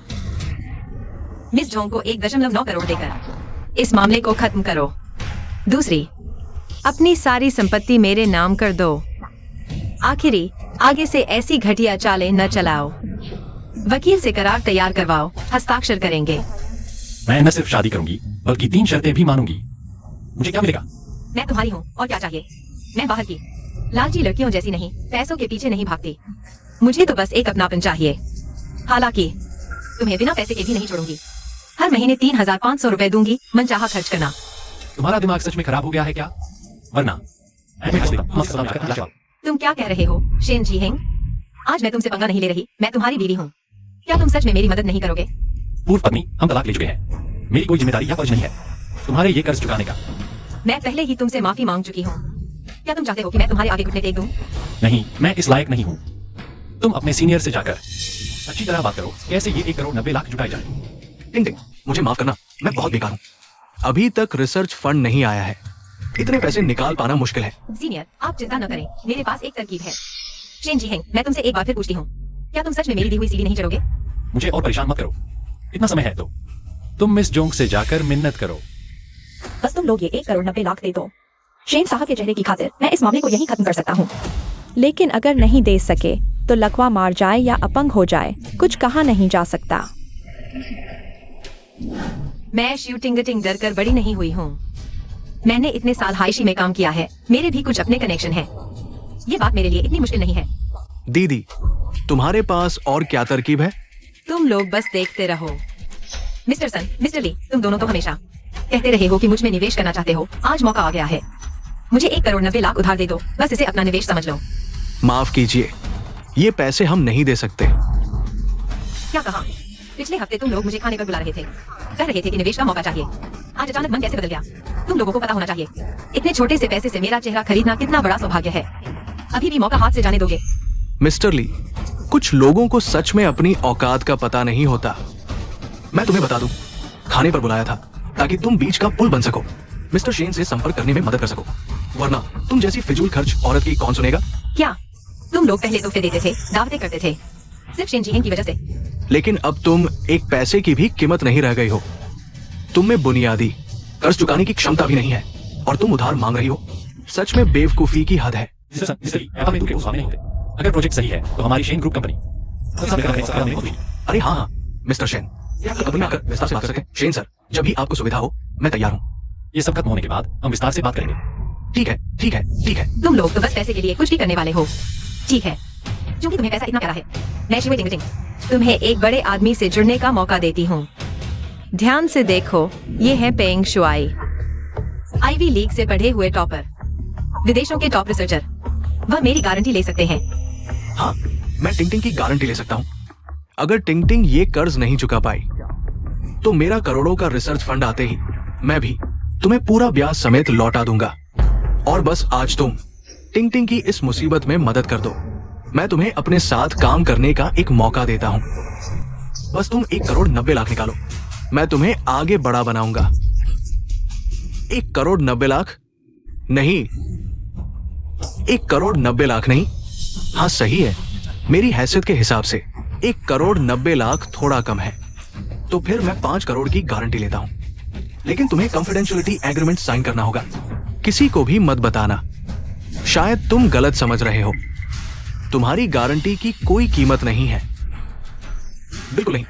मिस जोंग को 1.9 करोड़ देकर इस मामले को खत्म करो। दूसरी, अपनी सारी संपत्ति मेरे नाम कर दो। आखिरी, आगे से ऐसी घटिया चालें न चलाओ। वकील से करार तैयार करवाओ, हस्ताक्षर करेंगे। मैं न सिर्फ शादी करूंगी बल्कि 3 शर्तें भी मानूंगी। मुझे क्या मिलेगा? मैं तुम्हारी हूँ और क्या चाहिए? मैं बाहर की लालची लड़कियों जैसी नहीं, पैसों के पीछे नहीं भागती। मुझे तो बस एक अपनापन चाहिए। हालांकि तुम्हें बिना पैसे के भी नहीं छोड़ूंगी। हर महीने 3,500 रुपए दूंगी, मनचाहा खर्च करना। तुम्हारा दिमाग सच में खराब हो गया है क्या? वरना तुम क्या कह रहे हो शेन जी हिंग? आज मैं तुमसे पंगा नहीं ले रही, मैं तुम्हारी बीवी हूँ। क्या तुम सच में मेरी मदद नहीं करोगे? पूर्व पत्नी, हम तलाक ले चुके हैं। मेरी कोई जिम्मेदारी या फर्ज नहीं है तुम्हारे ये कर्ज चुकाने का। मैं पहले ही तुमसे माफी मांग चुकी हूँ। क्या तुम चाहते हो कि मैं तुम्हारे आगे घुटने टेक दूं? नहीं, मैं इस लायक नहीं हूँ। तुम अपने सीनियर से जाकर अच्छी तरह बात करो, कैसे ये 1.90 करोड़ जुटाए जाए। टिंग टिंग, मुझे माफ करना, मैं बहुत बेकार हूँ। अभी तक रिसर्च फंड नहीं आया है। इतने पैसे निकाल पाना मुश्किल है। सीनियर, आप चिंता न करें, मेरे पास एक तरकीब है। शेन जी हिंग, मैं तुमसे एक बार फिर पूछती हूँ, क्या तुम सच में मेरी दी हुई सीढ़ी नहीं चढ़ोगे? मुझे और परेशान मत करो, इतना समय है तो तुम मिस जोंग से जाकर मिन्नत करो। बस तुम लोग ये 1.90 करोड़ दे दो। शेन साहब के चेहरे की खातिर मैं इस मामले को यहीं खत्म कर सकता हूँ। लेकिन अगर नहीं दे सके तो लकवा मार जाए या अपंग हो जाए, कुछ कहा नहीं जा सकता। मैं शूटिंग डर कर बड़ी नहीं हुई हूँ। मैंने इतने साल हाइशी में काम किया है, मेरे भी कुछ अपने कनेक्शन हैं। ये बात मेरे लिए इतनी मुश्किल नहीं है। दीदी, तुम्हारे पास और क्या तरकीब है? तुम लोग बस देखते रहो। मिस्टर सन, मिस्टर ली, तुम दोनों तो हमेशा कहते रहे हो कि मुझ में निवेश करना चाहते हो। आज मौका आ गया है। मुझे 1.90 करोड़ उधार दे दो, बस इसे अपना निवेश समझ लो। माफ कीजिए, ये पैसे हम नहीं दे सकते। क्या कहा? पिछले हफ्ते तुम लोग मुझे खाने पर बुला रहे थे, कह रहे थे कि निवेश का मौका चाहिए। आज अचानक मन कैसे बदल गया? तुम लोगों को पता होना चाहिए, इतने छोटे से पैसे से मेरा चेहरा खरीदना कितना बड़ा सौभाग्य है। अभी भी मौका हाथ से जाने दोगे? मिस्टर ली, कुछ लोगों को सच में अपनी औकात का पता नहीं होता। मैं तुम्हें बता दूं, खाने पर बुलाया था ताकि तुम बीच का पुल बन सको, मिस्टर शेन से संपर्क करने में मदद कर सको। वरना तुम जैसी फिजूल खर्च औरत की कौन सुनेगा? क्या तुम लोग पहले तोहफे देते थे, दावतें करते थे, सिर्फ शेन जी की वजह से? लेकिन अब तुम एक पैसे की भी कीमत नहीं रह गई हो। तुम में बुनियादी कर्ज चुकाने की क्षमता भी नहीं है और तुम उधार मांग रही हो। सच में बेवकूफी की हद है। अगर प्रोजेक्ट सही है तो हमारी शेन ग्रुप कंपनी। अरे हाँ हाँ मिस्टर शेन, कंपनी में आकर विस्तार से बात कर सकें। शेन सर, जब भी आपको सुविधा हो मैं तैयार हूँ। ये सब खत्म होने के बाद हम विस्तार से बात करेंगे। ठीक है ठीक है ठीक है। तुम लोग तो बस पैसे के लिए कुछ भी करने वाले हो। ठीक है, क्योंकि तुम्हें पैसा इतना प्यारा है, मैं शिवे टिंग तुम्हें एक बड़े आदमी से जुड़ने का मौका देती हूँ। ध्यान से देखो, ये है पेंग शुआई, आईवी लीग से पढ़े हुए टॉपर, विदेशों के टॉप रिसर्चर। वह मेरी गारंटी ले सकते हैं। हाँ, मैं टिंग टिंग की गारंटी ले सकता हूँ। अगर टिंग टिंग ये कर्ज नहीं चुका पाई तो मेरा करोड़ों का रिसर्च फंड आते ही मैं भी तुम्हें पूरा ब्याज समेत लौटा दूंगा। और बस आज तुम टिंग टिंग की इस मुसीबत में मदद कर दो। मैं तुम्हें अपने साथ काम करने का एक मौका देता हूं। बस तुम 1,90,00,000 निकालो, मैं तुम्हें आगे बड़ा बनाऊंगा। 1,90,00,000 नहीं, 1,90,00,000 नहीं। हाँ सही है, मेरी हैसियत के हिसाब से 1,90,00,000 थोड़ा कम है। तो फिर मैं 5 करोड़ की गारंटी लेता हूं, लेकिन तुम्हें कॉन्फिडेंशियलिटी एग्रीमेंट साइन करना होगा। किसी को भी मत बताना। शायद तुम गलत समझ रहे हो। तुम्हारी गारंटी की कोई कीमत नहीं है। बिल्कुल नहीं।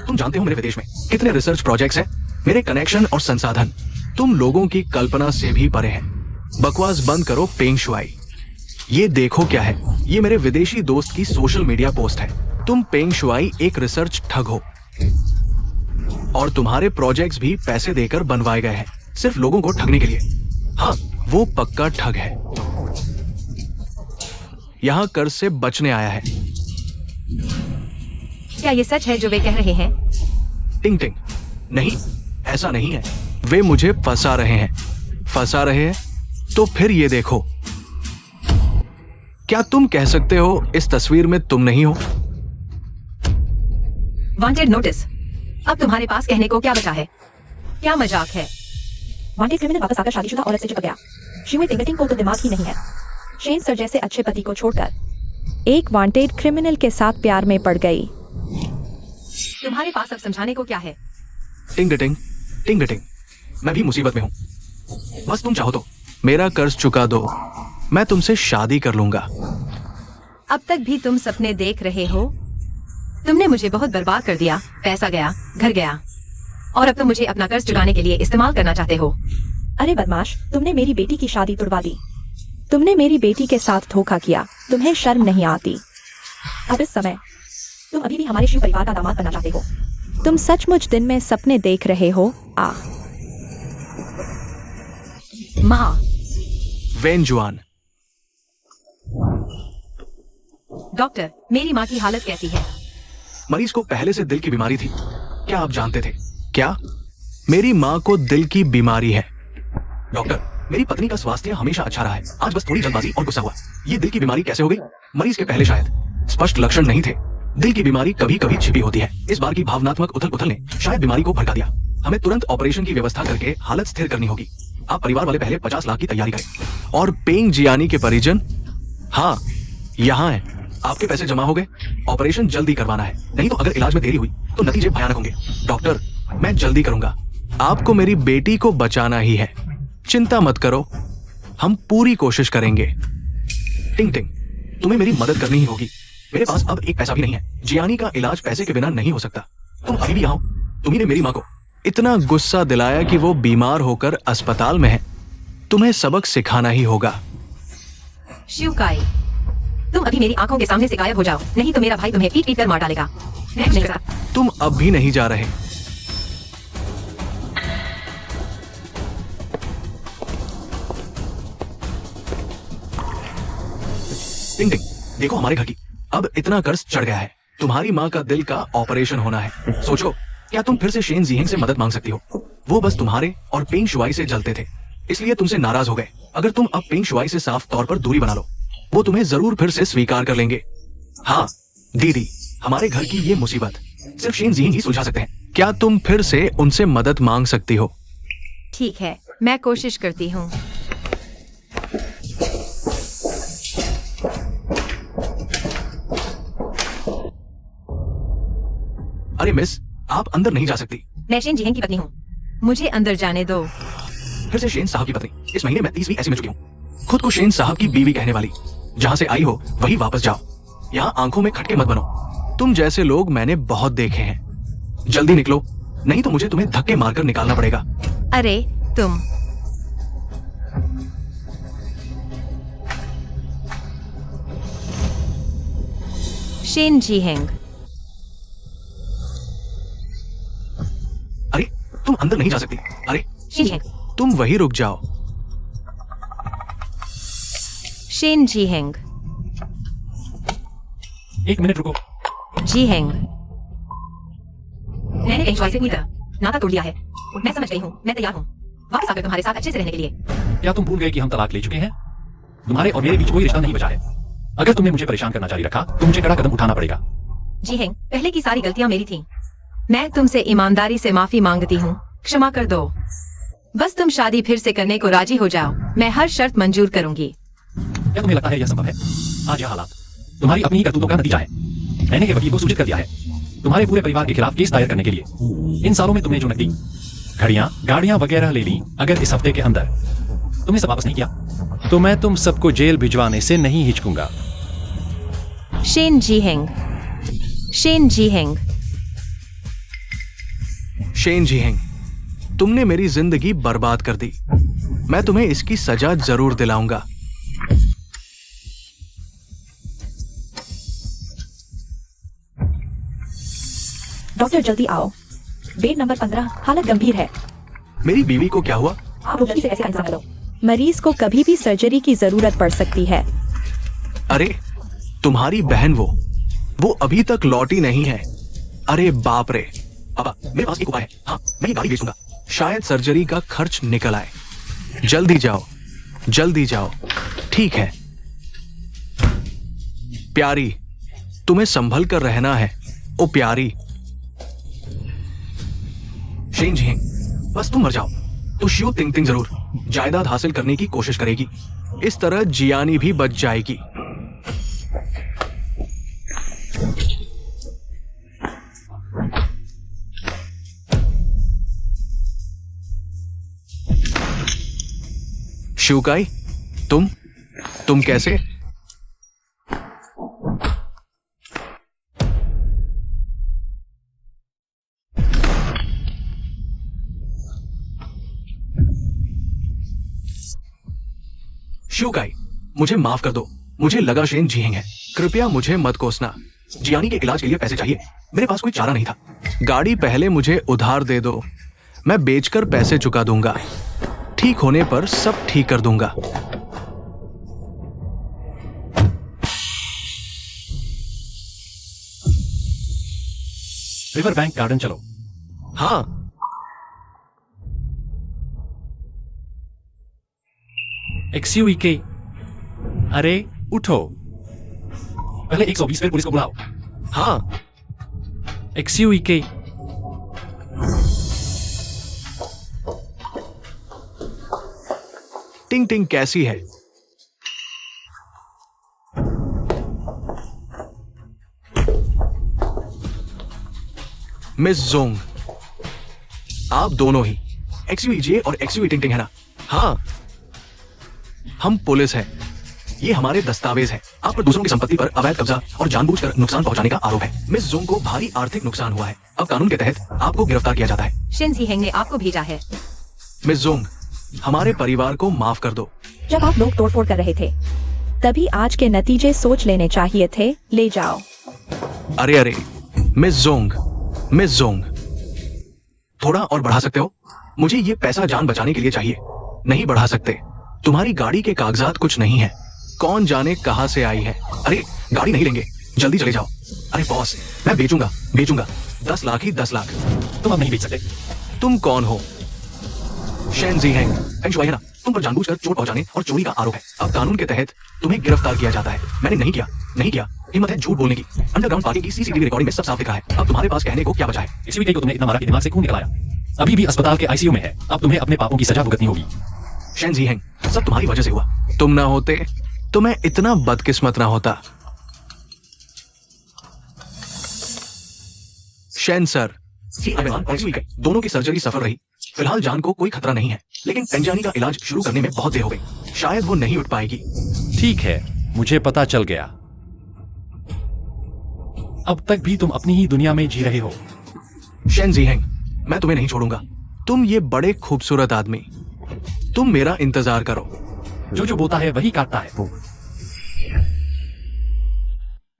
तुम जानते हो मेरे विदेश में कितने रिसर्च प्रोजेक्ट्स हैं, मेरे कनेक्शन और संसाधन तुम लोगों की कल्पना से भी परे हैं। बकवास बंद करो पेंग शुआई। ये देखो क्या है, ये मेरे विदेशी दोस्त की सोशल मीडिया पोस्ट है। तुम पेंग शुआई एक रिसर्च ठग हो और तुम्हारे प्रोजेक्ट्स भी पैसे देकर बनवाए गए हैं, सिर्फ लोगों को ठगने के लिए। हाँ, वो पक्का ठग है। यहां कर्ज से बचने आया है। क्या ये सच है जो वे कह रहे हैं? टिंग टिंग, नहीं, ऐसा नहीं है। वे मुझे फंसा रहे हैं। फंसा रहे हैं? तो फिर ये देखो। क्या तुम कह सकते हो इस तस्वीर में तुम नहीं हो? Wanted notice. अब तुम्हारे पास कहने को क्या बचा है? क्या मजाक है? वांटेड क्रिमिनल वापस आकर शादीशुदा औरत से चिपक गया। श्रीमती टिंगटिंग को तो दिमाग ही नहीं है। शेन सर जैसे अच्छे पति को छोड़कर एक वांटेड क्रिमिनल के साथ प्यार में पड़ गई। तुम्हारे पास अब समझाने को क्या है? टिंग टिंग, टिंग टिंग, मैं भी मुसीबत में हूं। बस तुम चाहो तो मेरा कर्ज चुका दो, मैं तुमसे शादी कर लूंगा। अब तक भी तुम सपने देख रहे हो? तुमने मुझे बहुत बर्बाद कर दिया। पैसा गया, घर गया, और अब तुम मुझे अपना कर्ज चुकाने के लिए इस्तेमाल करना चाहते हो। अरे बदमाश, तुमने मेरी बेटी की शादी तुड़वा दी। तुमने मेरी बेटी के साथ धोखा किया। तुम्हें शर्म नहीं आती? अब इस समय तुम अभी भी हमारे शिव परिवार का दामाद बनना चाहते हो। तुम सचमुच दिन में सपने देख रहे हो? माँ, वेन जुआन। डॉक्टर, मेरी माँ की हालत कैसी है? मरीज को पहले से दिल की बीमारी थी। क्या आप जानते थे? क्या मेरी माँ को दिल की बीमारी है? डॉक्टर, मेरी पत्नी का स्वास्थ्य हमेशा अच्छा रहा है, आज बस थोड़ी जल्दबाजी और गुस्सा हुआ। ये दिल की बीमारी कैसे हो गई? मरीज के पहले शायद स्पष्ट लक्षण नहीं थे। दिल की बीमारी कभी कभी छिपी होती है। इस बार की भावनात्मक उथल पुथल ने शायद बीमारी को भड़का दिया। हमें तुरंत ऑपरेशन की व्यवस्था करके हालत स्थिर करनी होगी। आप परिवार वाले पहले 50 लाख की तैयारी करें। और पेंग जियानी के परिजन, हाँ, यहाँ है। आपके पैसे जमा हो गए। ऑपरेशन जल्दी करवाना है, नहीं तो अगर इलाज में देरी हुई तो नतीजे भयानक होंगे। डॉक्टर, मैं जल्दी करूंगा। आपको मेरी बेटी को बचाना ही है। चिंता मत करो, हम पूरी कोशिश करेंगे। टिंग टिंग, तुम्हें मेरी मदद करनी ही होगी। मेरे पास अब एक पैसा भी नहीं है। जियानी का इलाज पैसे के बिना नहीं हो सकता। तुम अभी भी यहाँ हो। तुम्ही ने मेरी माँ को इतना गुस्सा दिलाया कि वो बीमार होकर अस्पताल में है। तुम्हें सबक सिखाना ही होगा। शिवकाई, तुम अभी मेरी आंखों के सामने से गायब हो जाओ, नहीं तो मेरा भाई तुम्हें पीट पीट कर मार डालेगा। मैं नहीं कर सकता। तुम अब भी नहीं जा रहे। टिंग टिंग, देखो हमारे घर की अब इतना कर्ज चढ़ गया है। तुम्हारी माँ का दिल का ऑपरेशन होना है। सोचो, क्या तुम फिर से शेन जिहेंग से मदद मांग सकती हो? वो बस तुम्हारे और पेंग शुआई से जलते थे, इसलिए तुमसे नाराज हो गए। अगर तुम अब पेंग शुआई से साफ तौर पर दूरी बना लो, वो तुम्हें जरूर फिर से स्वीकार कर लेंगे। हाँ दीदी, हमारे घर की ये मुसीबत सिर्फ शेन जिहेंग ही सुलझा सकते हैं। क्या तुम फिर से उनसे मदद मांग सकती हो? ठीक है, मैं कोशिश करती हूँ। अरे मिस, आप अंदर नहीं जा सकती। मैं शेन जिहेंग की पत्नी हूँ, मुझे अंदर जाने दो। फिर से शेन साहब की पत्नी। इस महीने मैं 30वीं ऐसी में चुकी हूँ। खुद को शेन साहब की बीवी कहने वाली। जहां से आई हो वही वापस जाओ। यहाँ आंखों में खटके मत बनो। तुम जैसे लोग मैंने बहुत देखे हैं। जल्दी निकलो, नहीं तो मुझे तुम्हें धक्के मारकर निकालना पड़ेगा। अरे तुम, शेन जिहेंग, अरे तुम अंदर नहीं जा सकती। अरे शेन जिहेंग, तुम वही रुक जाओ। शेन जिहेंग, एक मिनट रुको। जिहेंग। मैंने पेंग शुआई से पूरी तरह नाता तोड़ दिया है। मैं समझ गई हूँ, मैं तैयार हूँ वापस आकर तुम्हारे साथ अच्छे से रहने के लिए। क्या तुम भूल गए कि हम तलाक ले चुके हैं? तुम्हारे और मेरे बीच कोई रिश्ता नहीं बचा है। अगर तुमने मुझे परेशान करना जारी रखा तो मुझे कड़ा कदम उठाना पड़ेगा। जी हेंग, पहले की सारी गलतियां मेरी थीं। मैं तुमसे ईमानदारी से माफी मांगती हूँ, क्षमा कर दो। बस तुम शादी फिर से करने को राजी हो जाओ, मैं हर शर्त मंजूर करूंगी। क्या तुम्हें लगता है यह संभव है? आज यह हालात तुम्हारी अपनी ही करतूतों का नतीजा है। मैंने एक वकील को सूचित कर दिया है तुम्हारे पूरे परिवार के खिलाफ केस दायर करने के लिए। इन सालों में तुमने जो नकदी, घड़ियां, गाड़ियां वगैरह ले ली, अगर इस हफ्ते के अंदर तुमने सब वापस नहीं किया तो मैं तुम सबको जेल भिजवाने से नहीं हिचकूंगा। शेन जी हेंग, शेन जी हेंग, शेन जी हेंग, तुमने मेरी जिंदगी बर्बाद कर दी। मैं तुम्हें इसकी सजा जरूर दिलाऊंगा। डॉक्टर जल्दी आओ, बेड नंबर 15, हालत गंभीर है। मेरी बीवी को क्या हुआ? आप जल्दी से ऐसे इंसान लो। मरीज को कभी भी सर्जरी की जरूरत पड़ सकती है। अरे तुम्हारी बहन वो अभी तक लौटी नहीं है। अरे बाप रे। पापा, मेरे पास एक उपाय है। हाँ, मैं ये गाड़ी बेचूंगा, शायद सर्जरी का खर्च निकल आए। जल्दी जाओ, जल्दी जाओ। ठीक है प्यारी, तुम्हें संभल कर रहना है। ओ प्यारी। शेन जी, बस तुम मर जाओ तो शिव तिंग तिंग जरूर जायदाद हासिल करने की कोशिश करेगी। इस तरह जियानी भी बच जाएगी। शिवकाई, तुम कैसे? शिवकाई, मुझे माफ कर दो। मुझे लगा शेन जी है। कृपया मुझे मत कोसना। जियानी के इलाज के लिए पैसे चाहिए, मेरे पास कोई चारा नहीं था। गाड़ी पहले मुझे उधार दे दो, मैं बेचकर पैसे चुका दूंगा। ठीक होने पर सब ठीक कर दूंगा। रिवर बैंक गार्डन चलो। हाँ, XUEK। अरे उठो, पहले 120 फिर पुलिस को बुलाओ। हाँ। XUEK। टिंग टिंग कैसी है? मिस जोंग, आप दोनों ही XUEJ और XUE टिंग टिंग है ना? हाँ, हम पुलिस हैं। ये हमारे दस्तावेज हैं। आप पर दूसरों की संपत्ति पर अवैध कब्जा और जानबूझकर नुकसान पहुंचाने का आरोप है। मिस जोंग को भारी आर्थिक नुकसान हुआ है। अब कानून के तहत आपको गिरफ्तार किया जाता है। शेन जी हेंग ने आपको भेजा है। मिस जोंग, हमारे परिवार को माफ कर दो। जब आप लोग तोड़फोड़ कर रहे थे तभी आज के नतीजे सोच लेने चाहिए थे। ले जाओ। अरे अरे, मिस जोंग, थोड़ा और बढ़ा सकते हो? मुझे ये पैसा जान बचाने के लिए चाहिए। नहीं बढ़ा सकते। तुम्हारी गाड़ी के कागजात कुछ नहीं है। कौन जाने कहां से आई है। अरे गाड़ी नहीं लेंगे, जल्दी चले जाओ। अरे बॉस, मैं बेचूंगा 10 लाख ही 10 लाख। तुम अब नहीं बेच सकते। तुम कौन हो? शेन जी हैं, है ना? तुम पर जानबूझकर चोट पहुंचाने और चोरी का आरोप है। अब कानून के तहत तुम्हें गिरफ्तार किया जाता है। मैंने नहीं किया। हिम्मत है झूठ बोलने की। अंडरग्राउंड पार्किंग की सीसीटीवी रिकॉर्डिंग में सब साफ दिखा है। अब तुम्हारे पास कहने को क्या बचा है? XUEK को तुमने इतना मारा कि दिमाग से खून निकल आया। अभी भी अस्पताल के ICU में है। अब तुम्हें अपने पापों की सजा भुगतनी होगी। शेन जी हैं, सब तुम्हारी वजह से हुआ। तुम ना होते तो मैं इतना बदकिस्मत ना होता। शेन सर, और XUEK दोनों की सर्जरी सफल रही। फिलहाल जान को कोई खतरा नहीं है, लेकिन पेंजानी का इलाज शुरू करने में बहुत देर हो गई। शायद वो नहीं उठ पाएगी। ठीक है, मुझे पता चल गया। अब तक भी तुम अपनी ही दुनिया में जी रहे हो। शेन जी हैं, मैं तुम्हें नहीं छोड़ूंगा। तुम ये बड़े खूबसूरत आदमी, तुम मेरा इंतजार करो। जो बोता है वही काटता है।